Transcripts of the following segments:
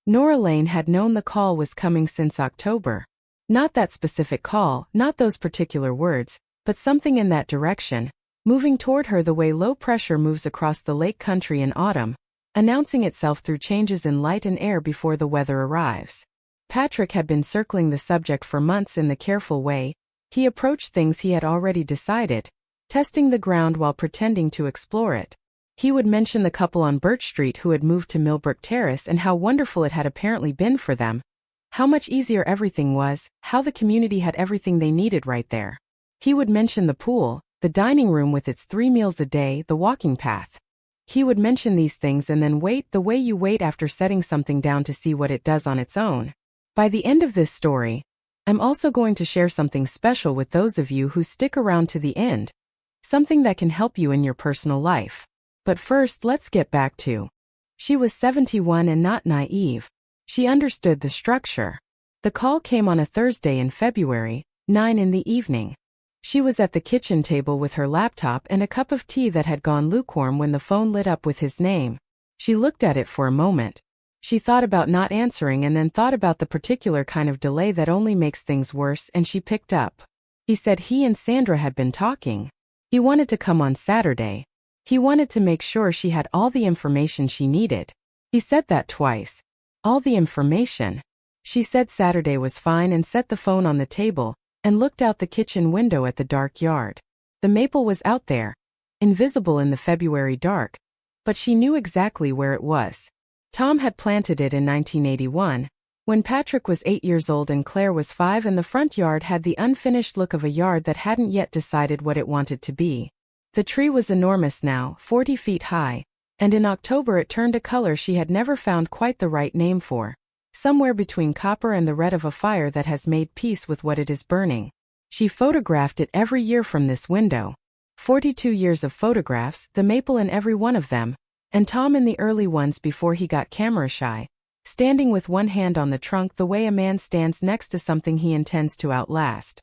Nora Laine had known the call was coming since October. Not that specific call, not those particular words, but something in that direction, moving toward her the way low pressure moves across the lake country in autumn, announcing itself through changes in light and air before the weather arrives. Patrick had been circling the subject for months in the careful way he approached things he had already decided, testing the ground while pretending to explore it. He would mention the couple on Birch Street who had moved to Millbrook Terrace and how wonderful it had apparently been for them, how much easier everything was, how the community had everything they needed right there. He would mention the pool, the dining room with its 3 meals a day, the walking path. He would mention these things and then wait the way you wait after setting something down to see what it does on its own. By the end of this story, I'm also going to share something special with those of you who stick around to the end, something that can help you in your personal life. But first, let's get back to. She was 71 and not naive. She understood the structure. The call came on a Thursday in February, 9 in the evening. She was at the kitchen table with her laptop and a cup of tea that had gone lukewarm when the phone lit up with his name. She looked at it for a moment. She thought about not answering and then thought about the particular kind of delay that only makes things worse, and she picked up. He said he and Sandra had been talking. He wanted to come on Saturday. He wanted to make sure she had all the information she needed. He said that twice. All the information. She said Saturday was fine and set the phone on the table and looked out the kitchen window at the dark yard. The maple was out there, invisible in the February dark, but she knew exactly where it was. Tom had planted it in 1981, when Patrick was 8 years old and Claire was 5, and the front yard had the unfinished look of a yard that hadn't yet decided what it wanted to be. The tree was enormous now, 40 feet high, and in October it turned a color she had never found quite the right name for, somewhere between copper and the red of a fire that has made peace with what it is burning. She photographed it every year from this window. 42 years of photographs, the maple in every one of them, and Tom in the early ones before he got camera shy, standing with one hand on the trunk the way a man stands next to something he intends to outlast.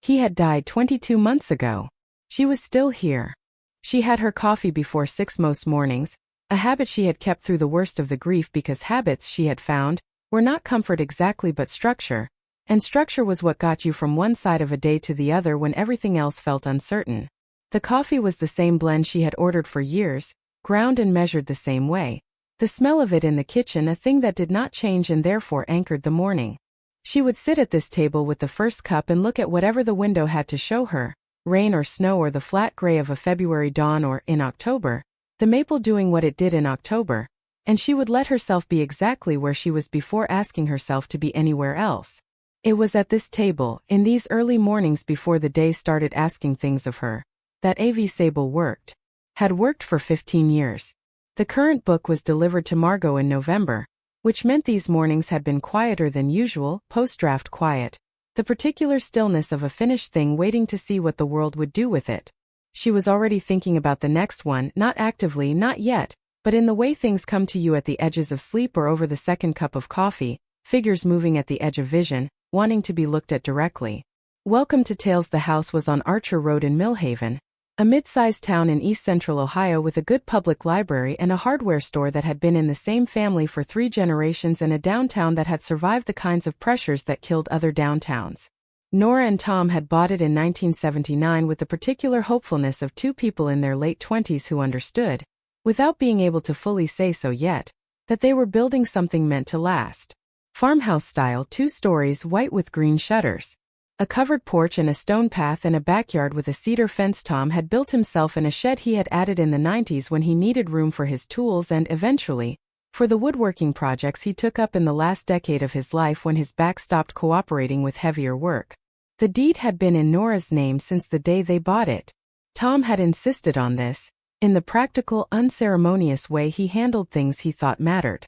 He had died 22 months ago. She was still here. She had her coffee before 6 most mornings, a habit she had kept through the worst of the grief because habits, she had found, were not comfort exactly but structure, and structure was what got you from one side of a day to the other when everything else felt uncertain. The coffee was the same blend she had ordered for years, ground and measured the same way. The smell of it in the kitchen, a thing that did not change and therefore anchored the morning. She would sit at this table with the first cup and look at whatever the window had to show her, rain or snow or the flat gray of a February dawn or, in October, the maple doing what it did in October, and she would let herself be exactly where she was before asking herself to be anywhere else. It was at this table, in these early mornings before the day started asking things of her, that A.V. Sable worked. Had worked for 15 years. The current book was delivered to Margot in November, which meant these mornings had been quieter than usual, post-draft quiet, the particular stillness of a finished thing waiting to see what the world would do with it. She was already thinking about the next one, not actively, not yet, but in the way things come to you at the edges of sleep or over the second cup of coffee, figures moving at the edge of vision, wanting to be looked at directly. Welcome to Tales. The house was on Archer Road in Millhaven, a mid-sized town in east-central Ohio with a good public library and a hardware store that had been in the same family for 3 generations and a downtown that had survived the kinds of pressures that killed other downtowns. Nora and Tom had bought it in 1979 with the particular hopefulness of 2 people in their late 20s who understood, without being able to fully say so yet, that they were building something meant to last. Farmhouse style, 2 stories, white with green shutters. A covered porch and a stone path and a backyard with a cedar fence. Tom had built himself in a shed he had added in the 90s when he needed room for his tools and, eventually, for the woodworking projects he took up in the last decade of his life when his back stopped cooperating with heavier work. The deed had been in Nora's name since the day they bought it. Tom had insisted on this, in the practical, unceremonious way he handled things he thought mattered.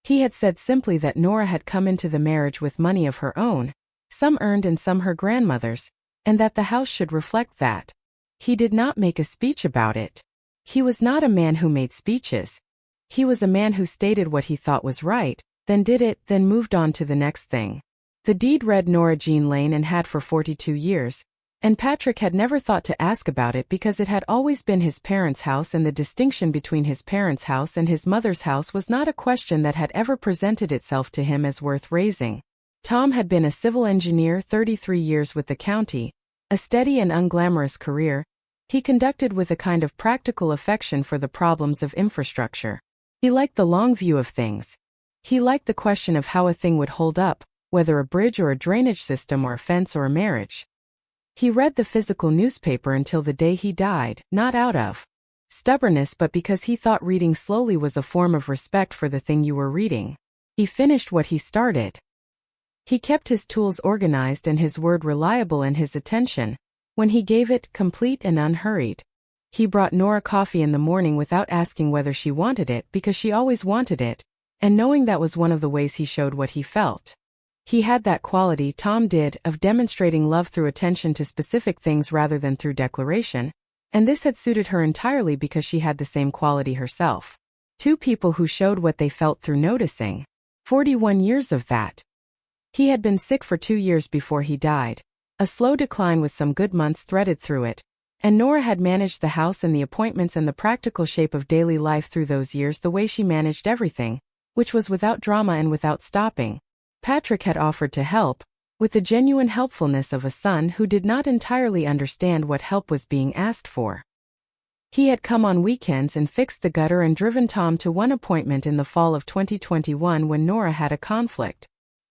He had said simply that Nora had come into the marriage with money of her own, some earned and some her grandmother's, and that the house should reflect that. He did not make a speech about it. He was not a man who made speeches. He was a man who stated what he thought was right, then did it, then moved on to the next thing. The deed read Nora Jean Laine and had for 42 years, And Patrick had never thought to ask about it because it had always been his parents' house, and the distinction between his parents' house and his mother's house was not a question that had ever presented itself to him as worth raising. Tom had been a civil engineer 33 years with the county, a steady and unglamorous career he conducted with a kind of practical affection for the problems of infrastructure. He liked the long view of things. He liked the question of how a thing would hold up, whether a bridge or a drainage system or a fence or a marriage. He read the physical newspaper until the day he died, not out of stubbornness but because he thought reading slowly was a form of respect for the thing you were reading. He finished what he started. He kept his tools organized and his word reliable, and his attention, when he gave it, complete and unhurried. He brought Nora coffee in the morning without asking whether she wanted it, because she always wanted it, and knowing that was one of the ways he showed what he felt. He had that quality, Tom did, of demonstrating love through attention to specific things rather than through declaration, and this had suited her entirely because she had the same quality herself. Two people who showed what they felt through noticing. 41 years of that. He had been sick for 2 years before he died, a slow decline with some good months threaded through it, and Nora had managed the house and the appointments and the practical shape of daily life through those years the way she managed everything, which was without drama and without stopping. Patrick had offered to help, with the genuine helpfulness of a son who did not entirely understand what help was being asked for. He had come on weekends and fixed the gutter and driven Tom to one appointment in the fall of 2021 when Nora had a conflict.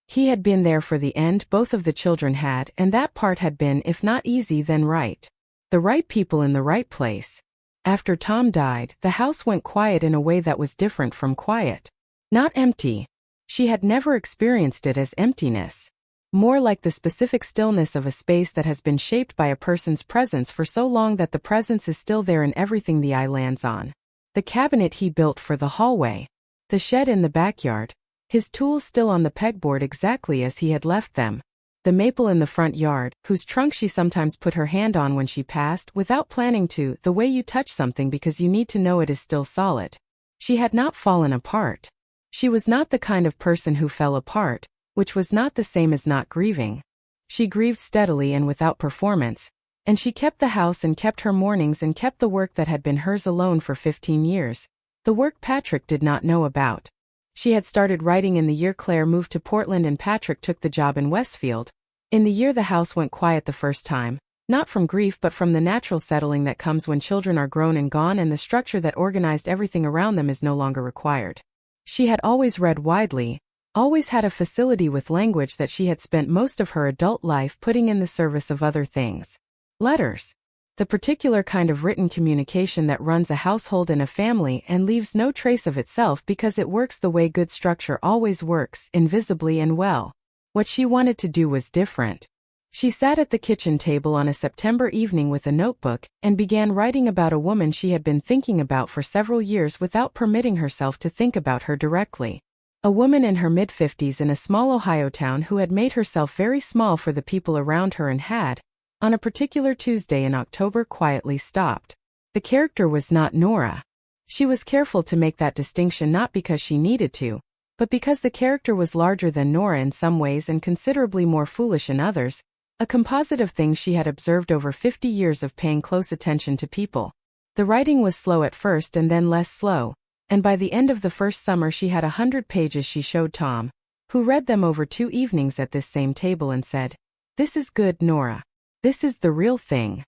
He had been there for the end both of the children had, and that part had been, if not easy, then right. The right people in the right place. After Tom died, the house went quiet in a way that was different from quiet. Not empty. She had never experienced it as emptiness. More like the specific stillness of a space that has been shaped by a person's presence for so long that the presence is still there in everything the eye lands on. The cabinet he built for the hallway. The shed in the backyard. His tools still on the pegboard exactly as he had left them. The maple in the front yard, whose trunk she sometimes put her hand on when she passed, without planning to, the way you touch something because you need to know it is still solid. She had not fallen apart. She was not the kind of person who fell apart, which was not the same as not grieving. She grieved steadily and without performance, and she kept the house and kept her mornings and kept the work that had been hers alone for 15 years, the work Patrick did not know about. She had started writing in the year Claire moved to Portland and Patrick took the job in Westfield. In the year the house went quiet the first time, not from grief but from the natural settling that comes when children are grown and gone and the structure that organized everything around them is no longer required. She had always read widely, always had a facility with language that she had spent most of her adult life putting in the service of other things. Letters. The particular kind of written communication that runs a household and a family and leaves no trace of itself because it works the way good structure always works, invisibly and well. What she wanted to do was different. She sat at the kitchen table on a September evening with a notebook and began writing about a woman she had been thinking about for several years without permitting herself to think about her directly. A woman in her mid-50s in a small Ohio town who had made herself very small for the people around her and had, on a particular Tuesday in October, quietly stopped. The character was not Nora. She was careful to make that distinction not because she needed to, but because the character was larger than Nora in some ways and considerably more foolish in others, a composite of things she had observed over 50 years of paying close attention to people. The writing was slow at first and then less slow, and by the end of the first summer she had 100 pages she showed Tom, who read them over 2 evenings at this same table and said, "This is good, Nora. This is the real thing."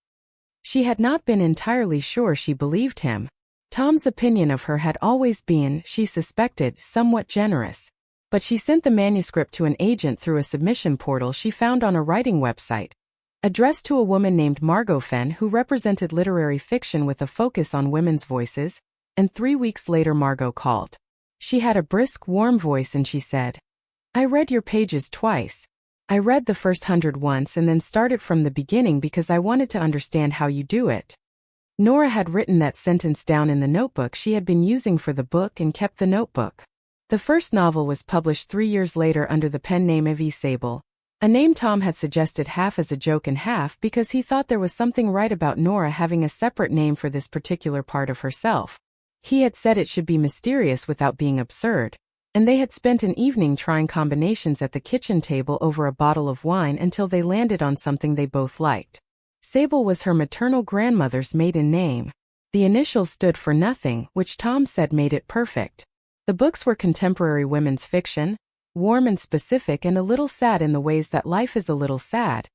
She had not been entirely sure she believed him. Tom's opinion of her had always been, she suspected, somewhat generous. But she sent the manuscript to an agent through a submission portal she found on a writing website, addressed to a woman named Margot Fenn who represented literary fiction with a focus on women's voices, and 3 weeks later Margot called. She had a brisk, warm voice and she said, "I read your pages twice. I read the first 100 once and then started from the beginning because I wanted to understand how you do it." Nora had written that sentence down in the notebook she had been using for the book and kept the notebook. The first novel was published 3 years later under the pen name of Sable, a name Tom had suggested half as a joke and half because he thought there was something right about Nora having a separate name for this particular part of herself. He had said it should be mysterious without being absurd, and they had spent an evening trying combinations at the kitchen table over a bottle of wine until they landed on something they both liked. Sable was her maternal grandmother's maiden name. The initials stood for nothing, which Tom said made it perfect. The books were contemporary women's fiction, warm and specific and a little sad in the ways that life is a little sad,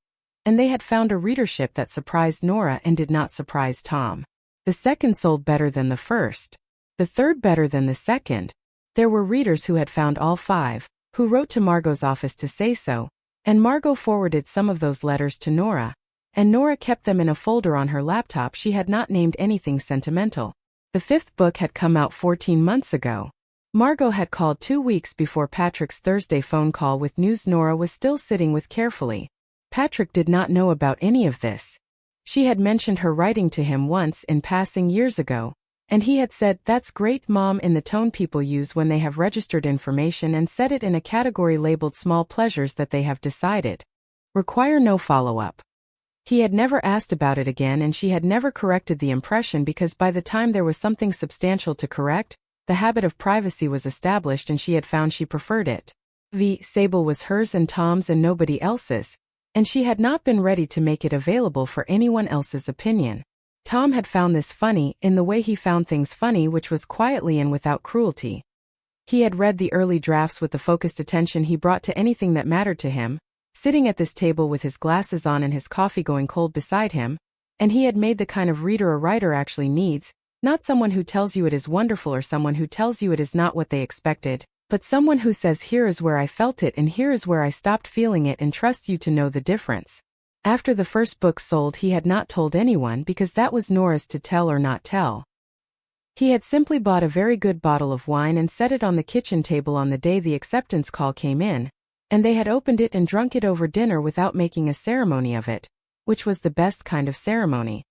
and they had found a readership that surprised Nora and did not surprise Tom. The second sold better than the first. The third better than the second. There were readers who had found all 5, who wrote to Margot's office to say so, and Margot forwarded some of those letters to Nora, and Nora kept them in a folder on her laptop. She had not named anything sentimental. The 5th book had come out 14 months ago. Margot had called 2 weeks before Patrick's Thursday phone call with news Nora was still sitting with carefully. Patrick did not know about any of this. She had mentioned her writing to him once in passing years ago, and he had said, "That's great, Mom," in the tone people use when they have registered information and set it in a category labeled small pleasures that they have decided require no follow-up. He had never asked about it again, and she had never corrected the impression because by the time there was something substantial to correct, the habit of privacy was established and she had found she preferred it. Sable was hers and Tom's and nobody else's, and she had not been ready to make it available for anyone else's opinion. Tom had found this funny, in the way he found things funny, which was quietly and without cruelty. He had read the early drafts with the focused attention he brought to anything that mattered to him, sitting at this table with his glasses on and his coffee going cold beside him, and he had made the kind of reader a writer actually needs, not someone who tells you it is wonderful or someone who tells you it is not what they expected, but someone who says, "Here is where I felt it and here is where I stopped feeling it," and trusts you to know the difference. After the first book sold, he had not told anyone because that was Nora's to tell or not tell. He had simply bought a very good bottle of wine and set it on the kitchen table on the day the acceptance call came in, and they had opened it and drunk it over dinner without making a ceremony of it, which was the best kind of ceremony.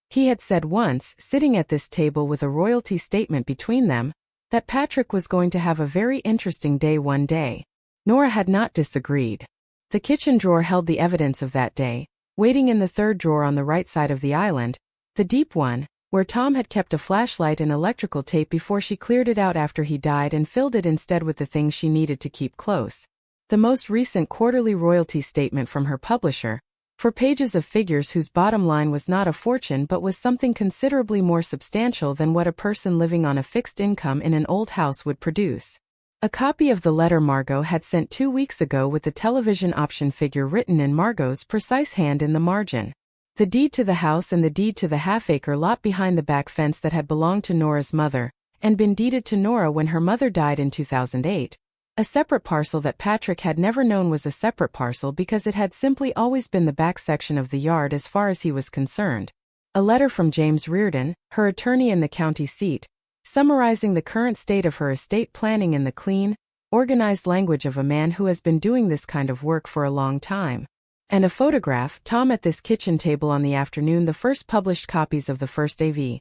He had said once, sitting at this table with a royalty statement between them, that Patrick was going to have a very interesting day one day. Nora had not disagreed. The kitchen drawer held the evidence of that day, waiting in the 3rd drawer on the right side of the island, the deep one, where Tom had kept a flashlight and electrical tape before she cleared it out after he died and filled it instead with the things she needed to keep close. The most recent quarterly royalty statement from her publisher, 4 pages of figures whose bottom line was not a fortune but was something considerably more substantial than what a person living on a fixed income in an old house would produce. A copy of the letter Margot had sent 2 weeks ago with the television option figure written in Margot's precise hand in the margin. The deed to the house and the deed to the half-acre lot behind the back fence that had belonged to Nora's mother, and been deeded to Nora when her mother died in 2008. A separate parcel that Patrick had never known was a separate parcel because it had simply always been the back section of the yard as far as he was concerned. A letter from James Reardon, her attorney in the county seat, summarizing the current state of her estate planning in the clean, organized language of a man who has been doing this kind of work for a long time. And a photograph, Tom at this kitchen table on the afternoon the first published copies of the first A.V.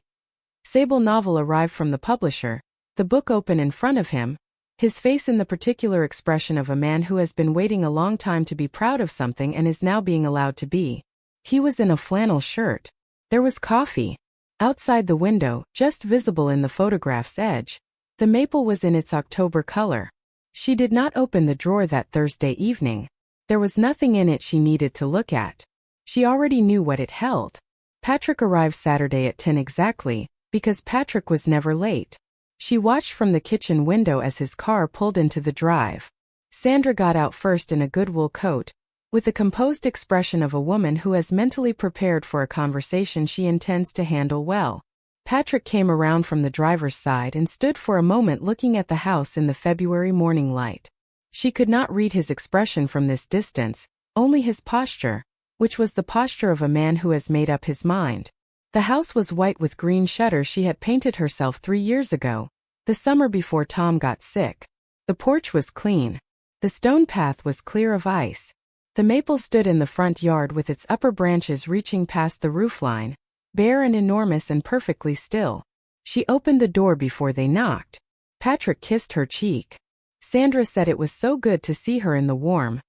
Sable novel arrived from the publisher, the book open in front of him, his face in the particular expression of a man who has been waiting a long time to be proud of something and is now being allowed to be. He was in a flannel shirt. There was coffee. Outside the window, just visible in the photograph's edge, the maple was in its October color. She did not open the drawer that Thursday evening. There was nothing in it she needed to look at. She already knew what it held. Patrick arrived Saturday at 10 exactly, because Patrick was never late. She watched from the kitchen window as his car pulled into the drive. Sandra got out first in a good wool coat, with the composed expression of a woman who has mentally prepared for a conversation she intends to handle well. Patrick came around from the driver's side and stood for a moment looking at the house in the February morning light. She could not read his expression from this distance, only his posture, which was the posture of a man who has made up his mind. The house was white with green shutters she had painted herself 3 years ago, the summer before Tom got sick. The porch was clean. The stone path was clear of ice. The maple stood in the front yard with its upper branches reaching past the roofline, bare and enormous and perfectly still. She opened the door before they knocked. Patrick kissed her cheek. Sandra said it was so good to see her in the warm,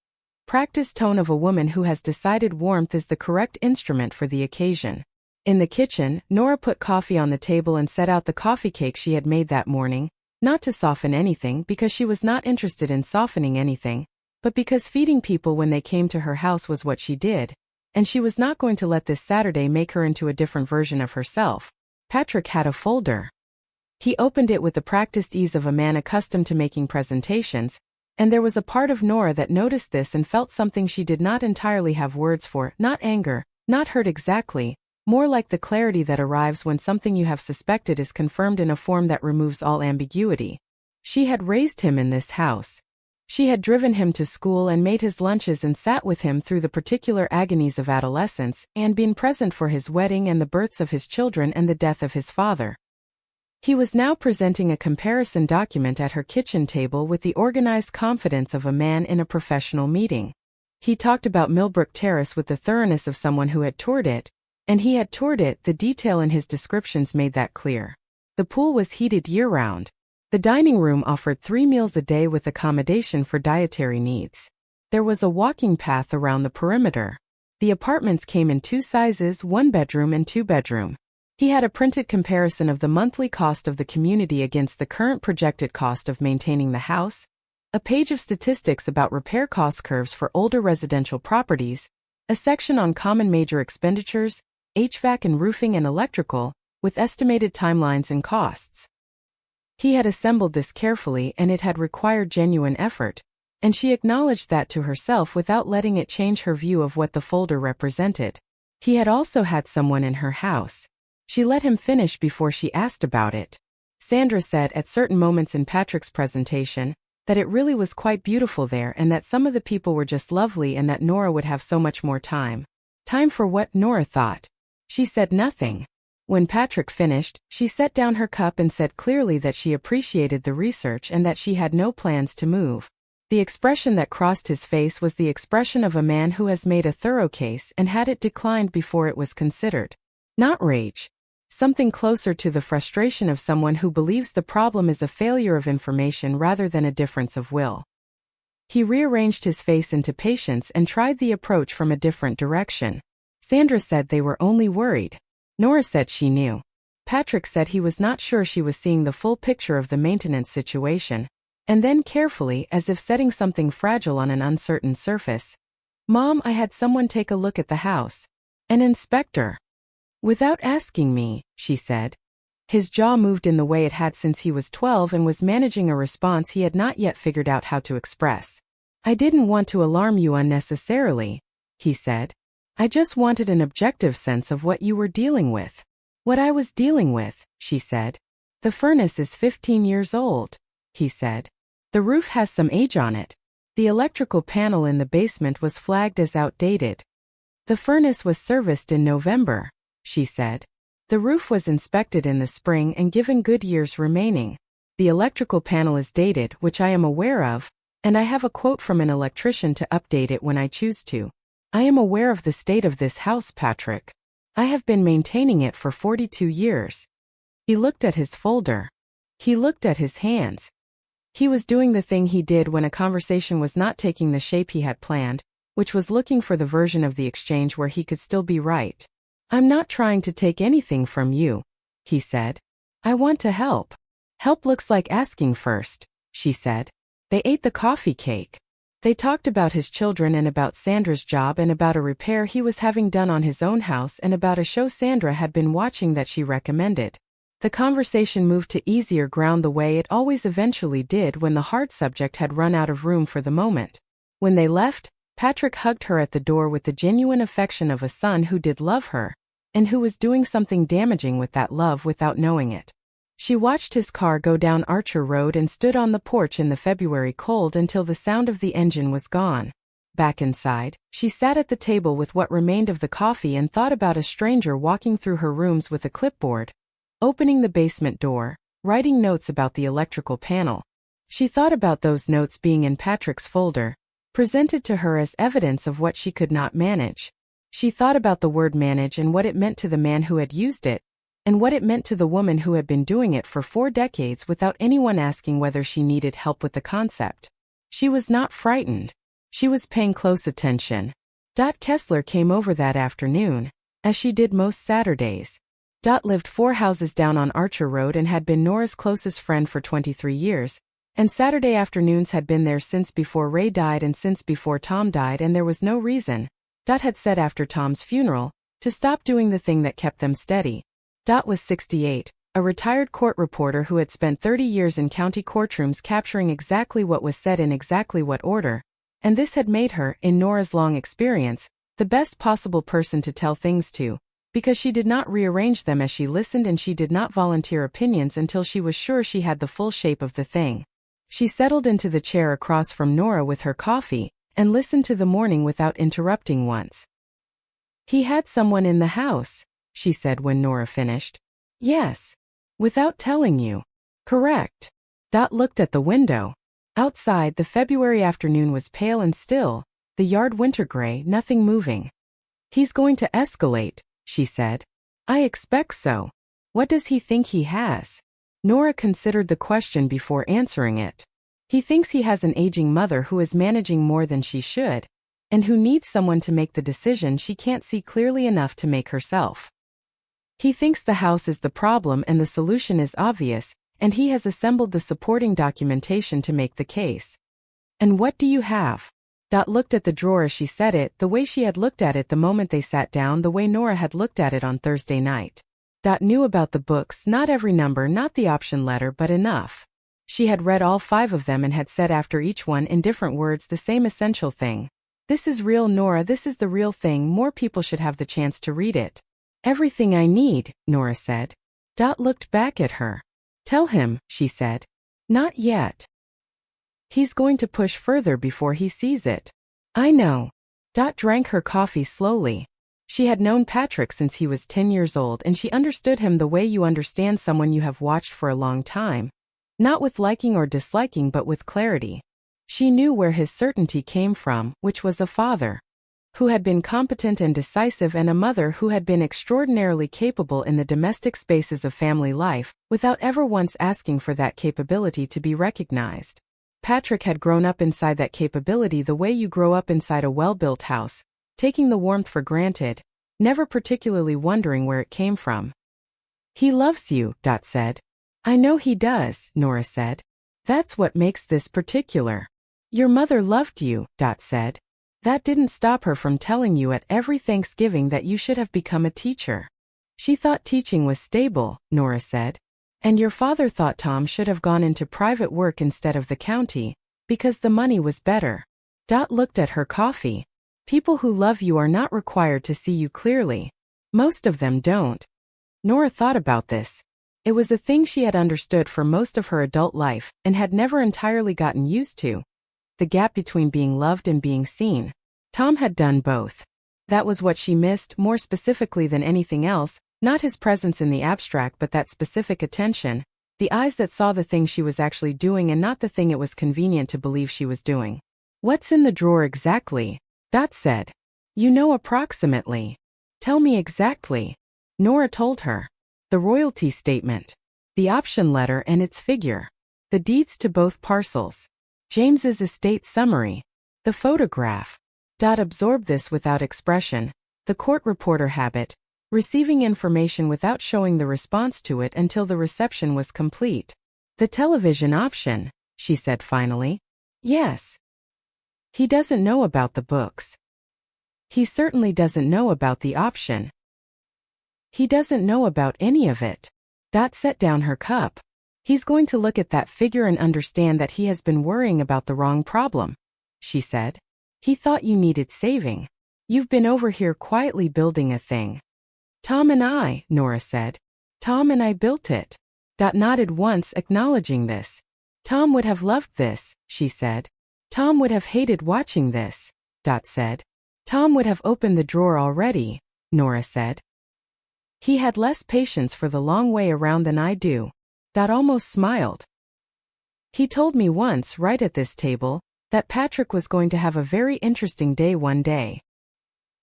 practiced tone of a woman who has decided warmth is the correct instrument for the occasion. In the kitchen, Nora put coffee on the table and set out the coffee cake she had made that morning, not to soften anything because she was not interested in softening anything, but because feeding people when they came to her house was what she did, and she was not going to let this Saturday make her into a different version of herself. Patrick had a folder. He opened it with the practiced ease of a man accustomed to making presentations, and there was a part of Nora that noticed this and felt something she did not entirely have words for, not anger, not hurt exactly, more like the clarity that arrives when something you have suspected is confirmed in a form that removes all ambiguity. She had raised him in this house. She had driven him to school and made his lunches and sat with him through the particular agonies of adolescence and been present for his wedding and the births of his children and the death of his father. He was now presenting a comparison document at her kitchen table with the organized confidence of a man in a professional meeting. He talked about Millbrook Terrace with the thoroughness of someone who had toured it, and he had toured it. The detail in his descriptions made that clear. The pool was heated year-round. The dining room offered 3 meals a day with accommodation for dietary needs. There was a walking path around the perimeter. The apartments came in 2 sizes, 1 bedroom and 2 bedroom. He had a printed comparison of the monthly cost of the community against the current projected cost of maintaining the house, a page of statistics about repair cost curves for older residential properties, a section on common major expenditures, HVAC and roofing and electrical, with estimated timelines and costs. He had assembled this carefully and it had required genuine effort, and she acknowledged that to herself without letting it change her view of what the folder represented. He had also had someone in her house. She let him finish before she asked about it. Sandra said at certain moments in Patrick's presentation that it really was quite beautiful there and that some of the people were just lovely and that Nora would have so much more time. Time for what, Nora thought. She said nothing. When Patrick finished, she set down her cup and said clearly that she appreciated the research and that she had no plans to move. The expression that crossed his face was the expression of a man who has made a thorough case and had it declined before it was considered. Not rage. Something closer to the frustration of someone who believes the problem is a failure of information rather than a difference of will. He rearranged his face into patience and tried the approach from a different direction. Sandra said they were only worried. Nora said she knew. Patrick said he was not sure she was seeing the full picture of the maintenance situation, and then carefully, as if setting something fragile on an uncertain surface, "Mom, I had someone take a look at the house. An inspector. Without asking me," she said. His jaw moved in the way it had since he was 12 and was managing a response he had not yet figured out how to express. "I didn't want to alarm you unnecessarily," he said. "I just wanted an objective sense of what you were dealing with." "What I was dealing with," she said. "The furnace is 15 years old," he said. "The roof has some age on it. The electrical panel in the basement was flagged as outdated. The furnace was serviced in November," she said. "The roof was inspected in the spring and given good years remaining. The electrical panel is dated, which I am aware of, and I have a quote from an electrician to update it when I choose to. I am aware of the state of this house, Patrick. I have been maintaining it for 42 years. He looked at his folder. He looked at his hands. He was doing the thing he did when a conversation was not taking the shape he had planned, which was looking for the version of the exchange where he could still be right. "I'm not trying to take anything from you," he said. "I want to help." "Help looks like asking first," she said. They ate the coffee cake. They talked about his children and about Sandra's job and about a repair he was having done on his own house and about a show Sandra had been watching that she recommended. The conversation moved to easier ground the way it always eventually did when the hard subject had run out of room for the moment. When they left, Patrick hugged her at the door with the genuine affection of a son who did love her, and who was doing something damaging with that love without knowing it. She watched his car go down Archer Road and stood on the porch in the February cold until the sound of the engine was gone. Back inside, she sat at the table with what remained of the coffee and thought about a stranger walking through her rooms with a clipboard, opening the basement door, writing notes about the electrical panel. She thought about those notes being in Patrick's folder, presented to her as evidence of what she could not manage. She thought about the word manage and what it meant to the man who had used it, and what it meant to the woman who had been doing it for 4 decades without anyone asking whether she needed help with the concept. She was not frightened. She was paying close attention. Dot Kessler came over that afternoon, as she did most Saturdays. Dot lived 4 houses down on Archer Road and had been Nora's closest friend for 23 years, and Saturday afternoons had been there since before Ray died and since before Tom died, and there was no reason, Had said after Tom's funeral, to stop doing the thing that kept them steady. Was 68, a retired court reporter who had spent 30 years in county courtrooms capturing exactly what was said in exactly what order, and this had made her, in Nora's long experience, the best possible person to tell things to, because she did not rearrange them as she listened and she did not volunteer opinions until she was sure she had the full shape of the thing. She settled into the chair across from Nora with her coffee, and listened to the morning without interrupting once. "He had someone in the house," she said when Nora finished. "Yes. Without telling you." "Correct." Looked at the window. Outside, the February afternoon was pale and still, the yard winter gray, nothing moving. "He's going to escalate," she said. "I expect so. What does he think he has?" Nora considered the question before answering it. "He thinks he has an aging mother who is managing more than she should, and who needs someone to make the decision she can't see clearly enough to make herself. He thinks the house is the problem and the solution is obvious, and he has assembled the supporting documentation to make the case." "And what do you have?" Looked at the drawer as she said it, the way she had looked at it the moment they sat down, the way Nora had looked at it on Thursday night. Knew about the books, not every number, not the option letter, but enough. She had read all 5 of them and had said after each one in different words the same essential thing. "This is real, Nora, this is the real thing, more people should have the chance to read it." "Everything I need," Nora said. Looked back at her. "Tell him," she said. "Not yet. He's going to push further before he sees it." "I know." Drank her coffee slowly. She had known Patrick since he was 10 years old and she understood him the way you understand someone you have watched for a long time. Not with liking or disliking but with clarity. She knew where his certainty came from, which was a father who had been competent and decisive and a mother who had been extraordinarily capable in the domestic spaces of family life, without ever once asking for that capability to be recognized. Patrick had grown up inside that capability the way you grow up inside a well-built house, taking the warmth for granted, never particularly wondering where it came from. "He loves you," said. "I know he does," Nora said. "That's what makes this particular." "Your mother loved you," said. "That didn't stop her from telling you at every Thanksgiving that you should have become a teacher." "She thought teaching was stable," Nora said. "And your father thought Tom should have gone into private work instead of the county, because the money was better." Looked at her coffee. "People who love you are not required to see you clearly. Most of them don't." Nora thought about this. It was a thing she had understood for most of her adult life and had never entirely gotten used to. The gap between being loved and being seen. Tom had done both. That was what she missed more specifically than anything else, not his presence in the abstract but that specific attention, the eyes that saw the thing she was actually doing and not the thing it was convenient to believe she was doing. "What's in the drawer exactly?" said. "You know approximately." "Tell me exactly." Nora told her. The royalty statement. The option letter and its figure. The deeds to both parcels. James's estate summary. The photograph. Absorbed this without expression, the court reporter habit, receiving information without showing the response to it until the reception was complete. "The television option," she said finally. "Yes. He doesn't know about the books. He certainly doesn't know about the option. He doesn't know about any of it." Set down her cup. "He's going to look at that figure and understand that he has been worrying about the wrong problem," she said. "He thought you needed saving. You've been over here quietly building a thing." "Tom and I," Nora said. "Tom and I built it." Nodded once, acknowledging this. "Tom would have loved this," she said. "Tom would have hated watching this." Said. "Tom would have opened the drawer already," Nora said. "He had less patience for the long way around than I do." Almost smiled. "He told me once, right at this table, that Patrick was going to have a very interesting day one day."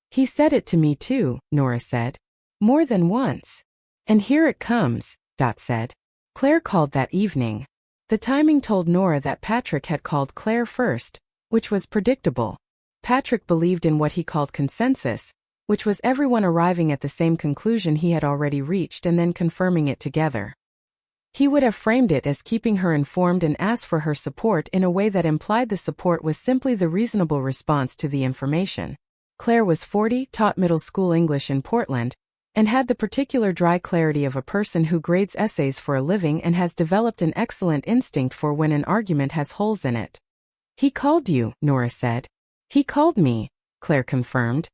"He said it to me too," Nora said. "More than once. And here it comes," said. Claire called that evening. The timing told Nora that Patrick had called Claire first, which was predictable. Patrick believed in what he called consensus, which was everyone arriving at the same conclusion he had already reached and then confirming it together. He would have framed it as keeping her informed and asked for her support in a way that implied the support was simply the reasonable response to the information. Claire was 40, taught middle school English in Portland, and had the particular dry clarity of a person who grades essays for a living and has developed an excellent instinct for when an argument has holes in it. "He called you," Nora said. "He called me," Claire confirmed.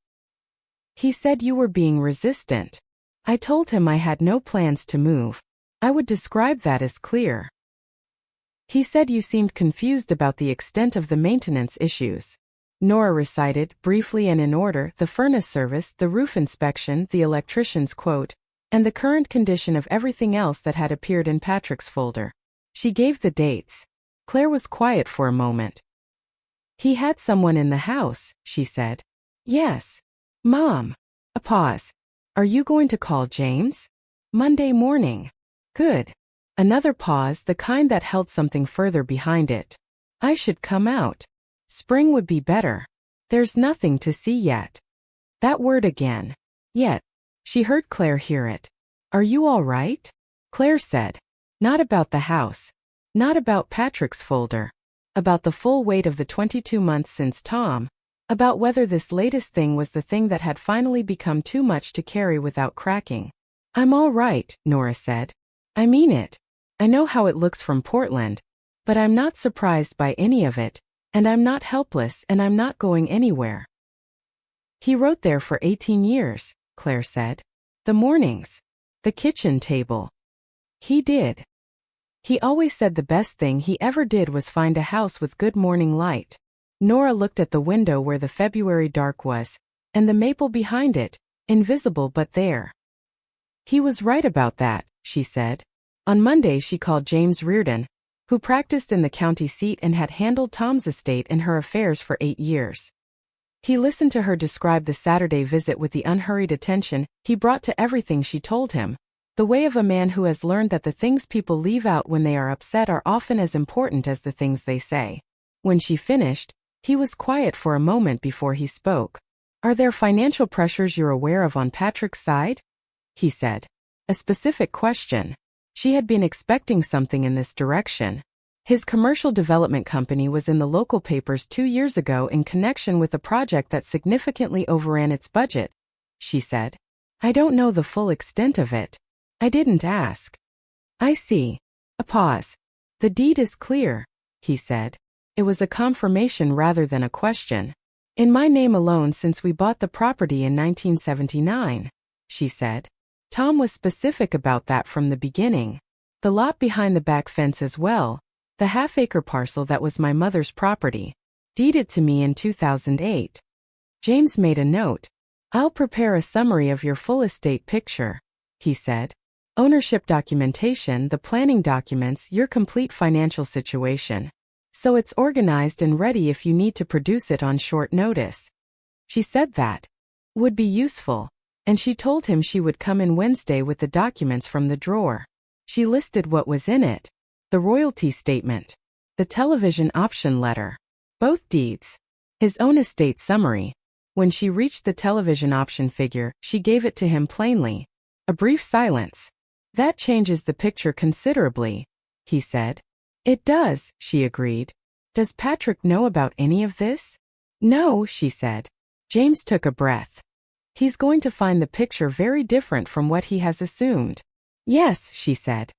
"He said you were being resistant. I told him I had no plans to move. I would describe that as clear. He said you seemed confused about the extent of the maintenance issues." Nora recited, briefly and in order, the furnace service, the roof inspection, the electrician's quote, and the current condition of everything else that had appeared in Patrick's folder. She gave the dates. Claire was quiet for a moment. "He had someone in the house," she said. "Yes. Mom." A pause. "Are you going to call James?" "Monday morning." "Good." Another pause, the kind that held something further behind it. "I should come out. Spring would be better. There's nothing to see yet." That word again. Yet. She heard Claire hear it. "Are you all right?" Claire said. "Not about the house. Not about Patrick's folder. About the full weight of the 22 months since Tom. About whether this latest thing was the thing that had finally become too much to carry without cracking." "I'm all right," Nora said. "I mean it. I know how it looks from Portland. But I'm not surprised by any of it. And I'm not helpless and I'm not going anywhere." "He wrote there for 18 years, Claire said. "The mornings. The kitchen table. He did. He always said the best thing he ever did was find a house with good morning light." Nora looked at the window where the February dark was, and the maple behind it, invisible but there. "He was right about that," she said. On Monday she called James Reardon, who practiced in the county seat and had handled Tom's estate and her affairs for 8 years. He listened to her describe the Saturday visit with the unhurried attention he brought to everything she told him, the way of a man who has learned that the things people leave out when they are upset are often as important as the things they say. When she finished, he was quiet for a moment before he spoke. "Are there financial pressures you're aware of on Patrick's side?" he said. A specific question. She had been expecting something in this direction. His commercial development company was in the local papers 2 years ago in connection with a project that significantly overran its budget, she said. "I don't know the full extent of it. I didn't ask." "I see." A pause. "The deed is clear," he said. It was a confirmation rather than a question. "In my name alone since we bought the property in 1979, she said. Tom was specific about that from the beginning. The lot behind the back fence as well, the half-acre parcel that was my mother's property, deeded to me in 2008. James made a note. "I'll prepare a summary of your full estate picture," he said. "Ownership documentation, the planning documents, your complete financial situation. So it's organized and ready if you need to produce it on short notice." She said that would be useful. And she told him she would come in Wednesday with the documents from the drawer. She listed what was in it. The royalty statement. The television option letter. Both deeds. His own estate summary. When she reached the television option figure, she gave it to him plainly. A brief silence. "That changes the picture considerably," he said. "It does," she agreed. "Does Patrick know about any of this?" "No," she said. James took a breath. "He's going to find the picture very different from what he has assumed." "Yes," she said.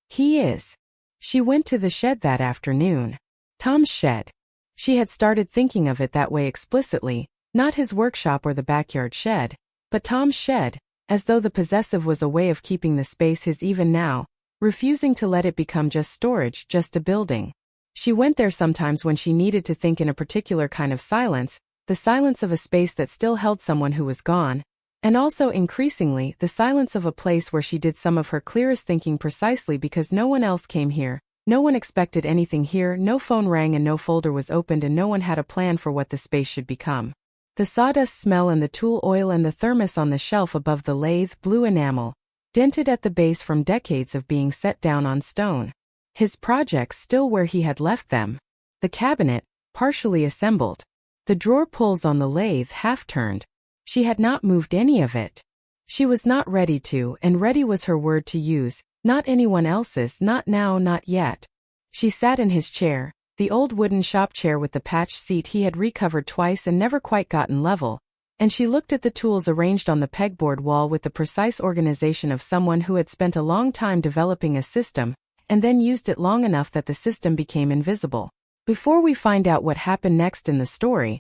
"He is." She went to the shed that afternoon. Tom's shed. She had started thinking of it that way explicitly, not his workshop or the backyard shed, but Tom's shed, as though the possessive was a way of keeping the space his even now, refusing to let it become just storage, just a building. She went there sometimes when she needed to think in a particular kind of silence, the silence of a space that still held someone who was gone, and also increasingly the silence of a place where she did some of her clearest thinking precisely because no one else came here, no one expected anything here, no phone rang and no folder was opened and no one had a plan for what the space should become. The sawdust smell and the tool oil and the thermos on the shelf above the lathe, blue enamel, dented at the base from decades of being set down on stone. His projects still where he had left them. The cabinet, partially assembled. The drawer pulls on the lathe half-turned. She had not moved any of it. She was not ready to, and ready was her word to use, not anyone else's, not now, not yet. She sat in his chair, the old wooden shop chair with the patched seat he had recovered twice and never quite gotten level, And she looked at the tools arranged on the pegboard wall with the precise organization of someone who had spent a long time developing a system, and then used it long enough that the system became invisible. Before we find out what happened next in the story,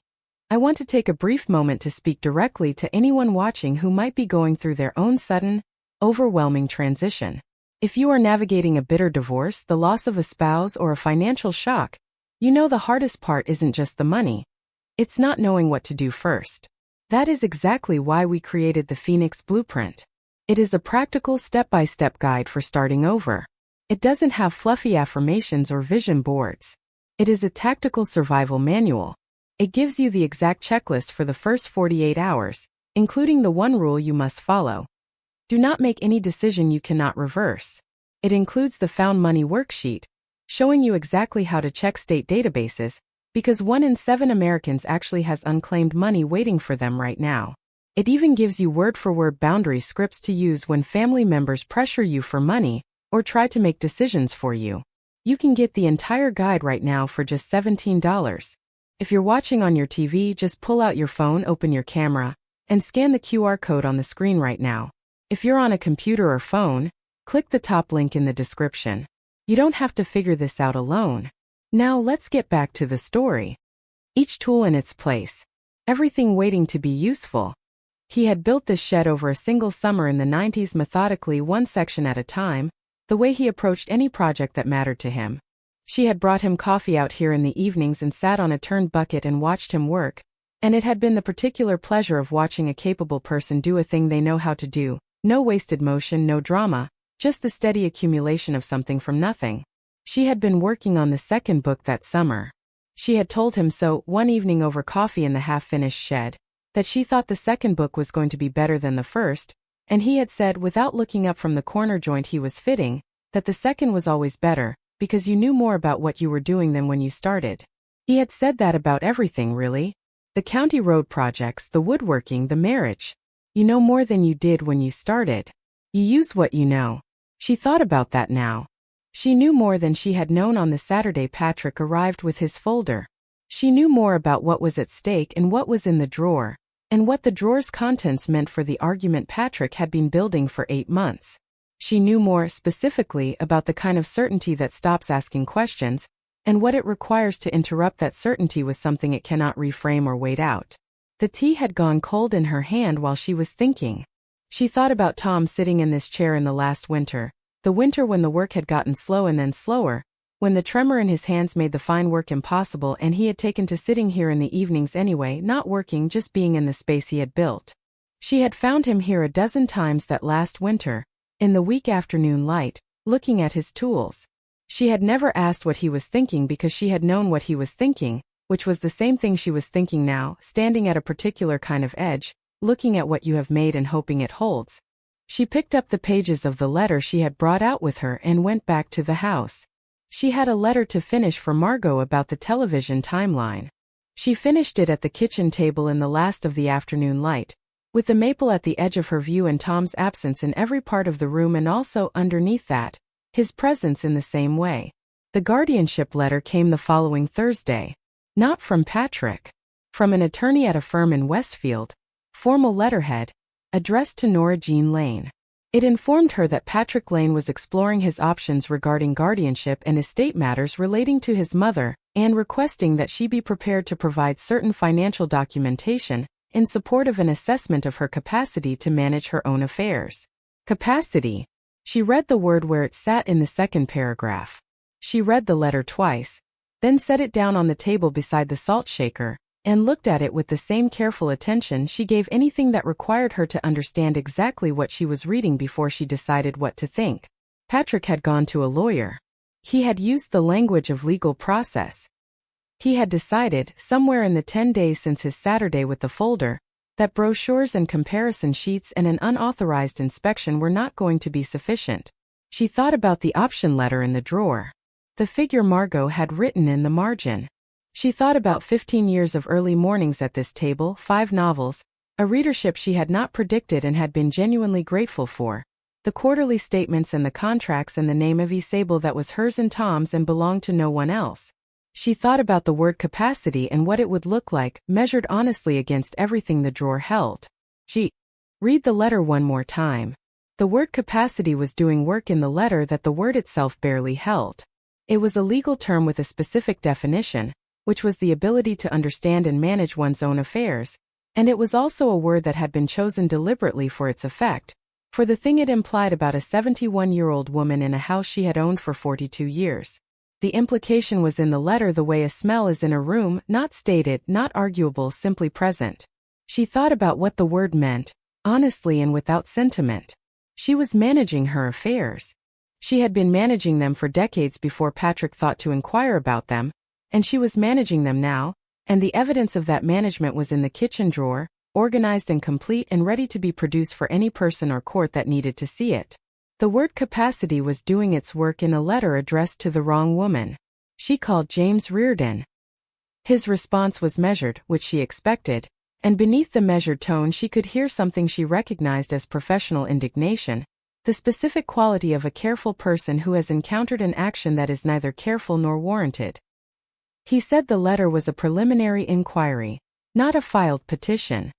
I want to take a brief moment to speak directly to anyone watching who might be going through their own sudden, overwhelming transition. If you are navigating a bitter divorce, the loss of a spouse, or a financial shock, you know the hardest part isn't just the money. It's not knowing what to do first. That is exactly why we created the Phoenix Blueprint. It is a practical step-by-step guide for starting over. It doesn't have fluffy affirmations or vision boards. It is a tactical survival manual. It gives you the exact checklist for the first 48 hours, including the one rule you must follow. Do not make any decision you cannot reverse. It includes the Found Money worksheet, showing you exactly how to check state databases, because 1 in 7 Americans actually has unclaimed money waiting for them right now. It even gives you word-for-word boundary scripts to use when family members pressure you for money or try to make decisions for you. You can get the entire guide right now for just $17. If you're watching on your TV, just pull out your phone, open your camera, and scan the QR code on the screen right now. If you're on a computer or phone, click the top link in the description. You don't have to figure this out alone. Now let's get back to the story. Each tool in its place. Everything waiting to be useful. He had built this shed over a single summer in the 90s, methodically, one section at a time, the way he approached any project that mattered to him. She had brought him coffee out here in the evenings and sat on a turned bucket and watched him work, and it had been the particular pleasure of watching a capable person do a thing they know how to do. No wasted motion, no drama, just the steady accumulation of something from nothing. She had been working on the second book that summer. She had told him so one evening over coffee in the half-finished shed, that she thought the second book was going to be better than the first, and he had said, without looking up from the corner joint he was fitting, that the second was always better, because you knew more about what you were doing than when you started. He had said that about everything, really. The county road projects, the woodworking, the marriage. You know more than you did when you started. You use what you know. She thought about that now. She knew more than she had known on the Saturday Patrick arrived with his folder. She knew more about what was at stake and what was in the drawer, and what the drawer's contents meant for the argument Patrick had been building for 8 months. She knew more specifically about the kind of certainty that stops asking questions, and what it requires to interrupt that certainty with something it cannot reframe or wait out. The tea had gone cold in her hand while she was thinking. She thought about Tom sitting in this chair in the last winter, the winter when the work had gotten slow and then slower, when the tremor in his hands made the fine work impossible, and he had taken to sitting here in the evenings anyway, not working, just being in the space he had built. She had found him here a dozen times that last winter, in the weak afternoon light, looking at his tools. She had never asked what he was thinking because she had known what he was thinking, which was the same thing she was thinking now, standing at a particular kind of edge, looking at what you have made and hoping it holds. She picked up the pages of the letter she had brought out with her and went back to the house. She had a letter to finish for Margot about the television timeline. She finished it at the kitchen table in the last of the afternoon light, with the maple at the edge of her view and Tom's absence in every part of the room, and also, underneath that, his presence in the same way. The guardianship letter came the following Thursday. Not from Patrick. From an attorney at a firm in Westfield. Formal letterhead, addressed to Nora Laine. It informed her that Patrick Laine was exploring his options regarding guardianship and estate matters relating to his mother, and requesting that she be prepared to provide certain financial documentation in support of an assessment of her capacity to manage her own affairs. Capacity. She read the word where it sat in the second paragraph. She read the letter twice, then set it down on the table beside the salt shaker, and looked at it with the same careful attention she gave anything that required her to understand exactly what she was reading before she decided what to think. Patrick had gone to a lawyer. He had used the language of legal process. He had decided, somewhere in the 10 days since his Saturday with the folder, that brochures and comparison sheets and an unauthorized inspection were not going to be sufficient. She thought about the option letter in the drawer. The figure Margot had written in the margin. She thought about 15 years of early mornings at this table, 5 novels, a readership she had not predicted and had been genuinely grateful for, the quarterly statements and the contracts, and the name of Sable that was hers and Tom's and belonged to no one else. She thought about the word capacity and what it would look like, measured honestly against everything the drawer held. Read the letter one more time. The word capacity was doing work in the letter that the word itself barely held. It was a legal term with a specific definition, which was the ability to understand and manage one's own affairs, and it was also a word that had been chosen deliberately for its effect, for the thing it implied about a 71-year-old woman in a house she had owned for 42 years. The implication was in the letter the way a smell is in a room, not stated, not arguable, simply present. She thought about what the word meant, honestly and without sentiment. She was managing her affairs. She had been managing them for decades before Patrick thought to inquire about them, and she was managing them now, and the evidence of that management was in the kitchen drawer, organized and complete and ready to be produced for any person or court that needed to see it. The word capacity was doing its work in a letter addressed to the wrong woman. She called James Reardon. His response was measured, which she expected, and beneath the measured tone she could hear something she recognized as professional indignation, the specific quality of a careful person who has encountered an action that is neither careful nor warranted. He said the letter was a preliminary inquiry, not a filed petition.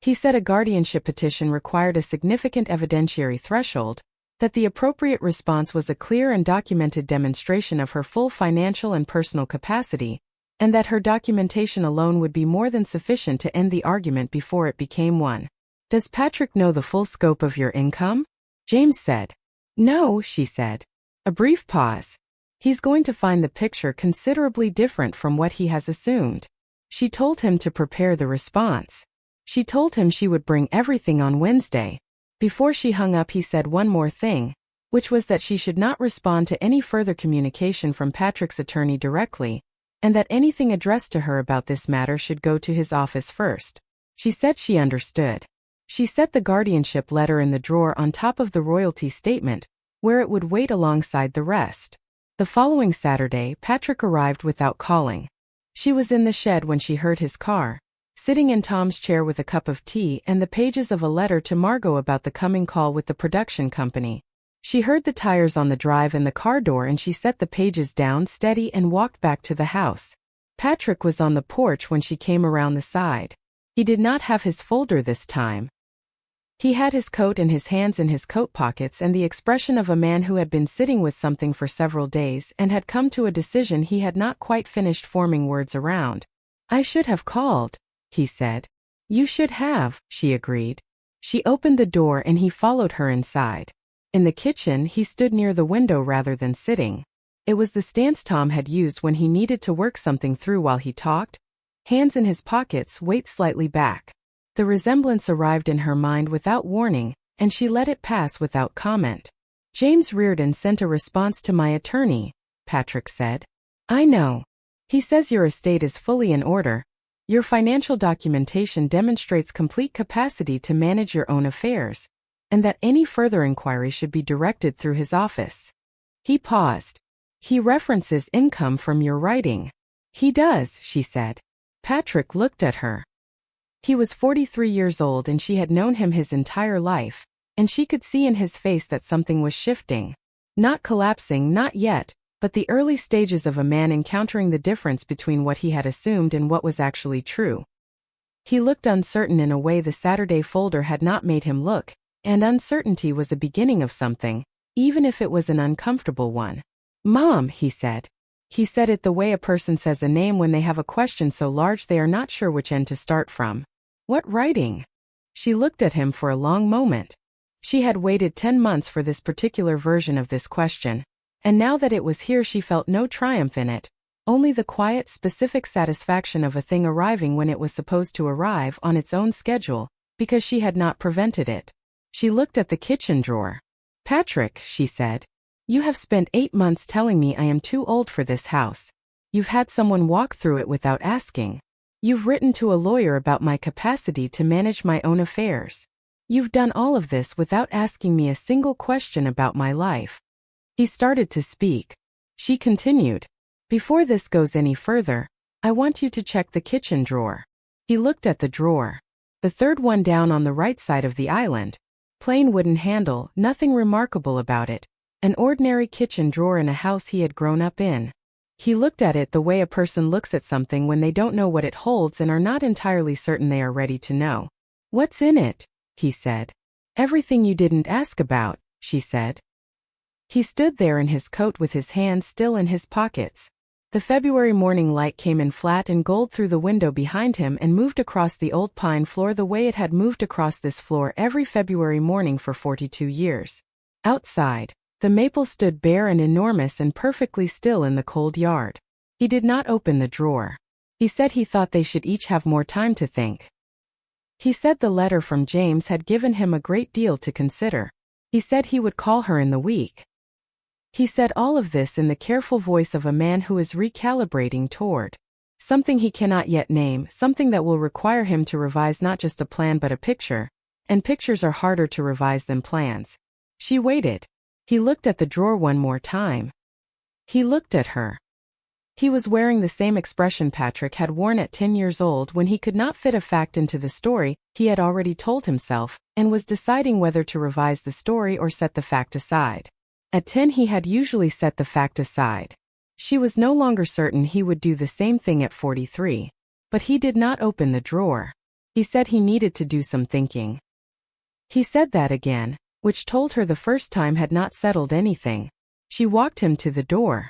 He said a guardianship petition required a significant evidentiary threshold, that the appropriate response was a clear and documented demonstration of her full financial and personal capacity, and that her documentation alone would be more than sufficient to end the argument before it became one. Does Patrick know the full scope of your income? James said. No, she said. A brief pause. He's going to find the picture considerably different from what he has assumed. She told him to prepare the response. She told him she would bring everything on Wednesday. Before she hung up, he said one more thing, which was that she should not respond to any further communication from Patrick's attorney directly, and that anything addressed to her about this matter should go to his office first. She said she understood. She set the guardianship letter in the drawer on top of the royalty statement, where it would wait alongside the rest. The following Saturday, Patrick arrived without calling. She was in the shed when she heard his car, sitting in Tom's chair with a cup of tea and the pages of a letter to Margot about the coming call with the production company. She heard the tires on the drive and the car door, and she set the pages down steady and walked back to the house. Patrick was on the porch when she came around the side. He did not have his folder this time. He had his coat and his hands in his coat pockets and the expression of a man who had been sitting with something for several days and had come to a decision he had not quite finished forming words around. I should have called, he said. You should have, she agreed. She opened the door and he followed her inside. In the kitchen, he stood near the window rather than sitting. It was the stance Tom had used when he needed to work something through while he talked. Hands in his pockets, weight slightly back. The resemblance arrived in her mind without warning, and she let it pass without comment. James Reardon sent a response to my attorney, Patrick said. I know. He says your estate is fully in order. Your financial documentation demonstrates complete capacity to manage your own affairs, and that any further inquiry should be directed through his office. He paused. He references income from your writing. He does, she said. Patrick looked at her. He was 43 years old and she had known him his entire life, and she could see in his face that something was shifting. Not collapsing, not yet, but the early stages of a man encountering the difference between what he had assumed and what was actually true. He looked uncertain in a way the Saturday folder had not made him look, and uncertainty was a beginning of something, even if it was an uncomfortable one. Mom, he said. He said it the way a person says a name when they have a question so large they are not sure which end to start from. What writing? She looked at him for a long moment. She had waited 10 months for this particular version of this question, and now that it was here she felt no triumph in it, only the quiet, specific satisfaction of a thing arriving when it was supposed to arrive on its own schedule, because she had not prevented it. She looked at the kitchen drawer. Patrick, she said, you have spent 8 months telling me I am too old for this house. You've had someone walk through it without asking. You've written to a lawyer about my capacity to manage my own affairs. You've done all of this without asking me a single question about my life. He started to speak. She continued. Before this goes any further, I want you to check the kitchen drawer. He looked at the drawer. The third one down on the right side of the island. Plain wooden handle, nothing remarkable about it. An ordinary kitchen drawer in a house he had grown up in. He looked at it the way a person looks at something when they don't know what it holds and are not entirely certain they are ready to know. "What's in it?" he said. "Everything you didn't ask about," she said. He stood there in his coat with his hands still in his pockets. The February morning light came in flat and gold through the window behind him and moved across the old pine floor the way it had moved across this floor every February morning for 42 years. Outside, the maple stood bare and enormous and perfectly still in the cold yard. He did not open the drawer. He said he thought they should each have more time to think. He said the letter from James had given him a great deal to consider. He said he would call her in the week. He said all of this in the careful voice of a man who is recalibrating toward something he cannot yet name, something that will require him to revise not just a plan but a picture, and pictures are harder to revise than plans. She waited. He looked at the drawer one more time. He looked at her. He was wearing the same expression Patrick had worn at 10 years old when he could not fit a fact into the story he had already told himself, and was deciding whether to revise the story or set the fact aside. At 10 he had usually set the fact aside. She was no longer certain he would do the same thing at 43. But he did not open the drawer. He said he needed to do some thinking. He said that again, which told her the first time had not settled anything. She walked him to the door.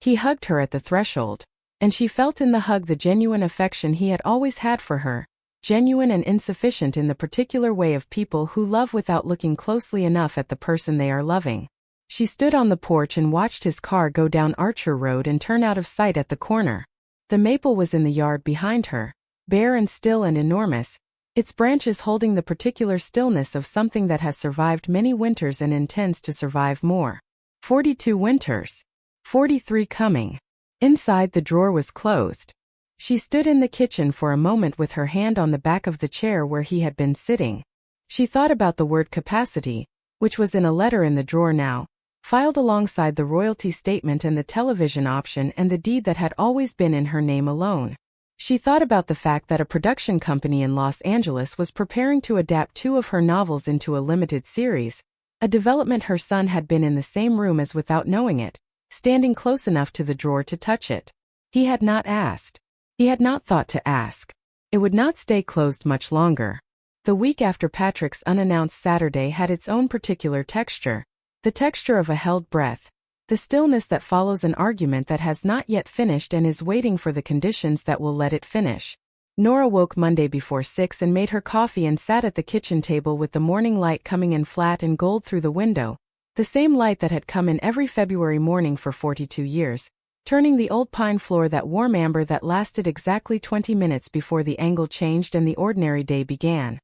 He hugged her at the threshold, and she felt in the hug the genuine affection he had always had for her, genuine and insufficient in the particular way of people who love without looking closely enough at the person they are loving. She stood on the porch and watched his car go down Archer Road and turn out of sight at the corner. The maple was in the yard behind her, bare and still and enormous, its branches holding the particular stillness of something that has survived many winters and intends to survive more. 42 winters. 43 coming. Inside, the drawer was closed. She stood in the kitchen for a moment with her hand on the back of the chair where he had been sitting. She thought about the word capacity, which was in a letter in the drawer now, filed alongside the royalty statement and the television option and the deed that had always been in her name alone. She thought about the fact that a production company in Los Angeles was preparing to adapt 2 of her novels into a limited series, a development her son had been in the same room as without knowing it, standing close enough to the drawer to touch it. He had not asked. He had not thought to ask. It would not stay closed much longer. The week after Patrick's unannounced Saturday had its own particular texture, the texture of a held breath, the stillness that follows an argument that has not yet finished and is waiting for the conditions that will let it finish. Nora woke Monday before 6 and made her coffee and sat at the kitchen table with the morning light coming in flat and gold through the window, the same light that had come in every February morning for 42 years, turning the old pine floor that warm amber that lasted exactly 20 minutes before the angle changed and the ordinary day began.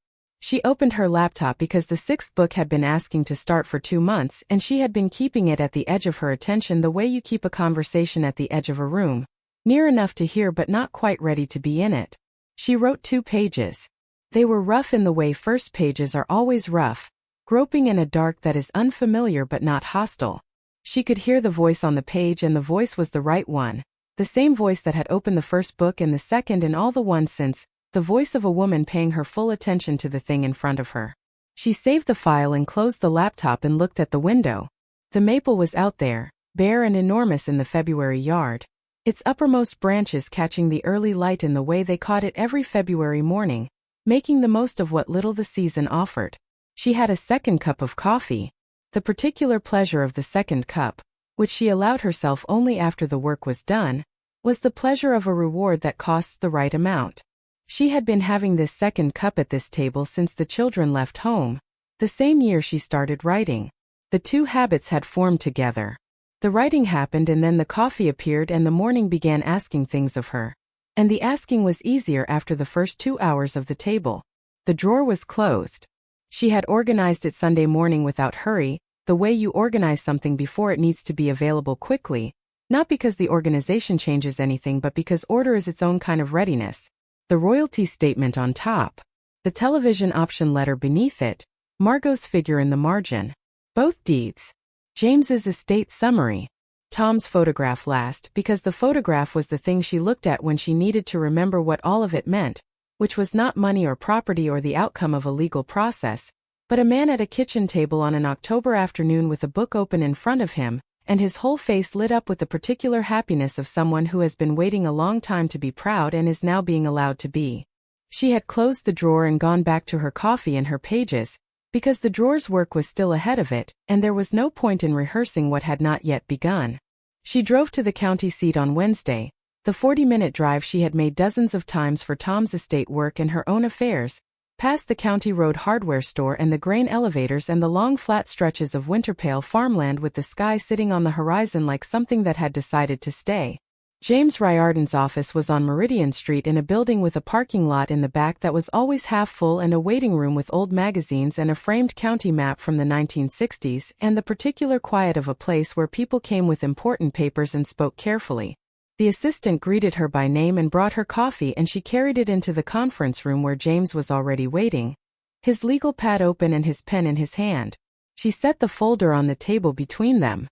She opened her laptop because the 6th book had been asking to start for 2 months and she had been keeping it at the edge of her attention the way you keep a conversation at the edge of a room, near enough to hear but not quite ready to be in it. She wrote 2 pages. They were rough in the way first pages are always rough, groping in a dark that is unfamiliar but not hostile. She could hear the voice on the page and the voice was the right one, the same voice that had opened the first book and the second and all the ones since, the voice of a woman paying her full attention to the thing in front of her. She saved the file and closed the laptop and looked at the window. The maple was out there, bare and enormous in the February yard, its uppermost branches catching the early light in the way they caught it every February morning, making the most of what little the season offered. She had a second cup of coffee. The particular pleasure of the second cup, which she allowed herself only after the work was done, was the pleasure of a reward that costs the right amount. She had been having this second cup at this table since the children left home, the same year she started writing. The 2 habits had formed together. The writing happened and then the coffee appeared and the morning began asking things of her. And the asking was easier after the first 2 hours of the table. The drawer was closed. She had organized it Sunday morning without hurry, the way you organize something before it needs to be available quickly, not because the organization changes anything but because order is its own kind of readiness. The royalty statement on top, the television option letter beneath it, Margot's figure in the margin. Both deeds. James's estate summary. Tom's photograph last because the photograph was the thing she looked at when she needed to remember what all of it meant, which was not money or property or the outcome of a legal process, but a man at a kitchen table on an October afternoon with a book open in front of him, and his whole face lit up with the particular happiness of someone who has been waiting a long time to be proud and is now being allowed to be. She had closed the drawer and gone back to her coffee and her pages, because the drawer's work was still ahead of it, and there was no point in rehearsing what had not yet begun. She drove to the county seat on Wednesday, the 40-minute drive she had made dozens of times for Tom's estate work and her own affairs, past the county road hardware store and the grain elevators and the long flat stretches of winter-pale farmland with the sky sitting on the horizon like something that had decided to stay. James Riordan's office was on Meridian Street in a building with a parking lot in the back that was always half full and a waiting room with old magazines and a framed county map from the 1960s and the particular quiet of a place where people came with important papers and spoke carefully. The assistant greeted her by name and brought her coffee, and she carried it into the conference room where James was already waiting, his legal pad open and his pen in his hand. She set the folder on the table between them.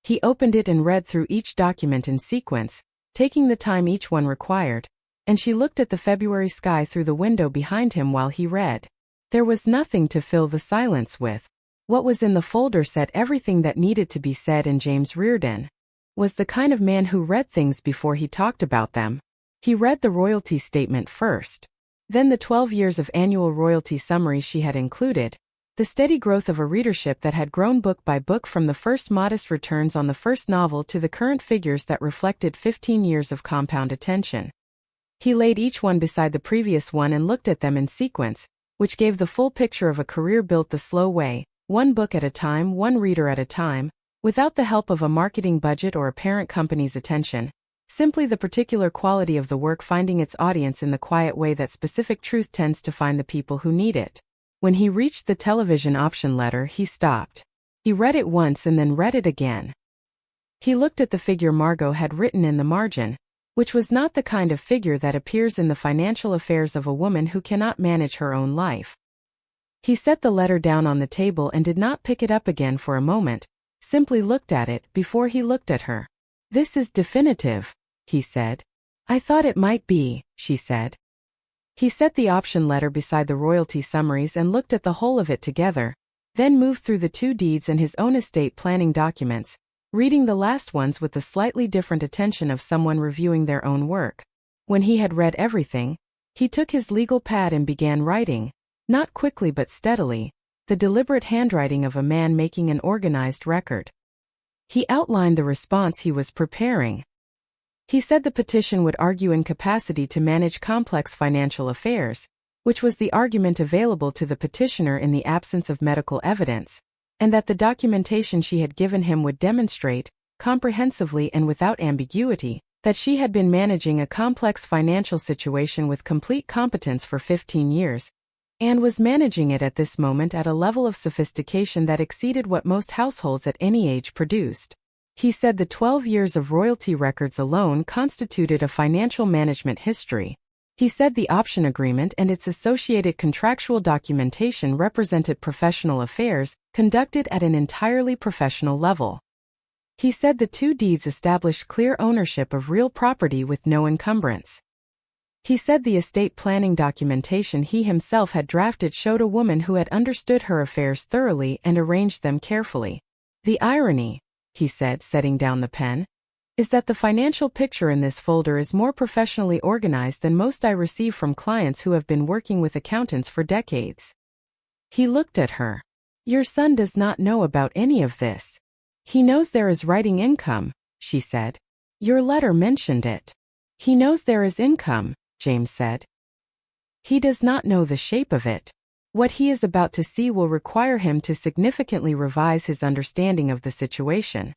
He opened it and read through each document in sequence, taking the time each one required, and she looked at the February sky through the window behind him while he read. There was nothing to fill the silence with. What was in the folder said everything that needed to be said, and James Riordan was the kind of man who read things before he talked about them. He read the royalty statement first, then the 12 years of annual royalty summaries she had included, the steady growth of a readership that had grown book by book from the first modest returns on the first novel to the current figures that reflected 15 years of compound attention. He laid each one beside the previous one and looked at them in sequence, which gave the full picture of a career built the slow way, one book at a time, one reader at a time, without the help of a marketing budget or a parent company's attention, simply the particular quality of the work finding its audience in the quiet way that specific truth tends to find the people who need it. When he reached the television option letter, he stopped. He read it once and then read it again. He looked at the figure Margot had written in the margin, which was not the kind of figure that appears in the financial affairs of a woman who cannot manage her own life. He set the letter down on the table and did not pick it up again for a moment, simply looked at it before he looked at her. "This is definitive," he said. "I thought it might be," she said. He set the option letter beside the royalty summaries and looked at the whole of it together, then moved through the 2 deeds and his own estate planning documents, reading the last ones with the slightly different attention of someone reviewing their own work. When he had read everything, he took his legal pad and began writing, not quickly but steadily, the deliberate handwriting of a man making an organized record. He outlined the response he was preparing. He said the petition would argue incapacity to manage complex financial affairs, which was the argument available to the petitioner in the absence of medical evidence, and that the documentation she had given him would demonstrate, comprehensively and without ambiguity, that she had been managing a complex financial situation with complete competence for 15 years, and was managing it at this moment at a level of sophistication that exceeded what most households at any age produced. He said the 12 years of royalty records alone constituted a financial management history. He said the option agreement and its associated contractual documentation represented professional affairs, conducted at an entirely professional level. He said the 2 deeds established clear ownership of real property with no encumbrance. He said the estate planning documentation he himself had drafted showed a woman who had understood her affairs thoroughly and arranged them carefully. "The irony," he said, setting down the pen, "is that the financial picture in this folder is more professionally organized than most I receive from clients who have been working with accountants for decades." He looked at her. "Your son does not know about any of this. He knows there is writing income," she said. "Your letter mentioned it." "He knows there is income," James said. "He does not know the shape of it. What he is about to see will require him to significantly revise his understanding of the situation."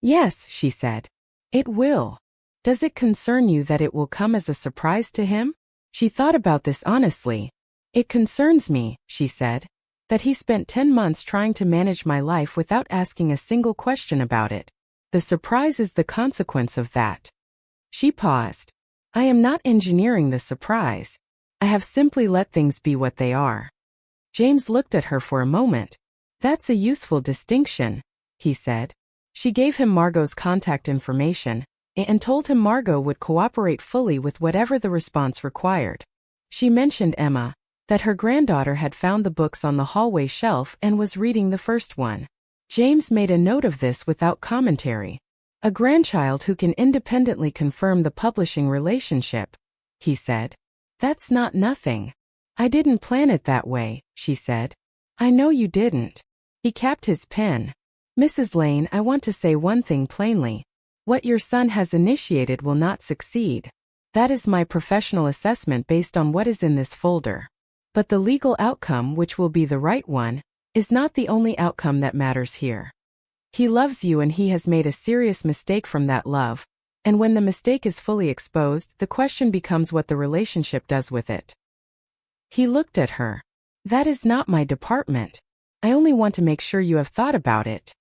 "Yes," she said. "It will. Does it concern you that it will come as a surprise to him?" She thought about this honestly. "It concerns me," she said, "that he spent 10 months trying to manage my life without asking a single question about it. The surprise is the consequence of that." She paused. "I am not engineering the surprise. I have simply let things be what they are." James looked at her for a moment. "That's a useful distinction," he said. She gave him Margot's contact information, and told him Margot would cooperate fully with whatever the response required. She mentioned Emma, that her granddaughter had found the books on the hallway shelf and was reading the first one. James made a note of this without commentary. A grandchild who can independently confirm the publishing relationship, he said. That's not nothing. I didn't plan it that way, she said. I know you didn't. He capped his pen. Mrs. Laine, I want to say one thing plainly. What your son has initiated will not succeed. That is my professional assessment based on what is in this folder. But the legal outcome, which will be the right one, is not the only outcome that matters here. He loves you and he has made a serious mistake from that love, and when the mistake is fully exposed, the question becomes what the relationship does with it. He looked at her. That is not my department. I only want to make sure you have thought about it.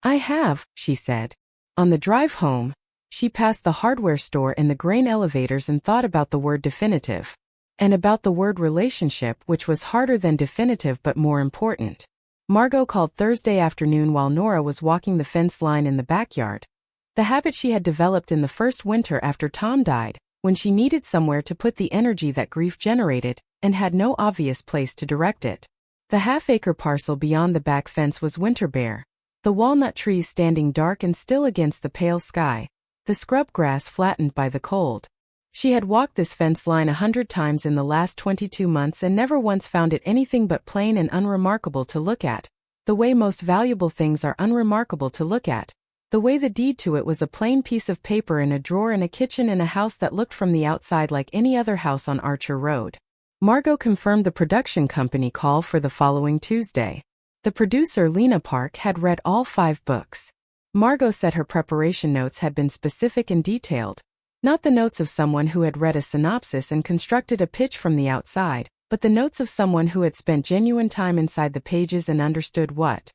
I have, she said. On the drive home, she passed the hardware store and the grain elevators and thought about the word definitive. And about the word relationship, which was harder than definitive but more important. Margot called Thursday afternoon while Nora was walking the fence line in the backyard. The habit she had developed in the first winter after Tom died, when she needed somewhere to put the energy that grief generated, and had no obvious place to direct it. The half-acre parcel beyond the back fence was winter bare. The walnut trees standing dark and still against the pale sky, the scrub grass flattened by the cold. She had walked this fence line 100 times in the last 22 months and never once found it anything but plain and unremarkable to look at, the way most valuable things are unremarkable to look at. The way the deed to it was a plain piece of paper in a drawer in a kitchen in a house that looked from the outside like any other house on Archer Road. Margot confirmed the production company call for the following Tuesday. The producer, Lena Park, had read all 5 books. Margot said her preparation notes had been specific and detailed. Not the notes of someone who had read a synopsis and constructed a pitch from the outside, but the notes of someone who had spent genuine time inside the pages and understood what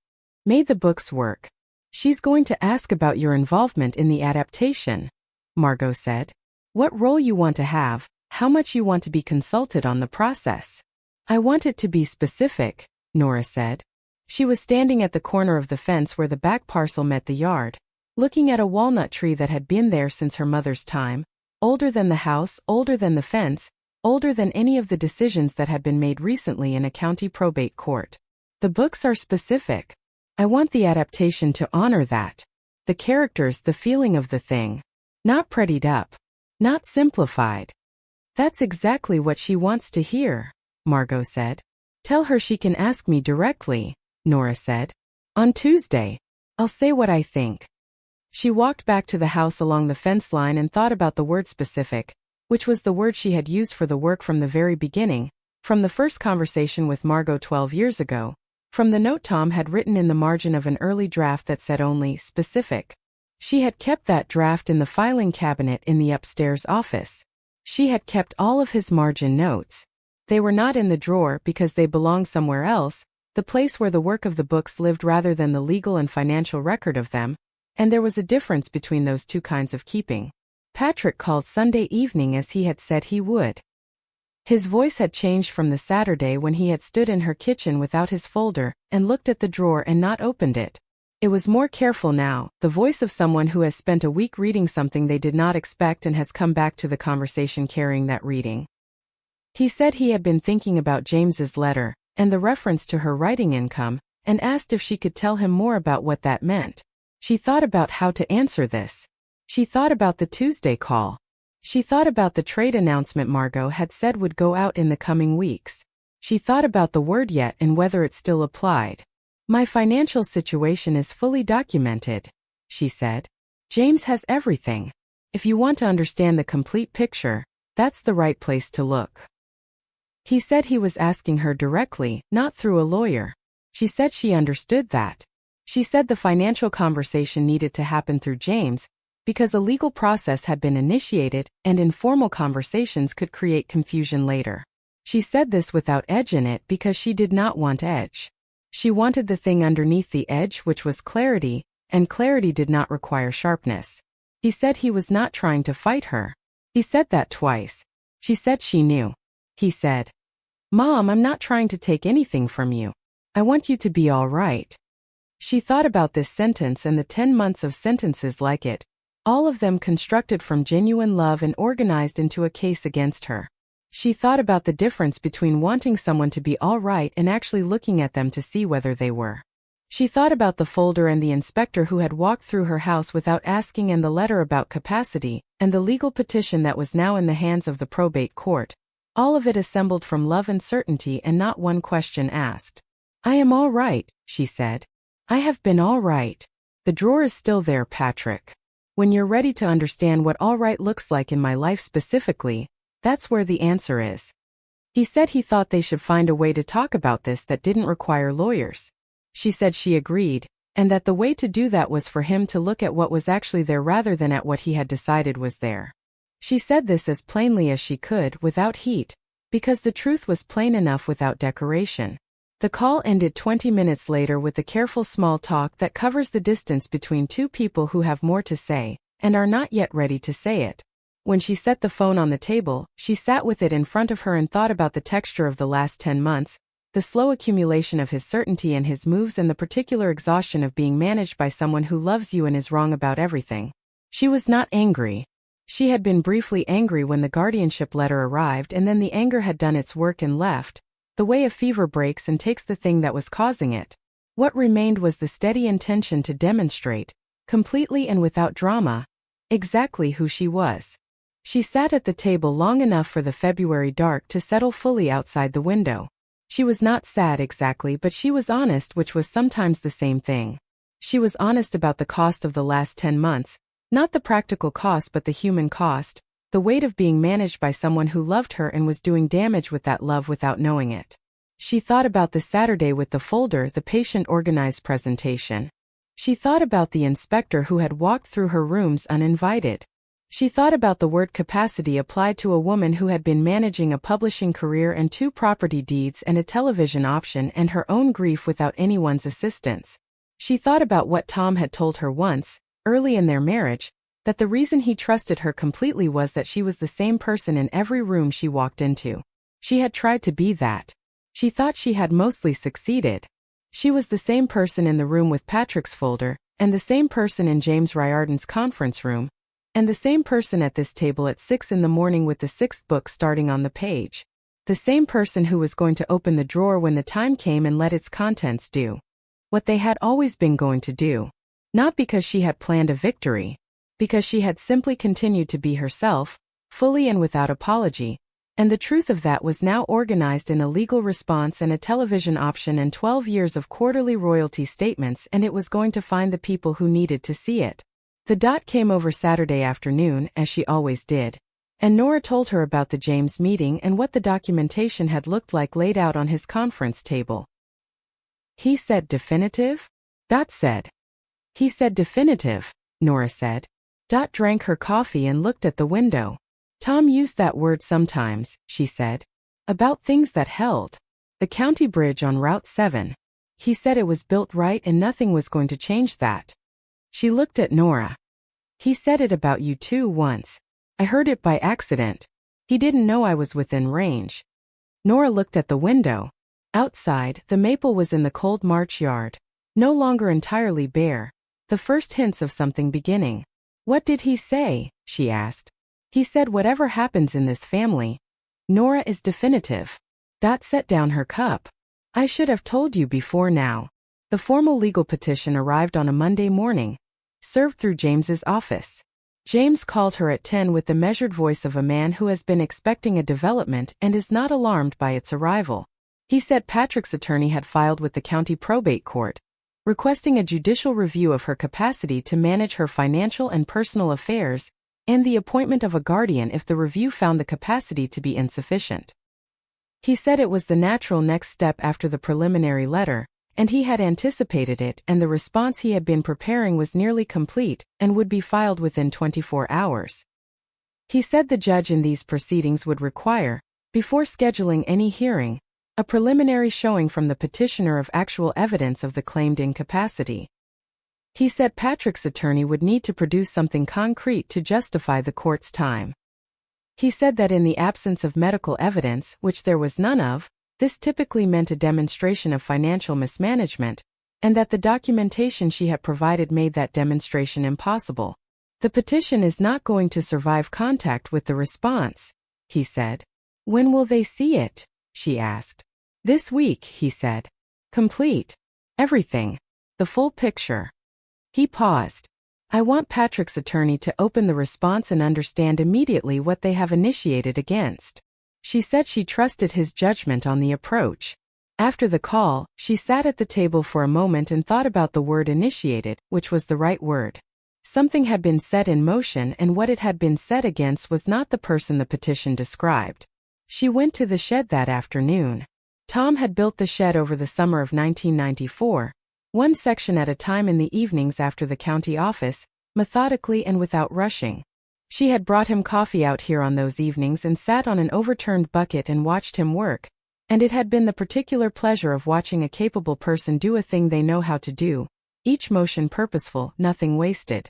made the books work. She's going to ask about your involvement in the adaptation, Margot said. What role you want to have, how much you want to be consulted on the process. I want it to be specific, Nora said. She was standing at the corner of the fence where the back parcel met the yard, looking at a walnut tree that had been there since her mother's time, older than the house, older than the fence, older than any of the decisions that had been made recently in a county probate court. The books are specific. I want the adaptation to honor that. The characters, the feeling of the thing. Not prettied up. Not simplified. That's exactly what she wants to hear, Margot said. Tell her she can ask me directly, Nora said. On Tuesday. I'll say what I think. She walked back to the house along the fence line and thought about the word specific, which was the word she had used for the work from the very beginning, from the first conversation with Margot 12 years ago. From the note Tom had written in the margin of an early draft that said only specific. She had kept that draft in the filing cabinet in the upstairs office. She had kept all of his margin notes. They were not in the drawer because they belonged somewhere else, the place where the work of the books lived rather than the legal and financial record of them, and there was a difference between those two kinds of keeping. Patrick called Sunday evening as he had said he would. His voice had changed from the Saturday when he had stood in her kitchen without his folder and looked at the drawer and not opened it. It was more careful now, the voice of someone who has spent a week reading something they did not expect and has come back to the conversation carrying that reading. He said he had been thinking about James's letter and the reference to her writing income and asked if she could tell him more about what that meant. She thought about how to answer this. She thought about the Tuesday call. She thought about the trade announcement Margot had said would go out in the coming weeks. She thought about the word yet and whether it still applied. My financial situation is fully documented, she said. James has everything. If you want to understand the complete picture, that's the right place to look. He said he was asking her directly, not through a lawyer. She said she understood that. She said the financial conversation needed to happen through James, because a legal process had been initiated and informal conversations could create confusion later. She said this without edge in it because she did not want edge. She wanted the thing underneath the edge, which was clarity, and clarity did not require sharpness. He said he was not trying to fight her. He said that twice. She said she knew. He said, Mom, I'm not trying to take anything from you. I want you to be all right. She thought about this sentence and the 10 months of sentences like it, all of them constructed from genuine love and organized into a case against her. She thought about the difference between wanting someone to be all right and actually looking at them to see whether they were. She thought about the folder and the inspector who had walked through her house without asking, and the letter about capacity, and the legal petition that was now in the hands of the probate court. All of it assembled from love and certainty, and not one question asked. "I am all right," she said. "I have been all right. The drawer is still there, Patrick. When you're ready to understand what all right looks like in my life specifically, that's where the answer is." He said he thought they should find a way to talk about this that didn't require lawyers. She said she agreed, and that the way to do that was for him to look at what was actually there rather than at what he had decided was there. She said this as plainly as she could, without heat, because the truth was plain enough without decoration. The call ended 20 minutes later with the careful small talk that covers the distance between two people who have more to say, and are not yet ready to say it. When she set the phone on the table, she sat with it in front of her and thought about the texture of the last 10 months, the slow accumulation of his certainty and his moves, and the particular exhaustion of being managed by someone who loves you and is wrong about everything. She was not angry. She had been briefly angry when the guardianship letter arrived, and then the anger had done its work and left, the way a fever breaks and takes the thing that was causing it. What remained was the steady intention to demonstrate, completely and without drama, exactly who she was. She sat at the table long enough for the February dark to settle fully outside the window. She was not sad exactly, but she was honest, which was sometimes the same thing. She was honest about the cost of the last 10 months, not the practical cost but the human cost, the weight of being managed by someone who loved her and was doing damage with that love without knowing it. She thought about the Saturday with the folder, the patient-organized presentation. She thought about the inspector who had walked through her rooms uninvited. She thought about the word capacity applied to a woman who had been managing a publishing career and 2 property deeds and a television option, and her own grief without anyone's assistance. She thought about what Tom had told her once, early in their marriage, that the reason he trusted her completely was that she was the same person in every room she walked into. She had tried to be that. She thought she had mostly succeeded. She was the same person in the room with Patrick's folder, and the same person in James Riordan's conference room, and the same person at this table at 6 in the morning with the 6th book starting on the page. The same person who was going to open the drawer when the time came and let its contents do what they had always been going to do. Not because she had planned a victory, because she had simply continued to be herself, fully and without apology, and the truth of that was now organized in a legal response and a television option and 12 years of quarterly royalty statements, and it was going to find the people who needed to see it. The dot came over Saturday afternoon, as she always did, and Nora told her about the James meeting and what the documentation had looked like laid out on his conference table. "He said definitive?" Dot said. "He said definitive," Nora said. Dot drank her coffee and looked at the window. "Tom used that word sometimes," she said. "About things that held. The county bridge on Route 7. He said it was built right and nothing was going to change that." She looked at Nora. "He said it about you too once. I heard it by accident. He didn't know I was within range." Nora looked at the window. Outside, the maple was in the cold March yard, no longer entirely bare, the first hints of something beginning. "What did he say?" she asked. "He said whatever happens in this family, Nora is definitive." Dot set down her cup. "I should have told you before now." The formal legal petition arrived on a Monday morning, served through James's office. James called her at 10 with the measured voice of a man who has been expecting a development and is not alarmed by its arrival. He said Patrick's attorney had filed with the county probate court, requesting a judicial review of her capacity to manage her financial and personal affairs, and the appointment of a guardian if the review found the capacity to be insufficient. He said it was the natural next step after the preliminary letter, and he had anticipated it, and the response he had been preparing was nearly complete and would be filed within 24 hours. He said the judge in these proceedings would require, before scheduling any hearing, a preliminary showing from the petitioner of actual evidence of the claimed incapacity. He said Patrick's attorney would need to produce something concrete to justify the court's time. He said that in the absence of medical evidence, which there was none of, this typically meant a demonstration of financial mismanagement, and that the documentation she had provided made that demonstration impossible. "The petition is not going to survive contact with the response," he said. "When will they see it?" she asked. "This week," he said. "Complete. Everything." The full picture. He paused. I want Patrick's attorney to open the response and understand immediately what they have initiated against. She said she trusted his judgment on the approach. After the call, she sat at the table for a moment and thought about the word initiated, which was the right word. Something had been set in motion, and what it had been set against was not the person the petition described. She went to the shed that afternoon. Tom had built the shed over the summer of 1994, one section at a time in the evenings after the county office, methodically and without rushing. She had brought him coffee out here on those evenings and sat on an overturned bucket and watched him work, and it had been the particular pleasure of watching a capable person do a thing they know how to do, each motion purposeful, nothing wasted.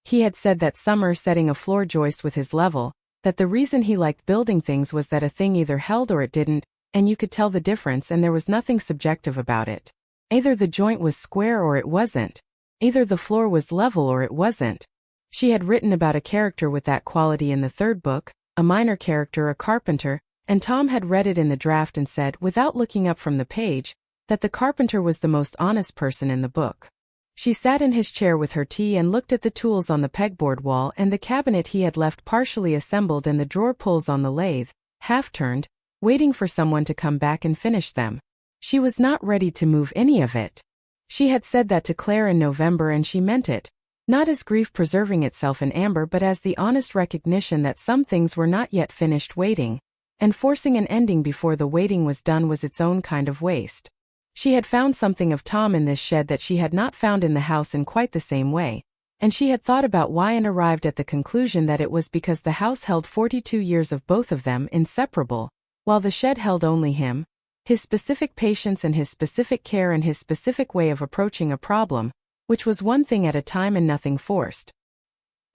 He had said that summer setting a floor joist with his level, that the reason he liked building things was that a thing either held or it didn't, and you could tell the difference and there was nothing subjective about it. Either the joint was square or it wasn't. Either the floor was level or it wasn't. She had written about a character with that quality in the third book, a minor character, a carpenter, and Tom had read it in the draft and said, without looking up from the page, that the carpenter was the most honest person in the book. She sat in his chair with her tea and looked at the tools on the pegboard wall and the cabinet he had left partially assembled and the drawer pulls on the lathe, half-turned, waiting for someone to come back and finish them. She was not ready to move any of it. She had said that to Claire in November and she meant it, not as grief preserving itself in amber but as the honest recognition that some things were not yet finished waiting, and forcing an ending before the waiting was done was its own kind of waste. She had found something of Tom in this shed that she had not found in the house in quite the same way, and she had thought about why and arrived at the conclusion that it was because the house held 42 years of both of them inseparable, while the shed held only him, his specific patience and his specific care and his specific way of approaching a problem, which was one thing at a time and nothing forced.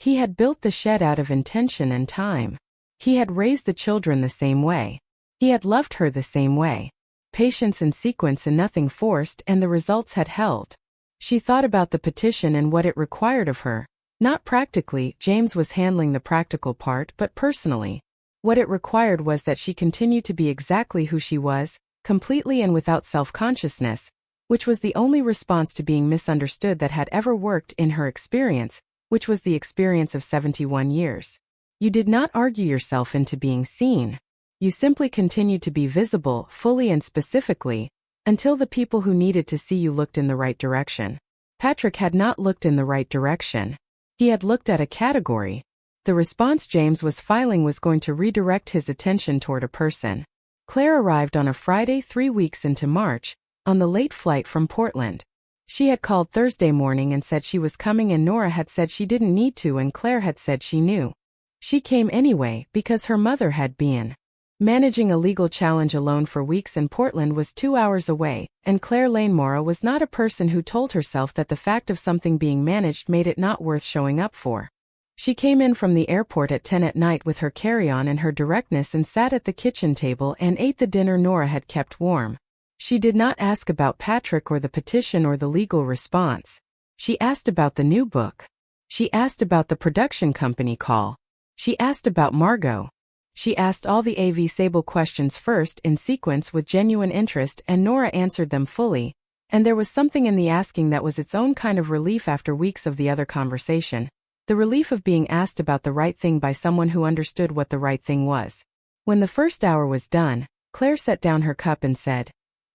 He had built the shed out of intention and time. He had raised the children the same way. He had loved her the same way. Patience and sequence and nothing forced, and the results had held. She thought about the petition and what it required of her. Not practically, James was handling the practical part, but personally. What it required was that she continue to be exactly who she was, completely and without self-consciousness, which was the only response to being misunderstood that had ever worked in her experience, which was the experience of 71 years. You did not argue yourself into being seen. You simply continued to be visible, fully and specifically, until the people who needed to see you looked in the right direction. Patrick had not looked in the right direction. He had looked at a category. The response James was filing was going to redirect his attention toward a person. Claire arrived on a Friday 3 weeks into March, on the late flight from Portland. She had called Thursday morning and said she was coming and Nora had said she didn't need to and Claire had said she knew. She came anyway because her mother had been managing a legal challenge alone for weeks and Portland was 2 hours away, and Claire Laine Mora was not a person who told herself that the fact of something being managed made it not worth showing up for. She came in from the airport at 10 at night with her carry-on and her directness and sat at the kitchen table and ate the dinner Nora had kept warm. She did not ask about Patrick or the petition or the legal response. She asked about the new book. She asked about the production company call. She asked about Margot. She asked all the AV Sable questions first in sequence with genuine interest and Nora answered them fully, and there was something in the asking that was its own kind of relief after weeks of the other conversation. The relief of being asked about the right thing by someone who understood what the right thing was. When the first hour was done, Claire set down her cup and said,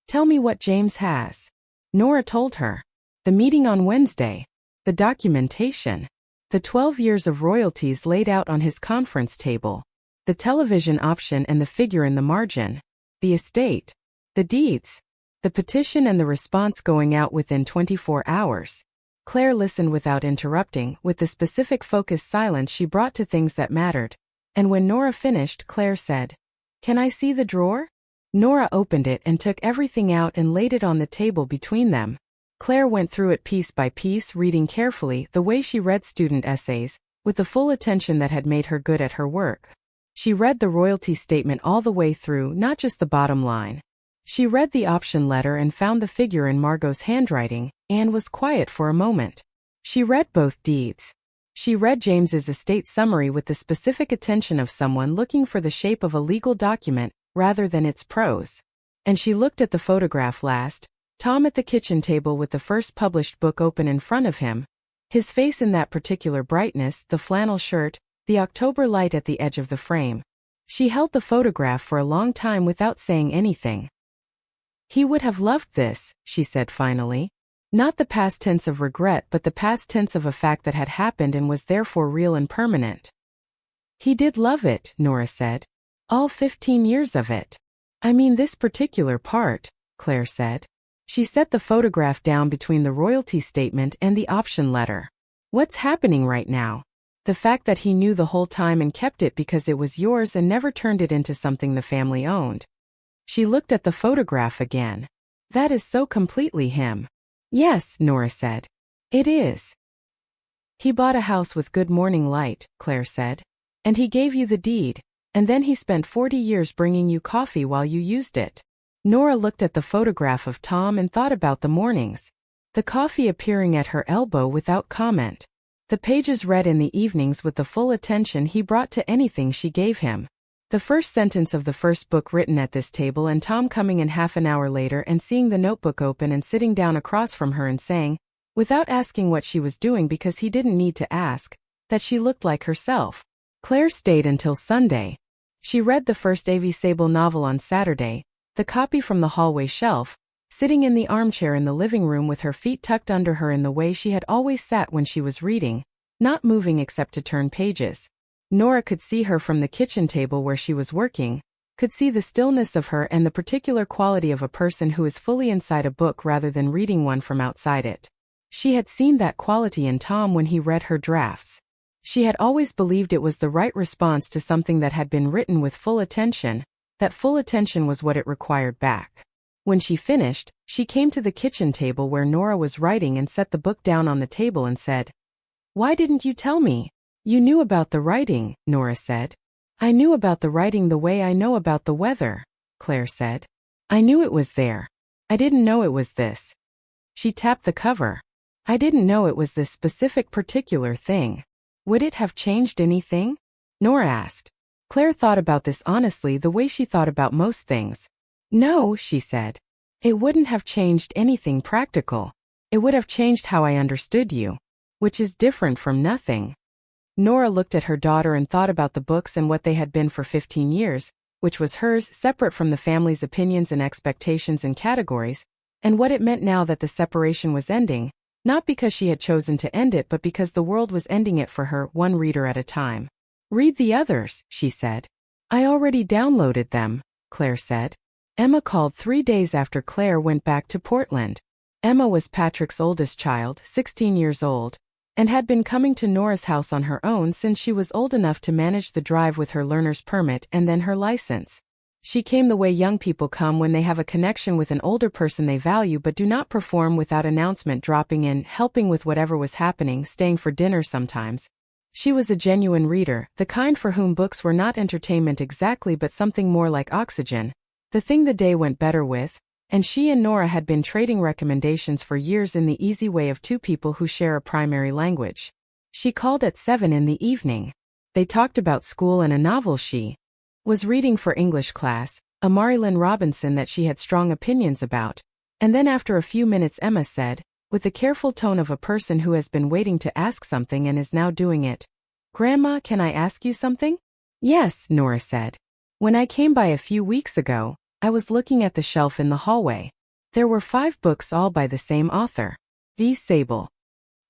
"Tell me what James has." Nora told her. The meeting on Wednesday. The documentation. The 12 years of royalties laid out on his conference table. The television option and the figure in the margin. The estate. The deeds. The petition and the response going out within 24 hours. Claire listened without interrupting, with the specific focused silence she brought to things that mattered. And when Nora finished, Claire said, "Can I see the drawer?" Nora opened it and took everything out and laid it on the table between them. Claire went through it piece by piece, reading carefully, the way she read student essays, with the full attention that had made her good at her work. She read the royalty statement all the way through, not just the bottom line. She read the option letter and found the figure in Margot's handwriting, and was quiet for a moment. She read both deeds. She read James's estate summary with the specific attention of someone looking for the shape of a legal document, rather than its prose. And she looked at the photograph last, Tom at the kitchen table with the first published book open in front of him, his face in that particular brightness, the flannel shirt, the October light at the edge of the frame. She held the photograph for a long time without saying anything. He would have loved this, she said finally. Not the past tense of regret but the past tense of a fact that had happened and was therefore real and permanent. He did love it, Nora said. All 15 years of it. I mean this particular part, Claire said. She set the photograph down between the royalty statement and the option letter. What's happening right now? The fact that he knew the whole time and kept it because it was yours and never turned it into something the family owned. She looked at the photograph again. That is so completely him. Yes, Nora said. It is. He bought a house with good morning light, Claire said. And he gave you the deed, and then he spent 40 years bringing you coffee while you used it. Nora looked at the photograph of Tom and thought about the mornings. The coffee appearing at her elbow without comment. The pages read in the evenings with the full attention he brought to anything she gave him. The first sentence of the first book written at this table and Tom coming in half an hour later and seeing the notebook open and sitting down across from her and saying, without asking what she was doing because he didn't need to ask, that she looked like herself. Claire stayed until Sunday. She read the first A.V. Sable novel on Saturday, the copy from the hallway shelf, sitting in the armchair in the living room with her feet tucked under her in the way she had always sat when she was reading, not moving except to turn pages. Nora could see her from the kitchen table where she was working, could see the stillness of her and the particular quality of a person who is fully inside a book rather than reading one from outside it. She had seen that quality in Tom when he read her drafts. She had always believed it was the right response to something that had been written with full attention, that full attention was what it required back. When she finished, she came to the kitchen table where Nora was writing and set the book down on the table and said, "Why didn't you tell me?" "You knew about the writing," Nora said. "I knew about the writing the way I know about the weather," Claire said. "I knew it was there. I didn't know it was this." She tapped the cover. "I didn't know it was this specific particular thing. Would it have changed anything?" Nora asked. Claire thought about this honestly the way she thought about most things. "No," she said. "It wouldn't have changed anything practical. It would have changed how I understood you. Which is different from nothing." Nora looked at her daughter and thought about the books and what they had been for 15 years, which was hers separate from the family's opinions and expectations and categories, and what it meant now that the separation was ending, not because she had chosen to end it but because the world was ending it for her, one reader at a time. "Read the others," she said. "I already downloaded them," Claire said. Emma called 3 days after Claire went back to Portland. Emma was Patrick's oldest child, 16 years old, and had been coming to Nora's house on her own since she was old enough to manage the drive with her learner's permit and then her license. She came the way young people come when they have a connection with an older person they value but do not perform without announcement, dropping in, helping with whatever was happening, staying for dinner sometimes. She was a genuine reader, the kind for whom books were not entertainment exactly but something more like oxygen, the thing the day went better with, and she and Nora had been trading recommendations for years in the easy way of two people who share a primary language. She called at 7 in the evening. They talked about school and a novel she was reading for English class, a Marilyn Robinson that she had strong opinions about, and then after a few minutes Emma said, with the careful tone of a person who has been waiting to ask something and is now doing it, "Grandma, can I ask you something?" "Yes," Nora said. "When I came by a few weeks ago, I was looking at the shelf in the hallway. There were 5 books all by the same author. V. Sable."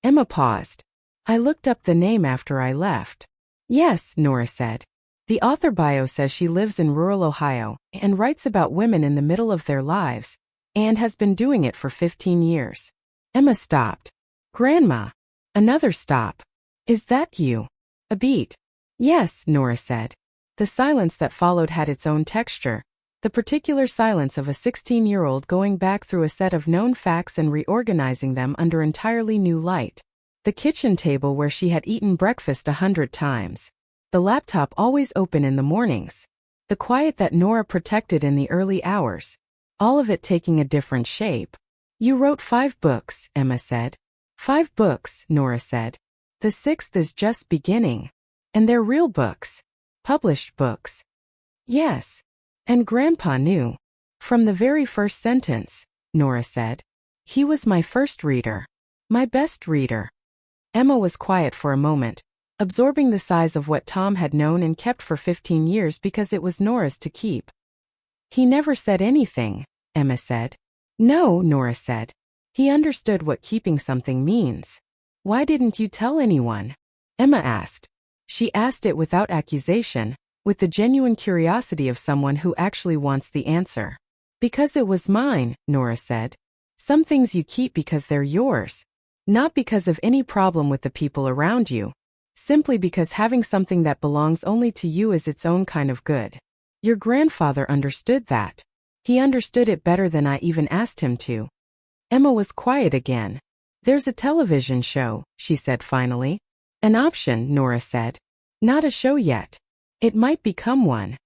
Emma paused. "I looked up the name after I left." "Yes," Nora said. "The author bio says she lives in rural Ohio and writes about women in the middle of their lives, and has been doing it for 15 years. Emma stopped. "Grandma." Another stop. "Is that you?" A beat. "Yes," Nora said. The silence that followed had its own texture. The particular silence of a 16-year-old going back through a set of known facts and reorganizing them under entirely new light. The kitchen table where she had eaten breakfast 100 times. The laptop always open in the mornings. The quiet that Nora protected in the early hours. All of it taking a different shape. "You wrote 5 books, Emma said. 5 books, Nora said. The 6th is just beginning. And they're real books. Published books." "Yes. And Grandpa knew. From the very first sentence," Nora said. He was my first reader. My best reader. Emma was quiet for a moment, absorbing the size of what Tom had known and kept for 15 years because it was Nora's to keep. He never said anything, Emma said. No, Nora said. He understood what keeping something means. Why didn't you tell anyone? Emma asked. She asked it without accusation, with the genuine curiosity of someone who actually wants the answer. Because it was mine, Nora said. Some things you keep because they're yours. Not because of any problem with the people around you. Simply because having something that belongs only to you is its own kind of good. Your grandfather understood that. He understood it better than I even asked him to. Emma was quiet again. There's a television show, she said finally. An option, Nora said. Not a show yet. It might become one.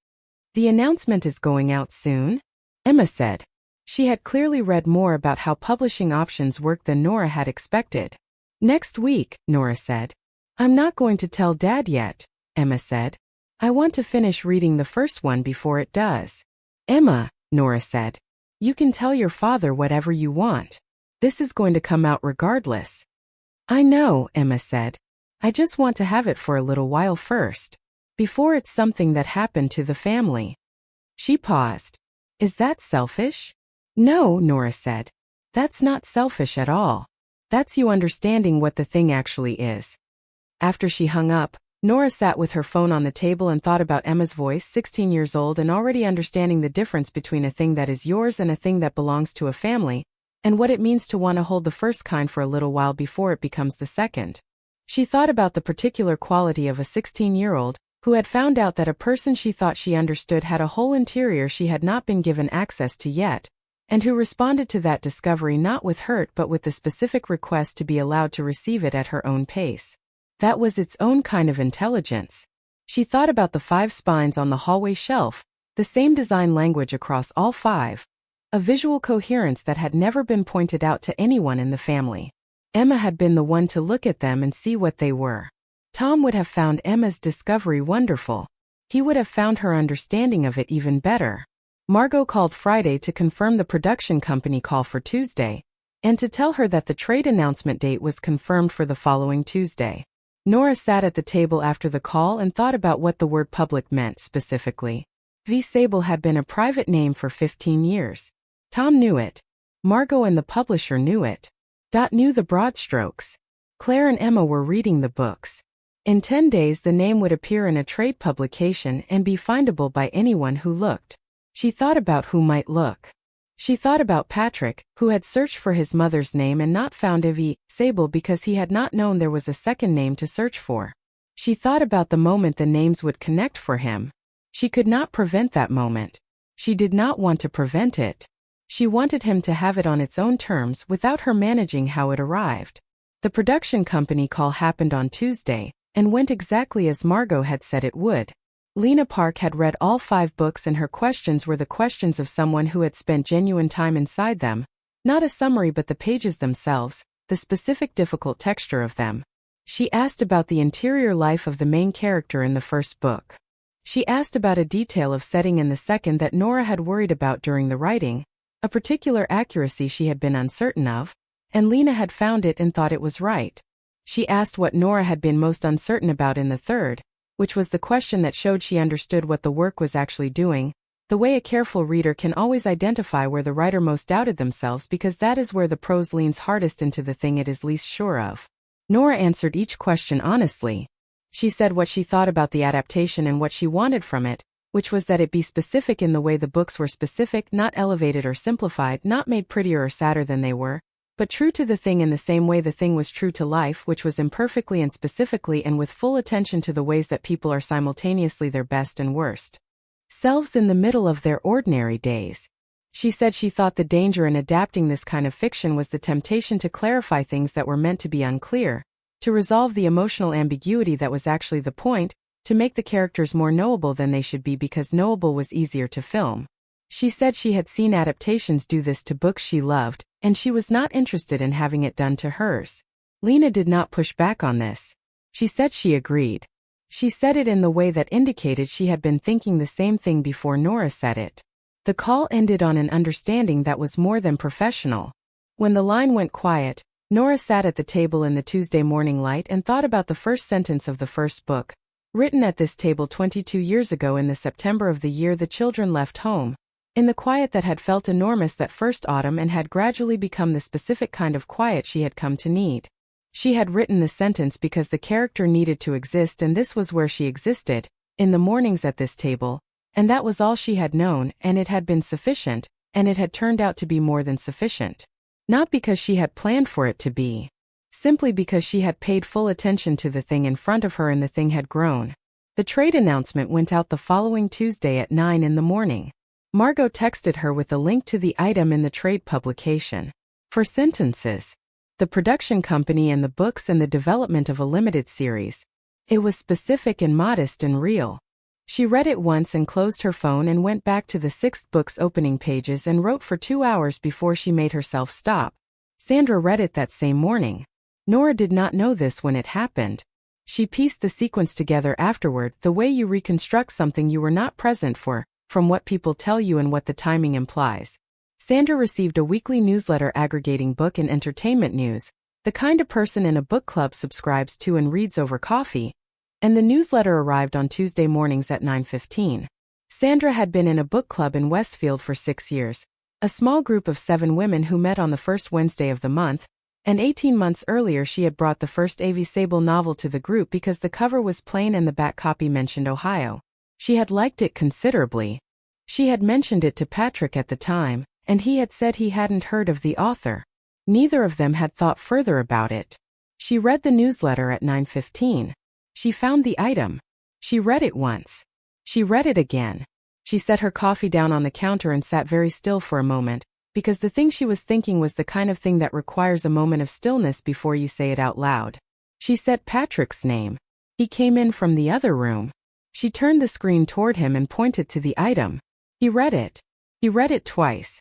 The announcement is going out soon? Emma said. She had clearly read more about how publishing options work than Nora had expected. Next week, Nora said. I'm not going to tell Dad yet, Emma said. I want to finish reading the first one before it does. Emma, Nora said. You can tell your father whatever you want. This is going to come out regardless. I know, Emma said. I just want to have it for a little while first. Before it's something that happened to the family. She paused. Is that selfish? No, Nora said. That's not selfish at all. That's you understanding what the thing actually is. After she hung up, Nora sat with her phone on the table and thought about Emma's voice, 16 years old and already understanding the difference between a thing that is yours and a thing that belongs to a family, and what it means to want to hold the first kind for a little while before it becomes the second. She thought about the particular quality of a 16-year-old who had found out that a person she thought she understood had a whole interior she had not been given access to yet, and who responded to that discovery not with hurt but with the specific request to be allowed to receive it at her own pace. That was its own kind of intelligence. She thought about the 5 spines on the hallway shelf, the same design language across all 5. A visual coherence that had never been pointed out to anyone in the family. Emma had been the one to look at them and see what they were. Tom would have found Emma's discovery wonderful. He would have found her understanding of it even better. Margot called Friday to confirm the production company call for Tuesday, and to tell her that the trade announcement date was confirmed for the following Tuesday. Nora sat at the table after the call and thought about what the word public meant specifically. Sable had been a private name for 15 years. Tom knew it. Margot and the publisher knew it. Knew the broad strokes. Claire and Emma were reading the books. In 10 days the name would appear in a trade publication and be findable by anyone who looked. She thought about who might look. She thought about Patrick, who had searched for his mother's name and not found Sable because he had not known there was a second name to search for. She thought about the moment the names would connect for him. She could not prevent that moment. She did not want to prevent it. She wanted him to have it on its own terms without her managing how it arrived. The production company call happened on Tuesday, and went exactly as Margot had said it would. Lena Park had read all 5 books and her questions were the questions of someone who had spent genuine time inside them, not a summary but the pages themselves, the specific difficult texture of them. She asked about the interior life of the main character in the first book. She asked about a detail of setting in the second that Nora had worried about during the writing, a particular accuracy she had been uncertain of, and Lena had found it and thought it was right. She asked what Nora had been most uncertain about in the third, which was the question that showed she understood what the work was actually doing, the way a careful reader can always identify where the writer most doubted themselves because that is where the prose leans hardest into the thing it is least sure of. Nora answered each question honestly. She said what she thought about the adaptation and what she wanted from it, which was that it be specific in the way the books were specific, not elevated or simplified, not made prettier or sadder than they were, but true to the thing in the same way the thing was true to life, which was imperfectly and specifically and with full attention to the ways that people are simultaneously their best and worst selves in the middle of their ordinary days. She said she thought the danger in adapting this kind of fiction was the temptation to clarify things that were meant to be unclear, to resolve the emotional ambiguity that was actually the point, to make the characters more knowable than they should be because knowable was easier to film. She said she had seen adaptations do this to books she loved, and she was not interested in having it done to hers. Lena did not push back on this. She said she agreed. She said it in the way that indicated she had been thinking the same thing before Nora said it. The call ended on an understanding that was more than professional. When the line went quiet, Nora sat at the table in the Tuesday morning light and thought about the first sentence of the first book, written at this table 22 years ago in the September of the year the children left home, in the quiet that had felt enormous that first autumn and had gradually become the specific kind of quiet she had come to need. She had written the sentence because the character needed to exist, and this was where she existed, in the mornings at this table, and that was all she had known, and it had been sufficient, and it had turned out to be more than sufficient. Not because she had planned for it to be. Simply because she had paid full attention to the thing in front of her and the thing had grown. The trade announcement went out the following Tuesday at 9 in the morning. Margot texted her with a link to the item in the trade publication. For sentences. The production company and the books and the development of a limited series. It was specific and modest and real. She read it once and closed her phone and went back to the sixth book's opening pages and wrote for 2 hours before she made herself stop. Sandra read it that same morning. Nora did not know this when it happened. She pieced the sequence together afterward, the way you reconstruct something you were not present for, from what people tell you and what the timing implies. Sandra received a weekly newsletter aggregating book and entertainment news, the kind a person in a book club subscribes to and reads over coffee, and the newsletter arrived on Tuesday mornings at 9:15. Sandra had been in a book club in Westfield for 6 years, a small group of 7 women who met on the first Wednesday of the month, and 18 months earlier she had brought the first Sable novel to the group because the cover was plain and the back copy mentioned Ohio. She had liked it considerably. She had mentioned it to Patrick at the time, and he had said he hadn't heard of the author. Neither of them had thought further about it. She read the newsletter at 9:15. She found the item. She read it once. She read it again. She set her coffee down on the counter and sat very still for a moment, because the thing she was thinking was the kind of thing that requires a moment of stillness before you say it out loud. She said Patrick's name. He came in from the other room. She turned the screen toward him and pointed to the item. He read it. He read it twice.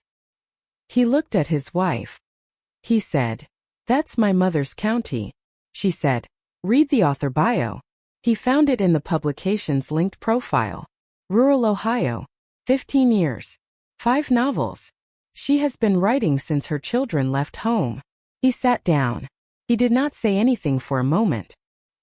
He looked at his wife. He said, "That's my mother's county." She said, "Read the author bio." He found it in the publication's linked profile. Rural Ohio. 15 years. 5 novels. She has been writing since her children left home. He sat down. He did not say anything for a moment.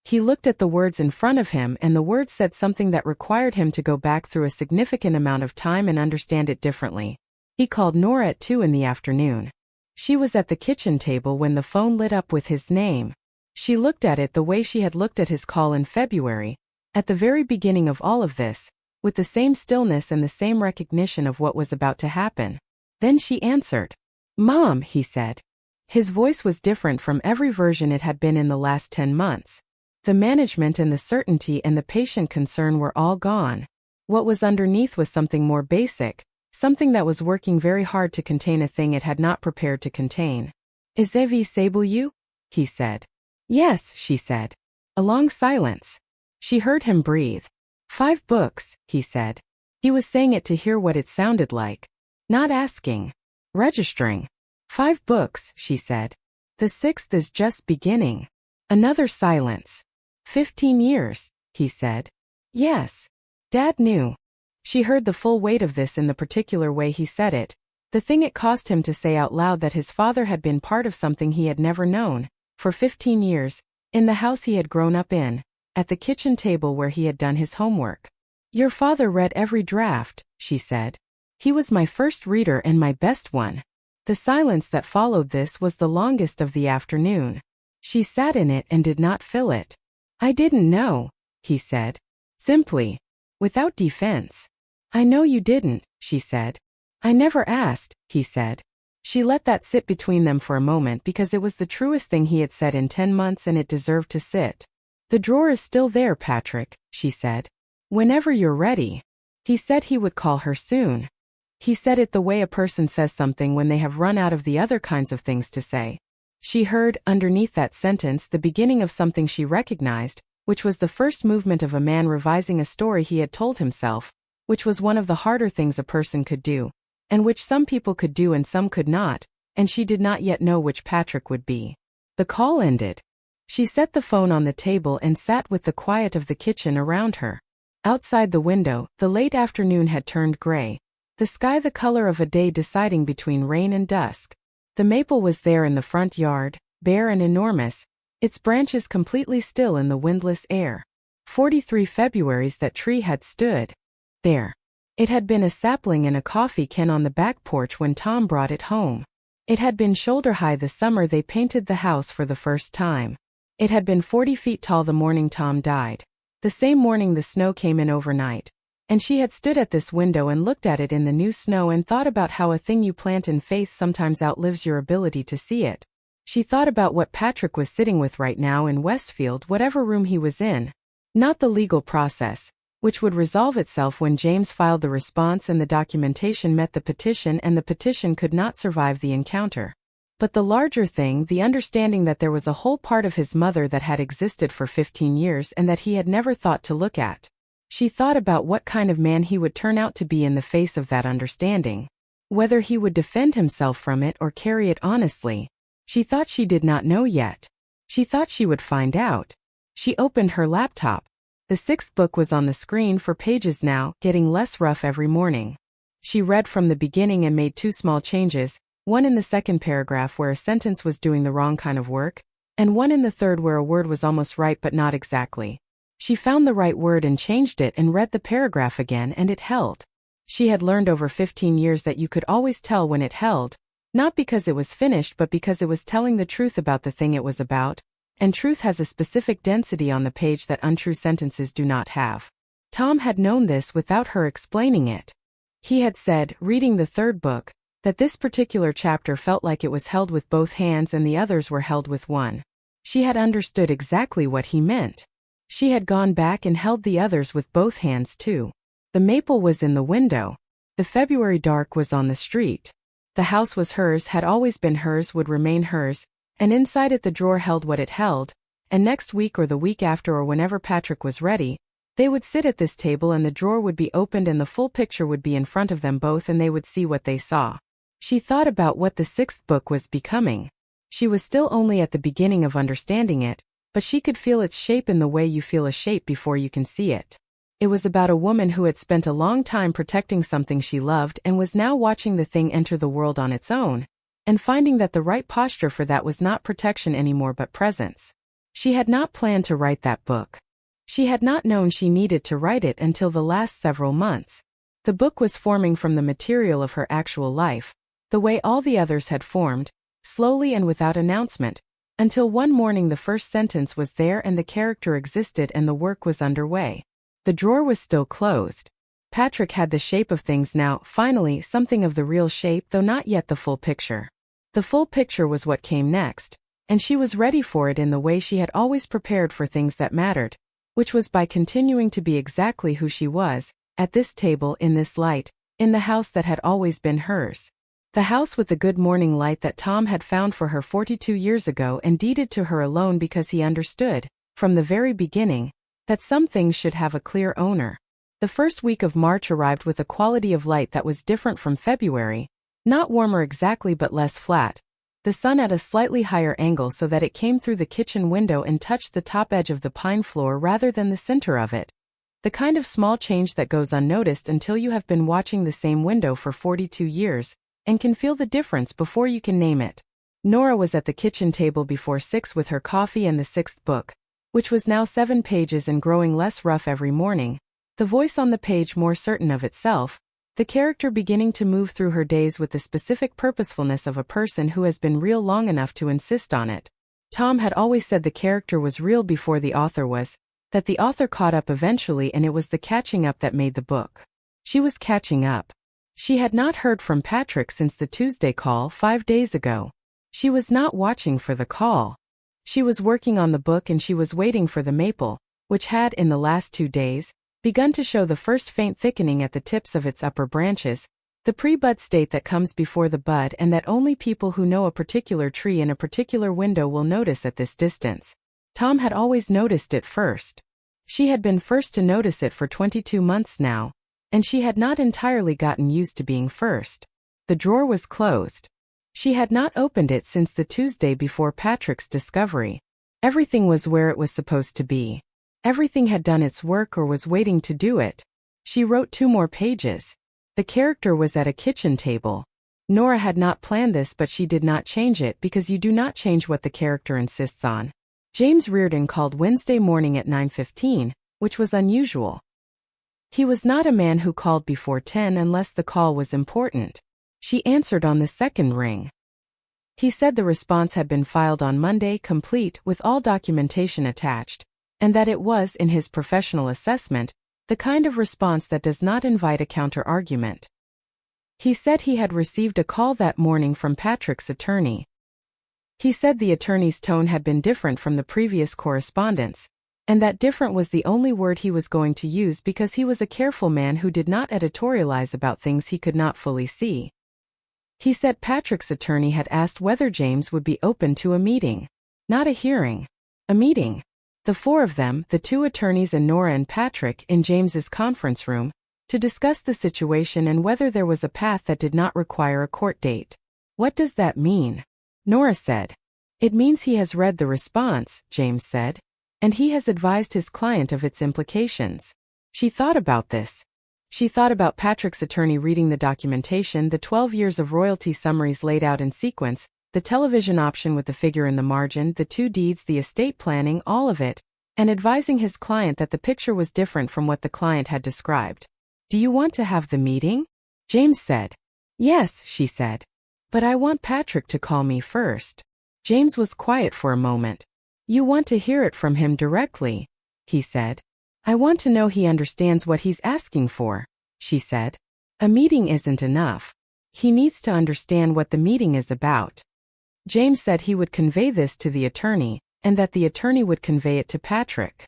He looked at the words in front of him, and the words said something that required him to go back through a significant amount of time and understand it differently. He called Nora at 2 in the afternoon. She was at the kitchen table when the phone lit up with his name. She looked at it the way she had looked at his call in February, at the very beginning of all of this, with the same stillness and the same recognition of what was about to happen. Then she answered. "Mom," he said. His voice was different from every version it had been in the last 10 months. The management and the certainty and the patient concern were all gone. What was underneath was something more basic, something that was working very hard to contain a thing it had not prepared to contain. "Is Sable you?" he said. "Yes," she said. A long silence. She heard him breathe. 5 books, he said. He was saying it to hear what it sounded like. Not asking. Registering. 5 books, she said. The 6th is just beginning. Another silence. 15 years, he said. Yes. Dad knew. She heard the full weight of this in the particular way he said it, the thing it cost him to say out loud that his father had been part of something he had never known, for 15 years, in the house he had grown up in, at the kitchen table where he had done his homework. "Your father read every draft," she said. "He was my first reader and my best one." The silence that followed this was the longest of the afternoon. She sat in it and did not fill it. "I didn't know," he said. Simply. Without defense. "I know you didn't," she said. "I never asked," he said. She let that sit between them for a moment because it was the truest thing he had said in 10 months and it deserved to sit. "The drawer is still there, Patrick," she said. "Whenever you're ready." He said he would call her soon. He said it the way a person says something when they have run out of the other kinds of things to say. She heard, underneath that sentence, the beginning of something she recognized, which was the first movement of a man revising a story he had told himself, which was one of the harder things a person could do, and which some people could do and some could not, and she did not yet know which Patrick would be. The call ended. She set the phone on the table and sat with the quiet of the kitchen around her. Outside the window, the late afternoon had turned gray. The sky the color of a day deciding between rain and dusk. The maple was there in the front yard, bare and enormous, its branches completely still in the windless air. 43 Februaries that tree had stood there. It had been a sapling in a coffee can on the back porch when Tom brought it home. It had been shoulder high the summer they painted the house for the first time. It had been 40 feet tall the morning Tom died. The same morning the snow came in overnight. And she had stood at this window and looked at it in the new snow and thought about how a thing you plant in faith sometimes outlives your ability to see it. She thought about what Patrick was sitting with right now in Westfield, whatever room he was in. Not the legal process, which would resolve itself when James filed the response and the documentation met the petition and the petition could not survive the encounter. But the larger thing, the understanding that there was a whole part of his mother that had existed for 15 years and that he had never thought to look at. She thought about what kind of man he would turn out to be in the face of that understanding. Whether he would defend himself from it or carry it honestly. She thought she did not know yet. She thought she would find out. She opened her laptop. The 6th book was on the screen for pages now, getting less rough every morning. She read from the beginning and made 2 small changes, one in the 2nd paragraph where a sentence was doing the wrong kind of work, and one in the 3rd where a word was almost right but not exactly. She found the right word and changed it and read the paragraph again and it held. She had learned over 15 years that you could always tell when it held, not because it was finished but because it was telling the truth about the thing it was about, and truth has a specific density on the page that untrue sentences do not have. Tom had known this without her explaining it. He had said, reading the 3rd book, that this particular chapter felt like it was held with both hands and the others were held with one. She had understood exactly what he meant. She had gone back and held the others with both hands too. The maple was in the window. The February dark was on the street. The house was hers, had always been hers, would remain hers, and inside it the drawer held what it held, and next week or the week after or whenever Patrick was ready, they would sit at this table and the drawer would be opened and the full picture would be in front of them both and they would see what they saw. She thought about what the 6th book was becoming. She was still only at the beginning of understanding it, but she could feel its shape in the way you feel a shape before you can see it. It was about a woman who had spent a long time protecting something she loved and was now watching the thing enter the world on its own, and finding that the right posture for that was not protection anymore but presence. She had not planned to write that book. She had not known she needed to write it until the last several months. The book was forming from the material of her actual life, the way all the others had formed, slowly and without announcement, until one morning the first sentence was there and the character existed and the work was underway. The drawer was still closed. Patrick had the shape of things now, finally something of the real shape though not yet the full picture. The full picture was what came next, and she was ready for it in the way she had always prepared for things that mattered, which was by continuing to be exactly who she was, at this table in this light, in the house that had always been hers. The house with the good morning light that Tom had found for her 42 years ago and deeded to her alone because he understood, from the very beginning, that some things should have a clear owner. The first week of March arrived with a quality of light that was different from February, not warmer exactly but less flat, the sun at a slightly higher angle so that it came through the kitchen window and touched the top edge of the pine floor rather than the center of it. The kind of small change that goes unnoticed until you have been watching the same window for 42 years, and can feel the difference before you can name it. Nora was at the kitchen table before 6 with her coffee and the 6th book, which was now 7 pages and growing less rough every morning, the voice on the page more certain of itself, the character beginning to move through her days with the specific purposefulness of a person who has been real long enough to insist on it. Tom had always said the character was real before the author was, that the author caught up eventually and it was the catching up that made the book. She was catching up. She had not heard from Patrick since the Tuesday call 5 days ago. She was not watching for the call. She was working on the book and she was waiting for the maple, which had, in the last 2 days, begun to show the first faint thickening at the tips of its upper branches, the pre-bud state that comes before the bud and that only people who know a particular tree in a particular window will notice at this distance. Tom had always noticed it first. She had been first to notice it for 22 months now, and she had not entirely gotten used to being first. The drawer was closed. She had not opened it since the Tuesday before Patrick's discovery. Everything was where it was supposed to be. Everything had done its work or was waiting to do it. She wrote 2 more pages. The character was at a kitchen table. Nora had not planned this, but she did not change it because you do not change what the character insists on. James Reardon called Wednesday morning at 9:15, which was unusual. He was not a man who called before 10 unless the call was important. She answered on the second ring. He said the response had been filed on Monday, complete with all documentation attached, and that it was, in his professional assessment, the kind of response that does not invite a counter-argument. He said he had received a call that morning from Patrick's attorney. He said the attorney's tone had been different from the previous correspondence, and that different was the only word he was going to use because he was a careful man who did not editorialize about things he could not fully see. He said Patrick's attorney had asked whether James would be open to a meeting. Not a hearing. A meeting. The four of them, the two attorneys and Nora and Patrick, in James's conference room, to discuss the situation and whether there was a path that did not require a court date. What does that mean? Nora said. It means he has read the response, James said, and he has advised his client of its implications. She thought about this. She thought about Patrick's attorney reading the documentation, the 12 years of royalty summaries laid out in sequence, the television option with the figure in the margin, the two deeds, the estate planning, all of it, and advising his client that the picture was different from what the client had described. Do you want to have the meeting? James said. Yes, she said. But I want Patrick to call me first. James was quiet for a moment. You want to hear it from him directly, he said. I want to know he understands what he's asking for, she said. A meeting isn't enough. He needs to understand what the meeting is about. James said he would convey this to the attorney, and that the attorney would convey it to Patrick.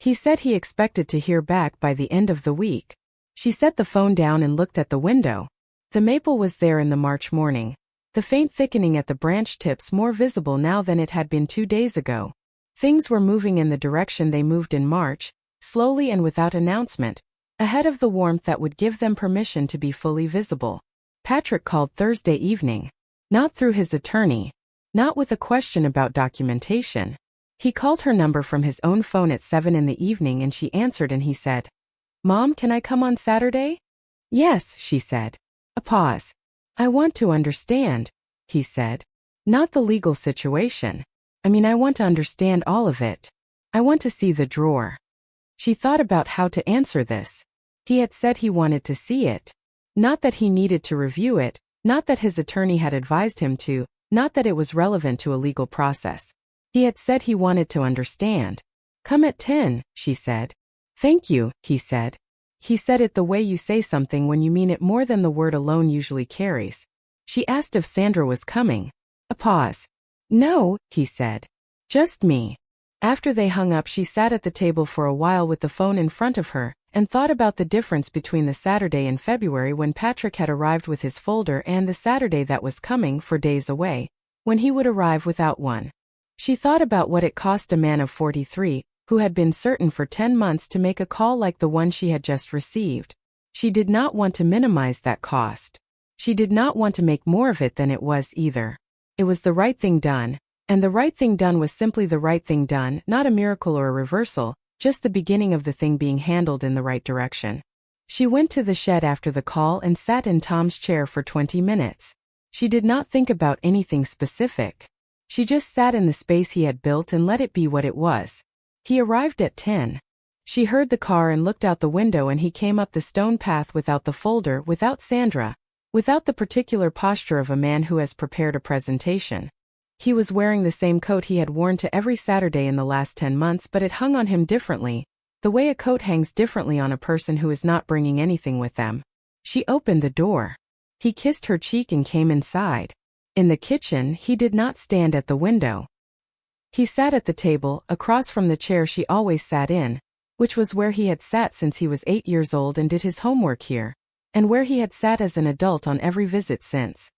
He said he expected to hear back by the end of the week. She set the phone down and looked at the window. The maple was there in the March morning, the faint thickening at the branch tips more visible now than it had been 2 days ago. Things were moving in the direction they moved in March, slowly and without announcement, ahead of the warmth that would give them permission to be fully visible. Patrick called Thursday evening. Not through his attorney. Not with a question about documentation. He called her number from his own phone at 7 in the evening and she answered and he said, Mom, can I come on Saturday? Yes, she said. A pause. I want to understand, he said. Not the legal situation. I want to understand all of it. I want to see the drawer. She thought about how to answer this. He had said he wanted to see it. Not that he needed to review it, not that his attorney had advised him to, not that it was relevant to a legal process. He had said he wanted to understand. Come at 10, she said. Thank you, he said. He said it the way you say something when you mean it more than the word alone usually carries. She asked if Sandra was coming. A pause. No, he said. Just me. After they hung up, she sat at the table for a while with the phone in front of her, and thought about the difference between the Saturday in February when Patrick had arrived with his folder and the Saturday that was coming, for days away, when he would arrive without one. She thought about what it cost a man of 43, who had been certain for 10 months to make a call like the one she had just received. She did not want to minimize that cost. She did not want to make more of it than it was either. It was the right thing done, and the right thing done was simply the right thing done, not a miracle or a reversal, just the beginning of the thing being handled in the right direction. She went to the shed after the call and sat in Tom's chair for 20 minutes. She did not think about anything specific. She just sat in the space he had built and let it be what it was. He arrived at 10. She heard the car and looked out the window and he came up the stone path without the folder, without Sandra, without the particular posture of a man who has prepared a presentation. He was wearing the same coat he had worn to every Saturday in the last 10 months, but it hung on him differently, the way a coat hangs differently on a person who is not bringing anything with them. She opened the door. He kissed her cheek and came inside. In the kitchen, he did not stand at the window. He sat at the table, across from the chair she always sat in, which was where he had sat since he was 8 years old and did his homework here, and where he had sat as an adult on every visit since.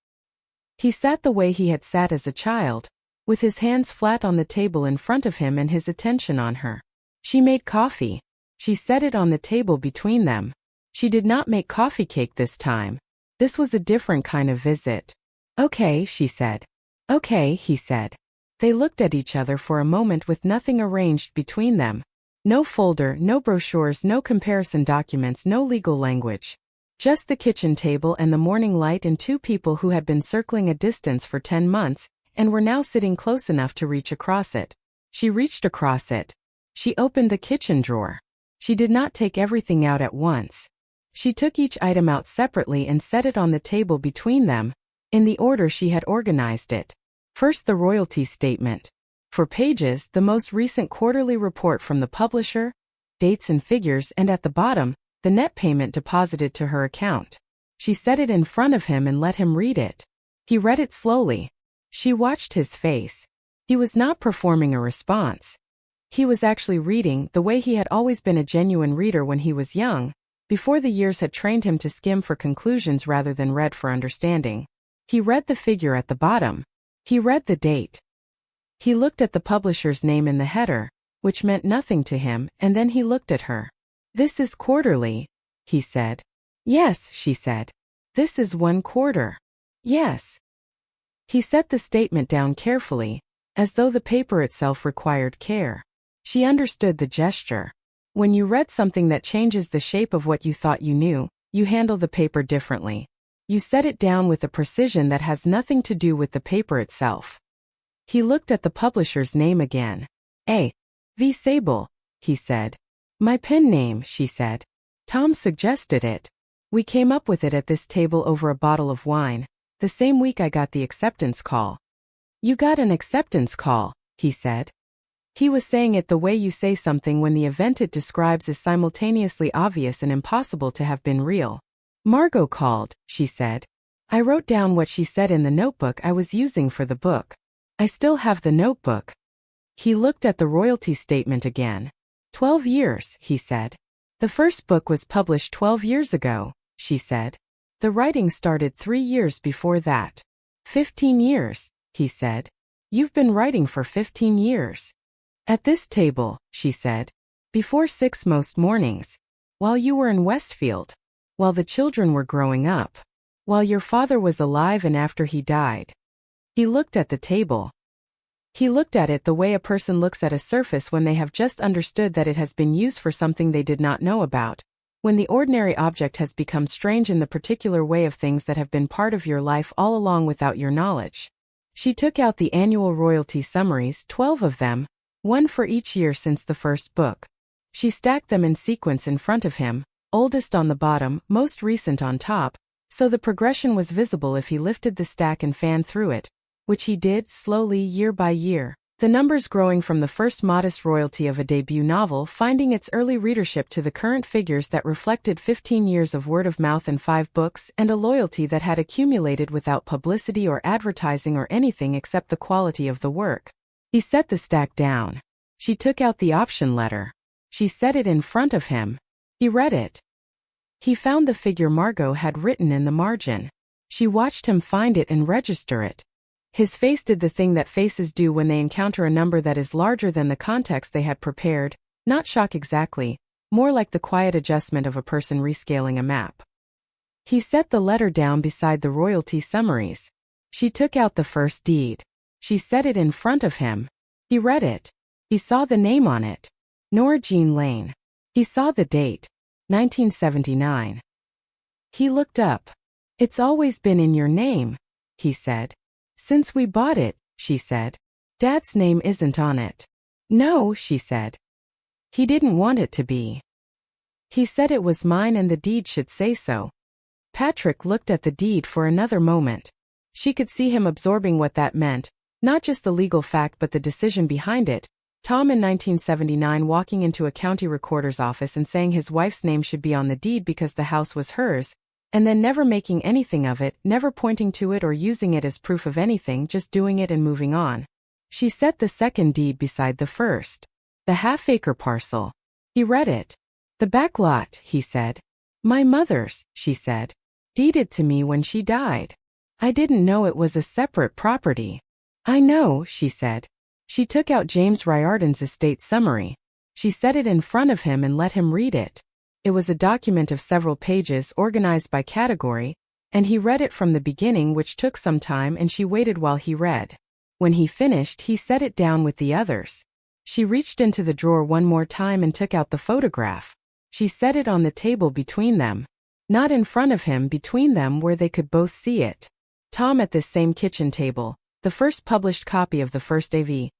He sat the way he had sat as a child, with his hands flat on the table in front of him and his attention on her. She made coffee. She set it on the table between them. She did not make coffee cake this time. This was a different kind of visit. Okay, she said. Okay, he said. They looked at each other for a moment with nothing arranged between them. No folder, no brochures, no comparison documents, no legal language. Just the kitchen table and the morning light and two people who had been circling a distance for 10 months and were now sitting close enough to reach across it. She reached across it. She opened the kitchen drawer. She did not take everything out at once. She took each item out separately and set it on the table between them, in the order she had organized it. First, the royalty statement. For pages, the most recent quarterly report from the publisher, dates and figures, and at the bottom, the net payment deposited to her account. She set it in front of him and let him read it. He read it slowly. She watched his face. He was not performing a response. He was actually reading the way he had always been a genuine reader when he was young, before the years had trained him to skim for conclusions rather than read for understanding. He read the figure at the bottom. He read the date. He looked at the publisher's name in the header, which meant nothing to him, and then he looked at her. "This is quarterly," he said. "Yes," she said. "This is 1/4. "Yes." He set the statement down carefully, as though the paper itself required care. She understood the gesture. When you read something that changes the shape of what you thought you knew, you handle the paper differently. You set it down with a precision that has nothing to do with the paper itself. He looked at the publisher's name again. A.V. Sable, he said. "My pen name," she said. "Tom suggested it. We came up with it at this table over a bottle of wine, the same week I got the acceptance call." "You got an acceptance call," he said. He was saying it the way you say something when the event it describes is simultaneously obvious and impossible to have been real. "Margot called," she said. I wrote down what she said in the notebook I was using for the book. I still have the notebook. He looked at the royalty statement again. 12 years, he said. "The first book was published 12 years ago, she said. "The writing started 3 years before that." 15 years, he said. "You've been writing for 15 years. At this table," she said. "Before 6 most mornings. While you were in Westfield. While the children were growing up. While your father was alive and after he died." He looked at the table. He looked at it the way a person looks at a surface when they have just understood that it has been used for something they did not know about. When the ordinary object has become strange in the particular way of things that have been part of your life all along without your knowledge. She took out the annual royalty summaries, 12 of them, one for each year since the first book. She stacked them in sequence in front of him, oldest on the bottom, most recent on top, so the progression was visible if he lifted the stack and fanned through it, which he did slowly year by year. The numbers growing from the first modest royalty of a debut novel finding its early readership to the current figures that reflected 15 years of word of mouth and 5 books and a loyalty that had accumulated without publicity or advertising or anything except the quality of the work. He set the stack down. She took out the option letter. She set it in front of him. He read it. He found the figure Margot had written in the margin. She watched him find it and register it. His face did the thing that faces do when they encounter a number that is larger than the context they had prepared, not shock exactly, more like the quiet adjustment of a person rescaling a map. He set the letter down beside the royalty summaries. She took out the first deed. She set it in front of him. He read it. He saw the name on it. Nora Laine. He saw the date. 1979. He looked up. "It's always been in your name," he said. "Since we bought it," she said. "Dad's name isn't on it." "No," she said. "He didn't want it to be. He said it was mine and the deed should say so." Patrick looked at the deed for another moment. She could see him absorbing what that meant, not just the legal fact but the decision behind it. Tom in 1979 walking into a county recorder's office and saying his wife's name should be on the deed because the house was hers, and then never making anything of it, never pointing to it or using it as proof of anything, just doing it and moving on. She set the second deed beside the first. The half-acre parcel. He read it. "The back lot," he said. "My mother's," she said. "Deeded to me when she died. I didn't know it was a separate property." "I know," she said. She took out James Riordan's estate summary. She set it in front of him and let him read it. It was a document of several pages organized by category, and he read it from the beginning, which took some time, and she waited while he read. When he finished, he set it down with the others. She reached into the drawer one more time and took out the photograph. She set it on the table between them. Not in front of him, between them where they could both see it. Tom at this same kitchen table, the first published copy of the first AV.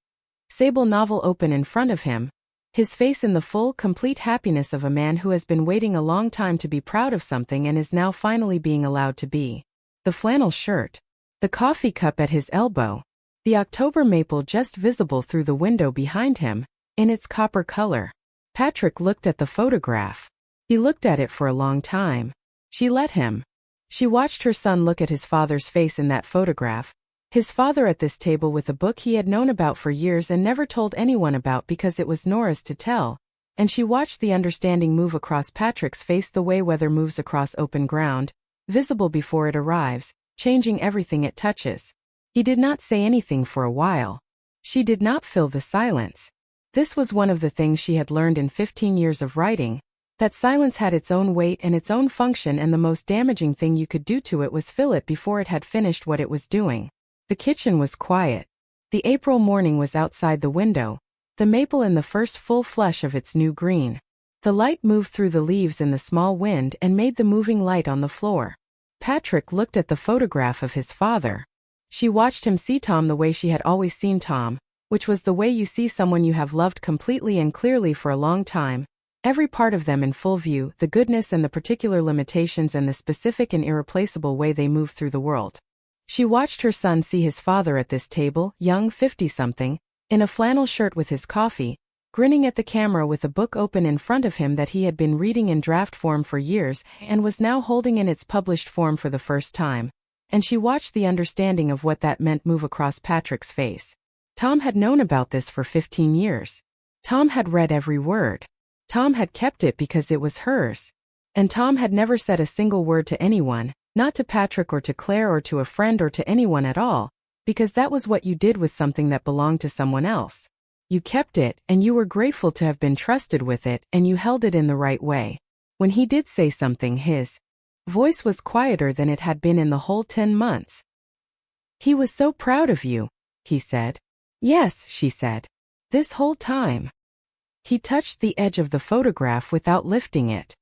Sable novel open in front of him, his face in the full, complete happiness of a man who has been waiting a long time to be proud of something and is now finally being allowed to be. The flannel shirt. The coffee cup at his elbow. The October maple just visible through the window behind him, in its copper color. Patrick looked at the photograph. He looked at it for a long time. She let him. She watched her son look at his father's face in that photograph. His father at this table with a book he had known about for years and never told anyone about because it was Nora's to tell. And she watched the understanding move across Patrick's face the way weather moves across open ground, visible before it arrives, changing everything it touches. He did not say anything for a while. She did not fill the silence. This was one of the things she had learned in 15 years of writing, that silence had its own weight and its own function, and the most damaging thing you could do to it was fill it before it had finished what it was doing. The kitchen was quiet. The April morning was outside the window, the maple in the first full flush of its new green. The light moved through the leaves in the small wind and made the moving light on the floor. Patrick looked at the photograph of his father. She watched him see Tom the way she had always seen Tom, which was the way you see someone you have loved completely and clearly for a long time. Every part of them in full view, the goodness and the particular limitations and the specific and irreplaceable way they move through the world. She watched her son see his father at this table, young 50-something, in a flannel shirt with his coffee, grinning at the camera with a book open in front of him that he had been reading in draft form for years and was now holding in its published form for the first time. And she watched the understanding of what that meant move across Patrick's face. Tom had known about this for 15 years. Tom had read every word. Tom had kept it because it was hers. And Tom had never said a single word to anyone, not to Patrick or to Claire or to a friend or to anyone at all, because that was what you did with something that belonged to someone else. You kept it, and you were grateful to have been trusted with it, and you held it in the right way. When he did say something, his voice was quieter than it had been in the whole 10 months. "He was so proud of you," he said. "Yes," she said. "This whole time." He touched the edge of the photograph without lifting it.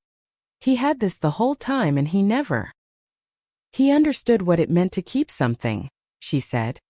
He had this the whole time and he never. He understood what it meant to keep something, she said.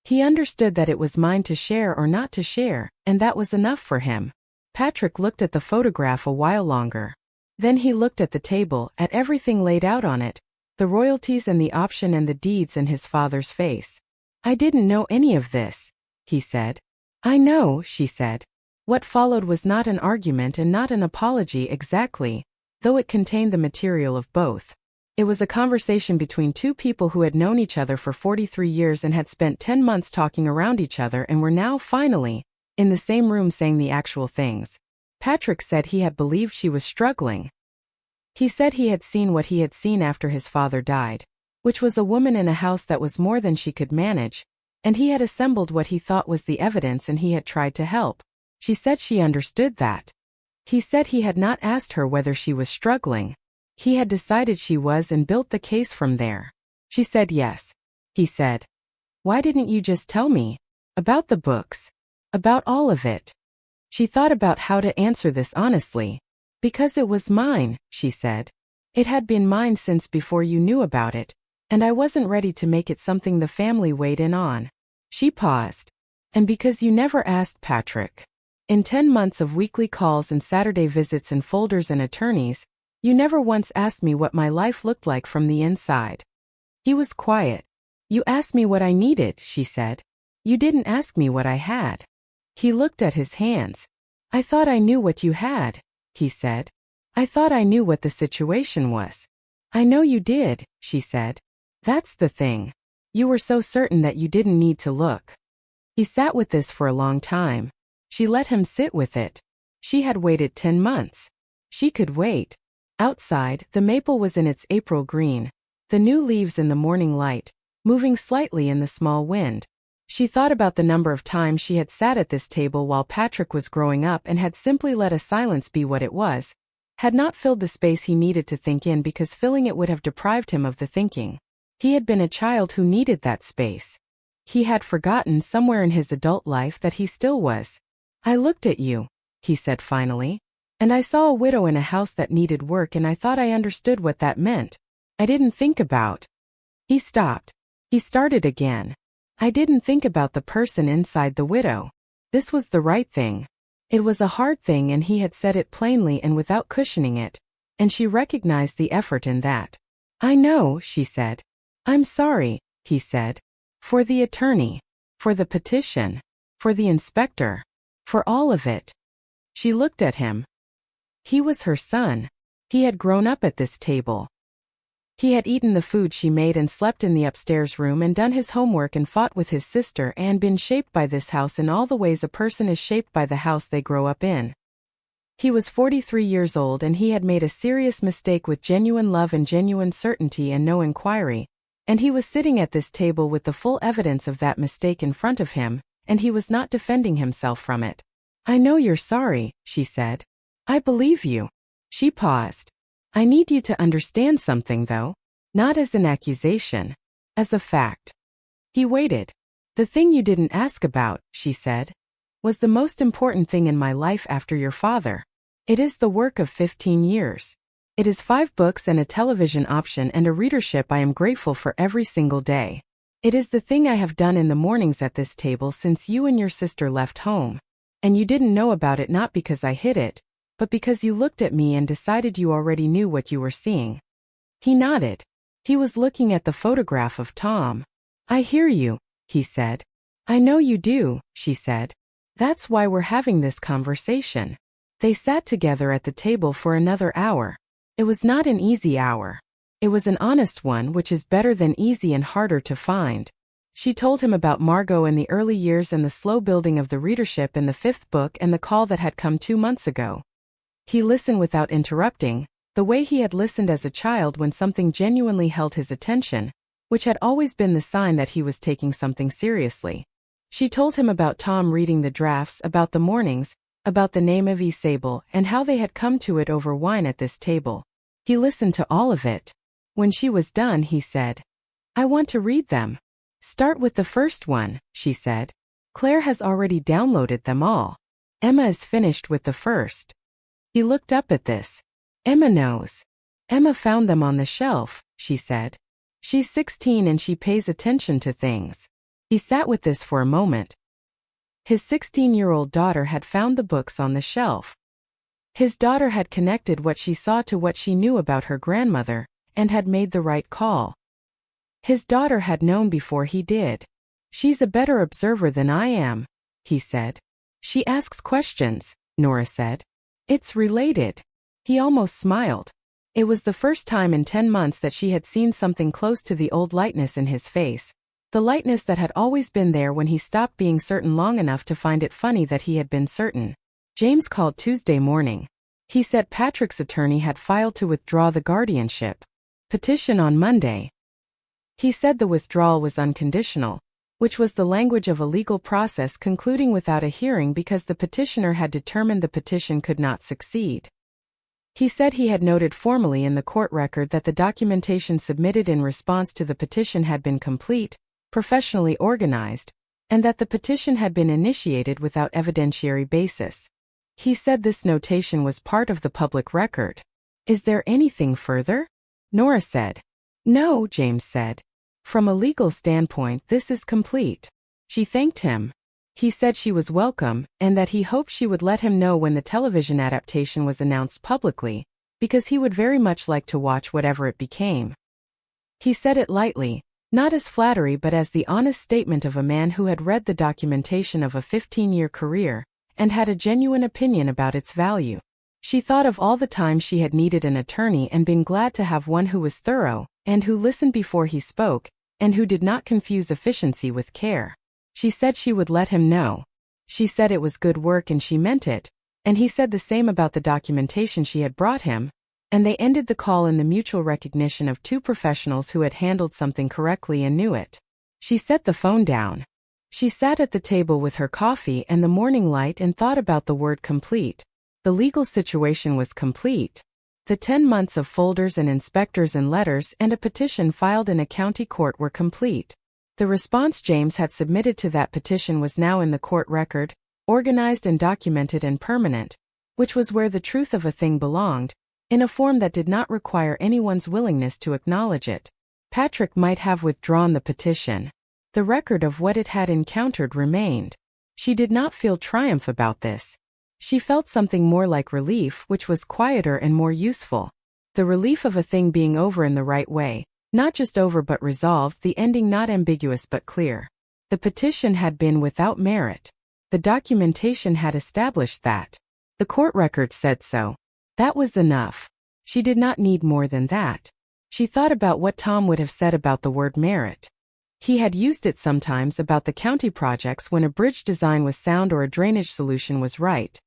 He understood that it was mine to share or not to share, and that was enough for him. Patrick looked at the photograph a while longer. Then he looked at the table, at everything laid out on it, the royalties and the option and the deeds and his father's face. "I didn't know any of this," he said. "I know," she said. What followed was not an argument and not an apology exactly, though it contained the material of both. It was a conversation between two people who had known each other for 43 years and had spent 10 months talking around each other and were now, finally, in the same room saying the actual things. Patrick said he had believed she was struggling. He said he had seen what he had seen after his father died, which was a woman in a house that was more than she could manage, and he had assembled what he thought was the evidence and he had tried to help. She said she understood that. He said he had not asked her whether she was struggling. He had decided she was and built the case from there. She said yes. He said, "Why didn't you just tell me? About the books. About all of it." She thought about how to answer this honestly. "Because it was mine," she said. "It had been mine since before you knew about it, and I wasn't ready to make it something the family weighed in on." She paused. "And because you never asked Patrick. In 10 months of weekly calls and Saturday visits and folders and attorneys, you never once asked me what my life looked like from the inside." He was quiet. "You asked me what I needed," she said. "You didn't ask me what I had." He looked at his hands. "I thought I knew what you had," he said. "I thought I knew what the situation was." "I know you did," she said. "That's the thing. You were so certain that you didn't need to look." He sat with this for a long time. She let him sit with it. She had waited 10 months. She could wait. Outside, the maple was in its April green, the new leaves in the morning light, moving slightly in the small wind. She thought about the number of times she had sat at this table while Patrick was growing up and had simply let a silence be what it was, had not filled the space he needed to think in because filling it would have deprived him of the thinking. He had been a child who needed that space. He had forgotten somewhere in his adult life that he still was. "I looked at you," he said finally. And I saw a widow in a house that needed work and I thought I understood what that meant. I didn't think about. He stopped. He started again. I didn't think about the person inside the widow. This was the right thing. It was a hard thing and he had said it plainly and without cushioning it, and she recognized the effort in that. I know, she said. I'm sorry, he said. For the attorney. For the petition. For the inspector. For all of it. She looked at him. He was her son. He had grown up at this table. He had eaten the food she made and slept in the upstairs room and done his homework and fought with his sister and been shaped by this house in all the ways a person is shaped by the house they grow up in. He was 43 years old and he had made a serious mistake with genuine love and genuine certainty and no inquiry, and he was sitting at this table with the full evidence of that mistake in front of him, and he was not defending himself from it. I know you're sorry, she said. I believe you. She paused. I need you to understand something though. Not as an accusation. As a fact. He waited. The thing you didn't ask about, she said, was the most important thing in my life after your father. It is the work of 15 years. It is 5 books and a television option and a readership I am grateful for every single day. It is the thing I have done in the mornings at this table since you and your sister left home. And you didn't know about it not because I hid it, but because you looked at me and decided you already knew what you were seeing. He nodded. He was looking at the photograph of Tom. I hear you, he said. I know you do, she said. That's why we're having this conversation. They sat together at the table for another hour. It was not an easy hour. It was an honest one, which is better than easy and harder to find. She told him about Margot in the early years and the slow building of the readership in the 5th book and the call that had come 2 months ago. He listened without interrupting, the way he had listened as a child when something genuinely held his attention, which had always been the sign that he was taking something seriously. She told him about Tom reading the drafts, about the mornings, about the name of Sable, and how they had come to it over wine at this table. He listened to all of it. When she was done, he said, I want to read them. Start with the first one, she said. Claire has already downloaded them all. Emma is finished with the first. He looked up at this. Emma knows. Emma found them on the shelf, she said. She's 16 and she pays attention to things. He sat with this for a moment. His 16-year-old daughter had found the books on the shelf. His daughter had connected what she saw to what she knew about her grandmother, and had made the right call. His daughter had known before he did. She's a better observer than I am, he said. She asks questions, Nora said. It's related. He almost smiled. It was the first time in 10 months that she had seen something close to the old lightness in his face, the lightness that had always been there when he stopped being certain long enough to find it funny that he had been certain. James called Tuesday morning. He said Patrick's attorney had filed to withdraw the guardianship petition on Monday. He said the withdrawal was unconditional, which was the language of a legal process concluding without a hearing because the petitioner had determined the petition could not succeed. He said he had noted formally in the court record that the documentation submitted in response to the petition had been complete, professionally organized, and that the petition had been initiated without evidentiary basis. He said this notation was part of the public record. Is there anything further? Nora said. No, James said. From a legal standpoint, this is complete. She thanked him. He said she was welcome, and that he hoped she would let him know when the television adaptation was announced publicly, because he would very much like to watch whatever it became. He said it lightly, not as flattery but as the honest statement of a man who had read the documentation of a 15-year career, and had a genuine opinion about its value. She thought of all the time she had needed an attorney and been glad to have one who was thorough, and who listened before he spoke, and who did not confuse efficiency with care. She said she would let him know. She said it was good work and she meant it, and he said the same about the documentation she had brought him, and they ended the call in the mutual recognition of 2 professionals who had handled something correctly and knew it. She set the phone down. She sat at the table with her coffee and the morning light and thought about the word complete. The legal situation was complete. The 10 months of folders and inspectors and letters and a petition filed in a county court were complete. The response James had submitted to that petition was now in the court record, organized and documented and permanent, which was where the truth of a thing belonged, in a form that did not require anyone's willingness to acknowledge it. Patrick might have withdrawn the petition. The record of what it had encountered remained. She did not feel triumph about this. She felt something more like relief, which was quieter and more useful. The relief of a thing being over in the right way, not just over but resolved, the ending not ambiguous but clear. The petition had been without merit. The documentation had established that. The court record said so. That was enough. She did not need more than that. She thought about what Tom would have said about the word merit. He had used it sometimes about the county projects when a bridge design was sound or a drainage solution was right.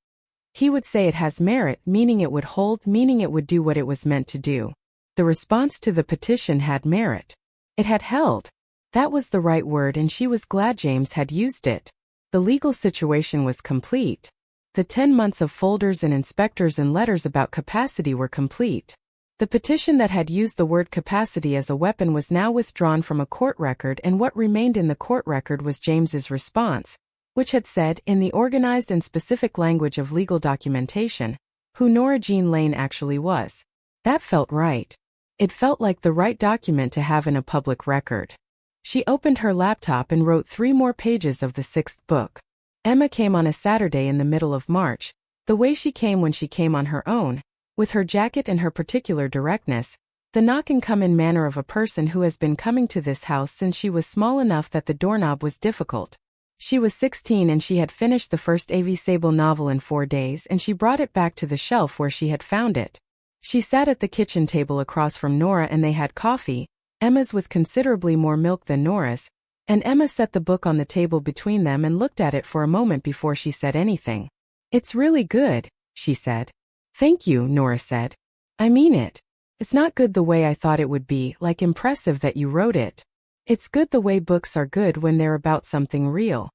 He would say it has merit, meaning it would hold, meaning it would do what it was meant to do. The response to the petition had merit. It had held. That was the right word, and she was glad James had used it. The legal situation was complete. The 10 months of folders and inspectors and letters about capacity were complete. The petition that had used the word capacity as a weapon was now withdrawn from a court record, and what remained in the court record was James's response, which had said, in the organized and specific language of legal documentation, who Nora Laine actually was. That felt right. It felt like the right document to have in a public record. She opened her laptop and wrote 3 more pages of the 6th book. Emma came on a Saturday in the middle of March, the way she came when she came on her own, with her jacket and her particular directness, the knock-and-come-in manner of a person who has been coming to this house since she was small enough that the doorknob was difficult. She was 16 and she had finished the first A.V. Sable novel in 4 days, and she brought it back to the shelf where she had found it. She sat at the kitchen table across from Nora and they had coffee, Emma's with considerably more milk than Nora's, and Emma set the book on the table between them and looked at it for a moment before she said anything. "It's really good," she said. "Thank you," Nora said. "I mean it. It's not good the way I thought it would be, like impressive that you wrote it. It's good the way books are good when they're about something real."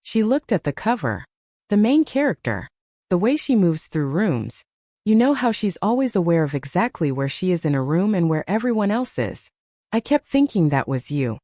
She looked at the cover. The main character. The way she moves through rooms. You know how she's always aware of exactly where she is in a room and where everyone else is. I kept thinking that was you.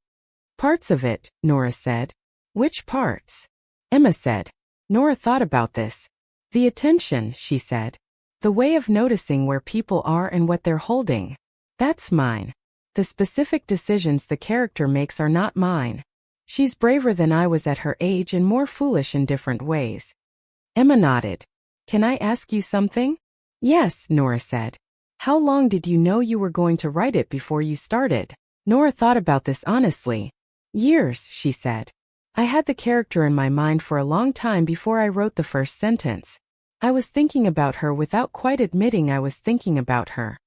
"Parts of it," Nora said. "Which parts?" Emma said. Nora thought about this. "The attention," she said. "The way of noticing where people are and what they're holding. That's mine. The specific decisions the character makes are not mine. She's braver than I was at her age and more foolish in different ways." Emma nodded. "Can I ask you something?" "Yes," Nora said. "How long did you know you were going to write it before you started?" Nora thought about this honestly. "Years," she said. "I had the character in my mind for a long time before I wrote the first sentence. I was thinking about her without quite admitting I was thinking about her."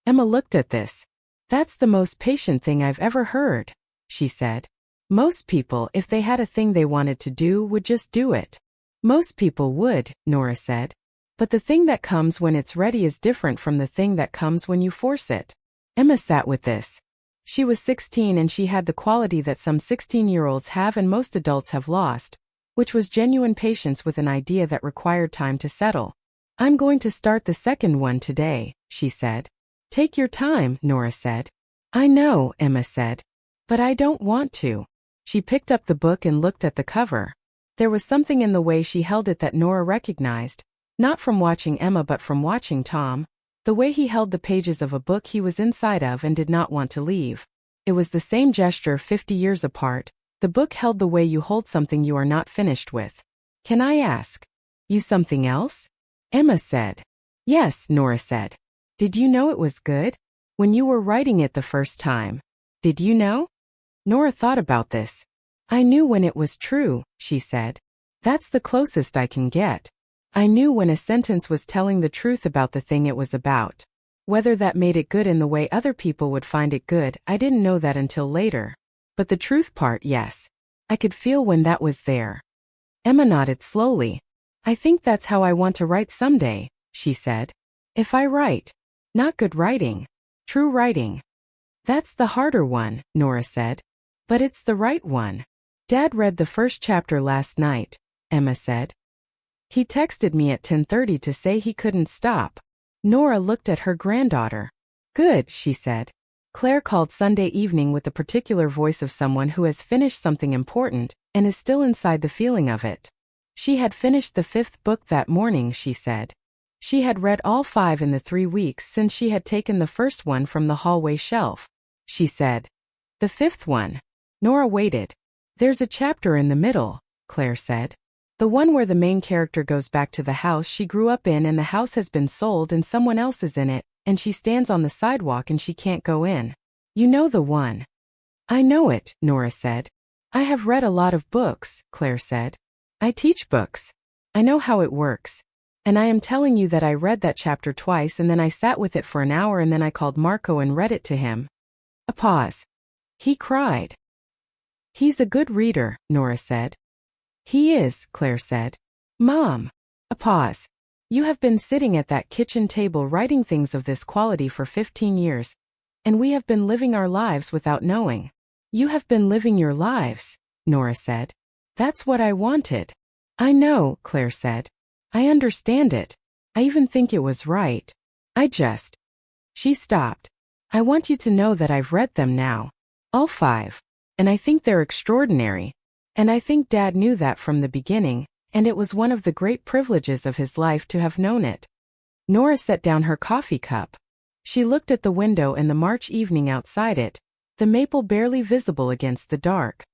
Emma looked at this. "That's the most patient thing I've ever heard," she said. "Most people, if they had a thing they wanted to do, would just do it." "Most people would," Nora said. "But the thing that comes when it's ready is different from the thing that comes when you force it." Emma sat with this. She was 16 and she had the quality that some 16-year-olds have and most adults have lost, which was genuine patience with an idea that required time to settle. "I'm going to start the second one today," she said. "Take your time," Nora said. "I know," Emma said. "But I don't want to." She picked up the book and looked at the cover. There was something in the way she held it that Nora recognized, not from watching Emma but from watching Tom, the way he held the pages of a book he was inside of and did not want to leave. It was the same gesture 50 years apart, the book held the way you hold something you are not finished with. "Can I ask you something else?" Emma said. "Yes," Nora said. "Did you know it was good? When you were writing it the first time. Did you know?" Nora thought about this. "I knew when it was true," she said. "That's the closest I can get. I knew when a sentence was telling the truth about the thing it was about. Whether that made it good in the way other people would find it good, I didn't know that until later. But the truth part, yes. I could feel when that was there." Emma nodded slowly. "I think that's how I want to write someday," she said. "If I write. Not good writing. True writing." "That's the harder one," Nora said. "But it's the right one." "Dad read the first chapter last night," Emma said. "He texted me at 10:30 to say he couldn't stop." Nora looked at her granddaughter. "Good," she said. Claire called Sunday evening with the particular voice of someone who has finished something important and is still inside the feeling of it. She had finished the 5th book that morning, she said. She had read all 5 in the 3 weeks since she had taken the first one from the hallway shelf. She said. The 5th one. Nora waited. There's a chapter in the middle, Claire said. The one where the main character goes back to the house she grew up in and the house has been sold and someone else is in it, and she stands on the sidewalk and she can't go in. You know the one. I know it, Nora said. I have read a lot of books, Claire said. I teach books. I know how it works. And I am telling you that I read that chapter twice and then I sat with it for an hour and then I called Marco and read it to him. A pause. He cried. He's a good reader, Nora said. He is, Claire said. Mom. A pause. You have been sitting at that kitchen table writing things of this quality for 15 years. And we have been living our lives without knowing. You have been living your lives, Nora said. That's what I wanted. I know, Claire said. I understand it. I even think it was right. She stopped. I want you to know that I've read them now. All 5. And I think they're extraordinary. And I think Dad knew that from the beginning, and it was one of the great privileges of his life to have known it. Nora set down her coffee cup. She looked at the window and the March evening outside it, the maple barely visible against the dark.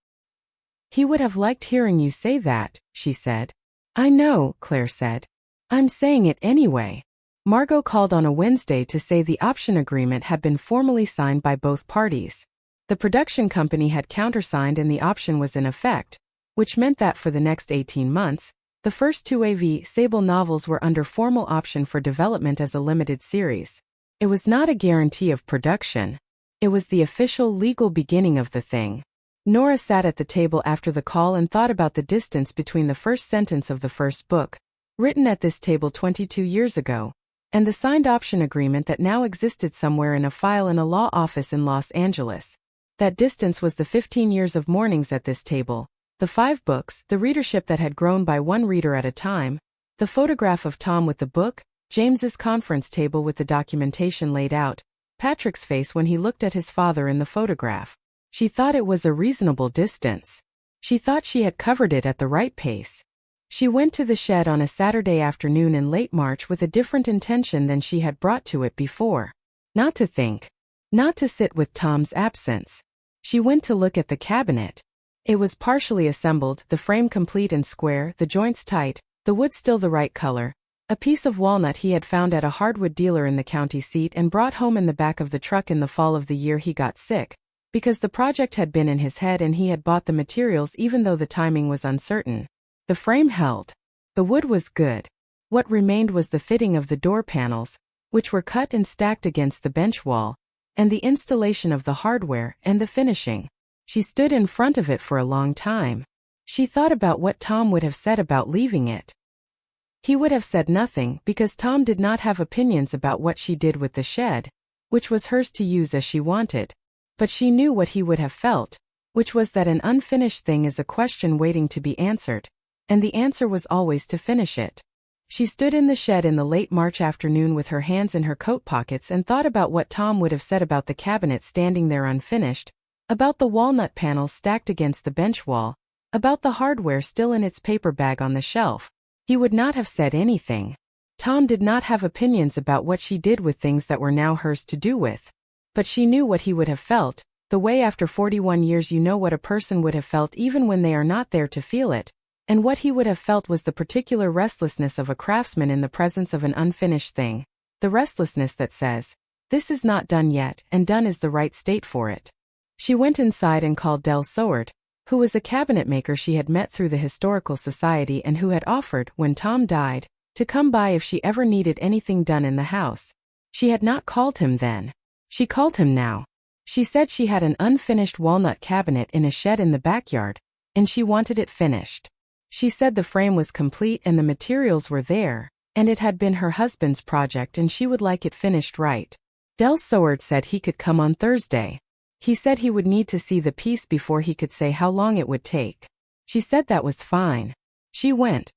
He would have liked hearing you say that, she said. I know, Claire said. I'm saying it anyway. Margot called on a Wednesday to say the option agreement had been formally signed by both parties. The production company had countersigned and the option was in effect, which meant that for the next 18 months, the first 2 AV Sable novels were under formal option for development as a limited series. It was not a guarantee of production. It was the official legal beginning of the thing. Nora sat at the table after the call and thought about the distance between the first sentence of the first book, written at this table 22 years ago, and the signed option agreement that now existed somewhere in a file in a law office in Los Angeles. That distance was the 15 years of mornings at this table, the 5 books, the readership that had grown by one reader at a time, the photograph of Tom with the book, James's conference table with the documentation laid out, Patrick's face when he looked at his father in the photograph. She thought it was a reasonable distance. She thought she had covered it at the right pace. She went to the shed on a Saturday afternoon in late March with a different intention than she had brought to it before. Not to think. Not to sit with Tom's absence. She went to look at the cabinet. It was partially assembled, the frame complete and square, the joints tight, the wood still the right color, a piece of walnut he had found at a hardwood dealer in the county seat and brought home in the back of the truck in the fall of the year he got sick, because the project had been in his head and he had bought the materials even though the timing was uncertain. The frame held. The wood was good. What remained was the fitting of the door panels, which were cut and stacked against the bench wall, and the installation of the hardware and the finishing. She stood in front of it for a long time. She thought about what Tom would have said about leaving it. He would have said nothing because Tom did not have opinions about what she did with the shed, which was hers to use as she wanted. But she knew what he would have felt, which was that an unfinished thing is a question waiting to be answered, and the answer was always to finish it. She stood in the shed in the late March afternoon with her hands in her coat pockets and thought about what Tom would have said about the cabinet standing there unfinished, about the walnut panels stacked against the bench wall, about the hardware still in its paper bag on the shelf. He would not have said anything. Tom did not have opinions about what she did with things that were now hers to do with. But she knew what he would have felt, the way after 41 years you know what a person would have felt even when they are not there to feel it, and what he would have felt was the particular restlessness of a craftsman in the presence of an unfinished thing, the restlessness that says, this is not done yet, and done is the right state for it. She went inside and called Del Soward, who was a cabinet maker she had met through the Historical Society and who had offered, when Tom died, to come by if she ever needed anything done in the house. She had not called him then. She called him now. She said she had an unfinished walnut cabinet in a shed in the backyard, and she wanted it finished. She said the frame was complete and the materials were there, and it had been her husband's project and she would like it finished right. Del Soward said he could come on Thursday. He said he would need to see the piece before he could say how long it would take. She said that was fine. She went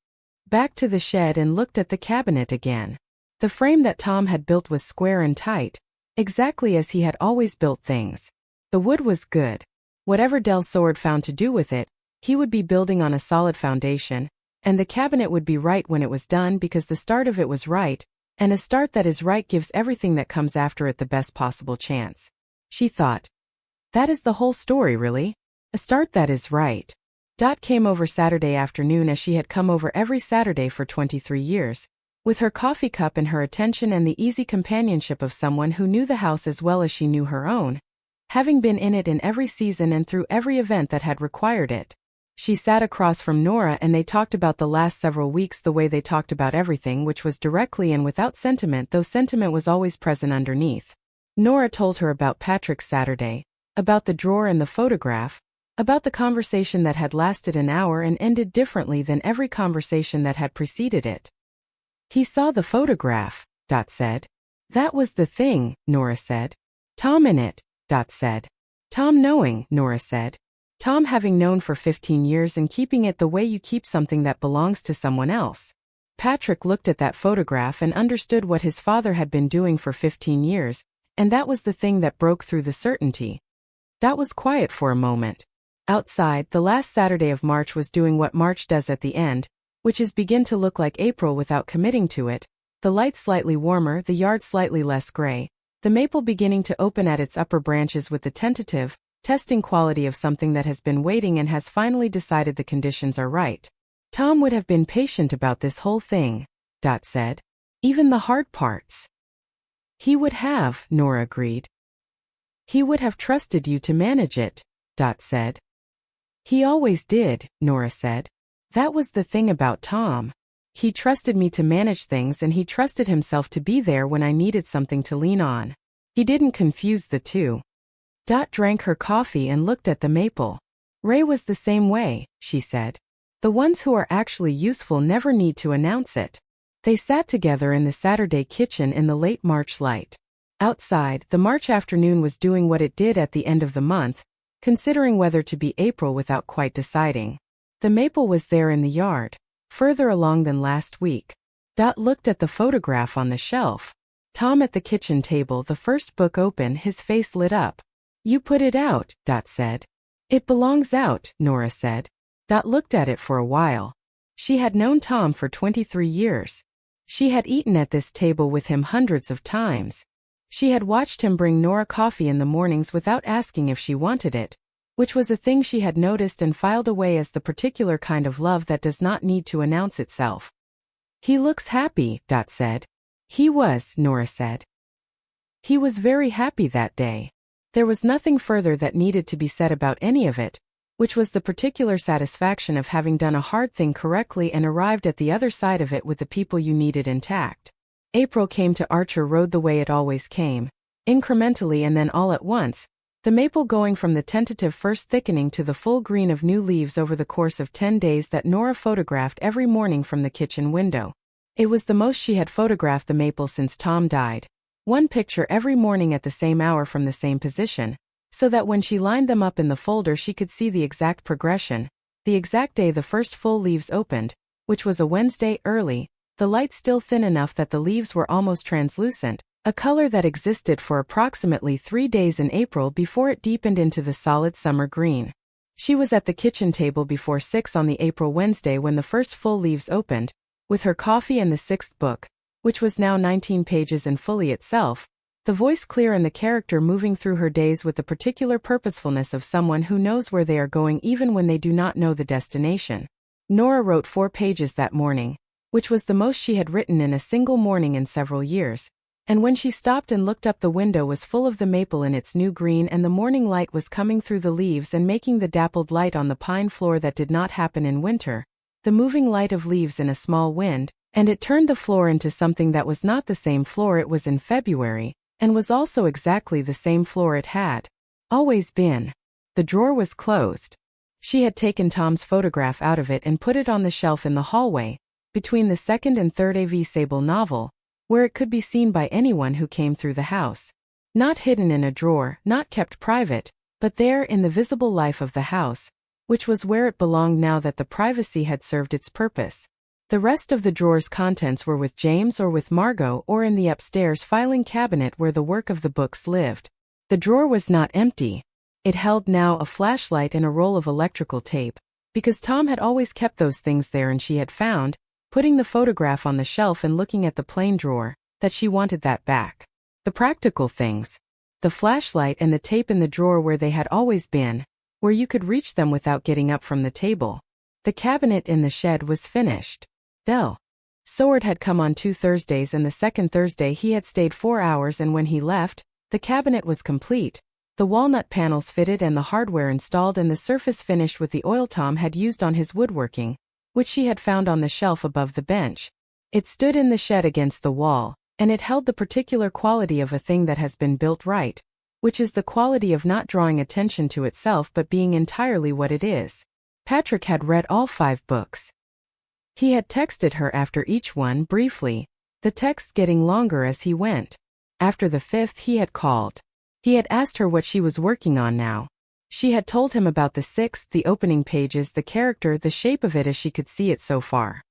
back to the shed and looked at the cabinet again. The frame that Tom had built was square and tight, exactly as he had always built things. The wood was good. Whatever Del Soward found to do with it, he would be building on a solid foundation, and the cabinet would be right when it was done because the start of it was right, And a start that is right gives everything that comes after it the best possible chance. She thought. That is the whole story, really. A start that is right. Dot came over Saturday afternoon as she had come over every Saturday for 23 years, with her coffee cup and her attention and the easy companionship of someone who knew the house as well as she knew her own, having been in it in every season and through every event that had required it. She sat across from Nora and they talked about the last several weeks the way they talked about everything, which was directly and without sentiment, though sentiment was always present underneath. Nora told her about Patrick's Saturday, about the drawer and the photograph, about the conversation that had lasted an hour and ended differently than every conversation that had preceded it. He saw the photograph, Dot said. That was the thing, Nora said. Tom in it, Dot said. Tom knowing, Nora said. Tom having known for 15 years and keeping it the way you keep something that belongs to someone else. Patrick looked at that photograph and understood what his father had been doing for 15 years, and that was the thing that broke through the certainty. Dot was quiet for a moment. Outside, the last Saturday of March was doing what March does at the end, which is begin to look like April without committing to it, the light slightly warmer, the yard slightly less gray, the maple beginning to open at its upper branches with the tentative, testing quality of something that has been waiting and has finally decided the conditions are right. Tom would have been patient about this whole thing, Dot said. Even the hard parts. He would have, Nora agreed. He would have trusted you to manage it, Dot said. He always did, Nora said. That was the thing about Tom. He trusted me to manage things and he trusted himself to be there when I needed something to lean on. He didn't confuse the two. Dot drank her coffee and looked at the maple. Ray was the same way, she said. The ones who are actually useful never need to announce it. They sat together in the Saturday kitchen in the late March light. Outside, the March afternoon was doing what it did at the end of the month, considering whether to be April without quite deciding. The maple was there in the yard, further along than last week. Dot looked at the photograph on the shelf. Tom at the kitchen table, the first book open, his face lit up. You put it out, Dot said. It belongs out, Nora said. Dot looked at it for a while. She had known Tom for 23 years. She had eaten at this table with him hundreds of times. She had watched him bring Nora coffee in the mornings without asking if she wanted it, which was a thing she had noticed and filed away as the particular kind of love that does not need to announce itself. He looks happy, Dot said. He was, Nora said. He was very happy that day. There was nothing further that needed to be said about any of it, which was the particular satisfaction of having done a hard thing correctly and arrived at the other side of it with the people you needed intact. April came to Archer Road the way it always came, incrementally and then all at once, the maple going from the tentative first thickening to the full green of new leaves over the course of 10 days that Nora photographed every morning from the kitchen window. It was the most she had photographed the maple since Tom died. One picture every morning at the same hour from the same position, so that when she lined them up in the folder she could see the exact progression, the exact day the first full leaves opened, which was a Wednesday early, the light still thin enough that the leaves were almost translucent, a color that existed for approximately 3 days in April before it deepened into the solid summer green. She was at the kitchen table before 6 on the April Wednesday when the first full leaves opened, with her coffee and the 6th book, which was now 19 pages and fully itself, the voice clear and the character moving through her days with the particular purposefulness of someone who knows where they are going even when they do not know the destination. Nora wrote 4 pages that morning, which was the most she had written in a single morning in several years, and when she stopped and looked up the window was full of the maple in its new green and the morning light was coming through the leaves and making the dappled light on the pine floor that did not happen in winter, the moving light of leaves in a small wind, and it turned the floor into something that was not the same floor it was in February, and was also exactly the same floor it had always been. The drawer was closed. She had taken Tom's photograph out of it and put it on the shelf in the hallway, between the 2nd and 3rd AV Sable novel, where it could be seen by anyone who came through the house. Not hidden in a drawer, not kept private, but there in the visible life of the house, which was where it belonged now that the privacy had served its purpose. The rest of the drawer's contents were with James or with Margot or in the upstairs filing cabinet where the work of the books lived. The drawer was not empty. It held now a flashlight and a roll of electrical tape, because Tom had always kept those things there and she had found, putting the photograph on the shelf and looking at the plain drawer, that she wanted that back. The practical things. The flashlight and the tape in the drawer where they had always been, where you could reach them without getting up from the table. The cabinet in the shed was finished. Del. Seward had come on 2 Thursdays, and the second Thursday he had stayed 4 hours, and when he left, the cabinet was complete. The walnut panels fitted and the hardware installed and the surface finished with the oil Tom had used on his woodworking, which she had found on the shelf above the bench. It stood in the shed against the wall, and it held the particular quality of a thing that has been built right, which is the quality of not drawing attention to itself but being entirely what it is. Patrick had read all 5 books. He had texted her after each one briefly, the texts getting longer as he went. After the 5th he had called. He had asked her what she was working on now. She had told him about the 6th, the opening pages, the character, the shape of it as she could see it so far.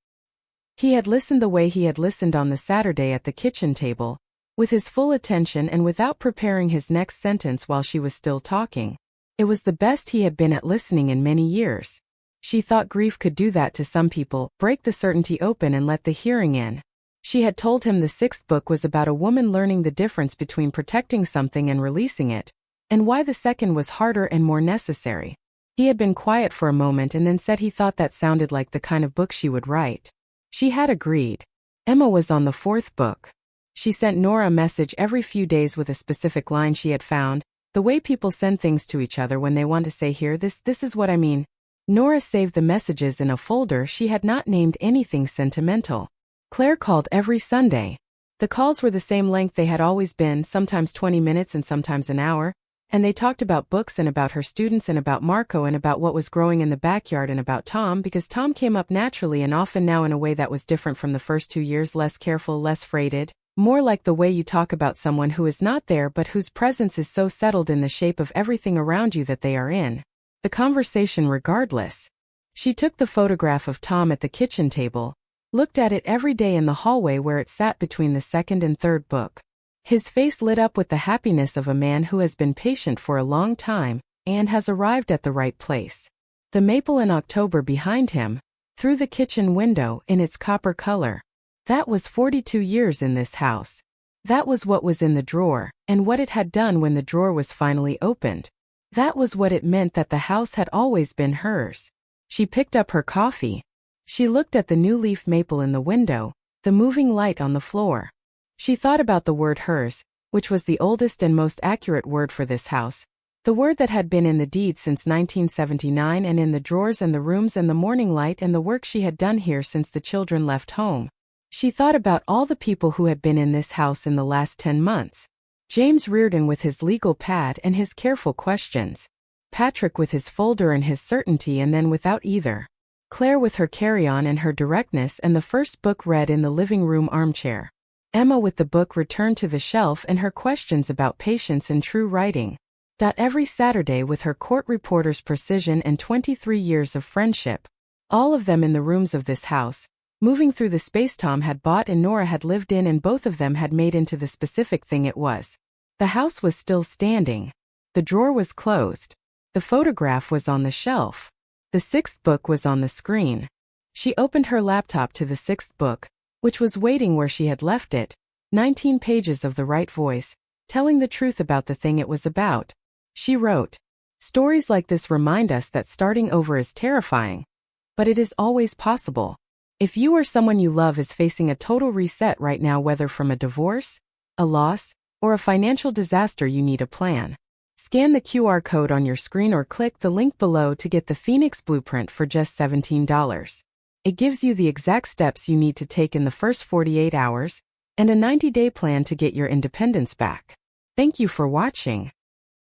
He had listened the way he had listened on the Saturday at the kitchen table, with his full attention and without preparing his next sentence while she was still talking. It was the best he had been at listening in many years. She thought grief could do that to some people, break the certainty open and let the hearing in. She had told him the 6th book was about a woman learning the difference between protecting something and releasing it, and why the 2nd was harder and more necessary. He had been quiet for a moment and then said he thought that sounded like the kind of book she would write. She had agreed. Emma was on the 4th book. She sent Nora a message every few days with a specific line she had found, the way people send things to each other when they want to say, here, this is what I mean. Nora saved the messages in a folder. She had not named anything sentimental. Claire called every Sunday. The calls were the same length they had always been, sometimes 20 minutes and sometimes an hour, and they talked about books and about her students and about Marco and about what was growing in the backyard and about Tom, because Tom came up naturally and often now in a way that was different from the first 2 years, less careful, less freighted, more like the way you talk about someone who is not there but whose presence is so settled in the shape of everything around you that they are in the conversation regardless. She took the photograph of Tom at the kitchen table, looked at it every day in the hallway where it sat between the 2nd and 3rd book. His face lit up with the happiness of a man who has been patient for a long time and has arrived at the right place. The maple in October behind him, through the kitchen window in its copper color. That was 42 years in this house. That was what was in the drawer, and what it had done when the drawer was finally opened. That was what it meant that the house had always been hers. She picked up her coffee. She looked at the new leaf maple in the window, the moving light on the floor. She thought about the word hers, which was the oldest and most accurate word for this house, the word that had been in the deed since 1979 and in the drawers and the rooms and the morning light and the work she had done here since the children left home. She thought about all the people who had been in this house in the last 10 months. James Reardon with his legal pad and his careful questions. Patrick with his folder and his certainty and then without either. Claire with her carry-on and her directness and the first book read in the living room armchair. Emma with the book returned to the shelf and her questions about patience and true writing. Every Saturday with her court reporter's precision and 23 years of friendship. All of them in the rooms of this house, moving through the space Tom had bought and Nora had lived in, and both of them had made into the specific thing it was. The house was still standing. The drawer was closed. The photograph was on the shelf. The 6th book was on the screen. She opened her laptop to the 6th book, which was waiting where she had left it, 19 pages of the right voice, telling the truth about the thing it was about. She wrote, "Stories like this remind us that starting over is terrifying. But it is always possible. If you or someone you love is facing a total reset right now, whether from a divorce, a loss, or a financial disaster, you need a plan. Scan the QR code on your screen or click the link below to get the Phoenix Blueprint for just $17. It gives you the exact steps you need to take in the first 48 hours, and a 90-day plan to get your independence back. Thank you for watching.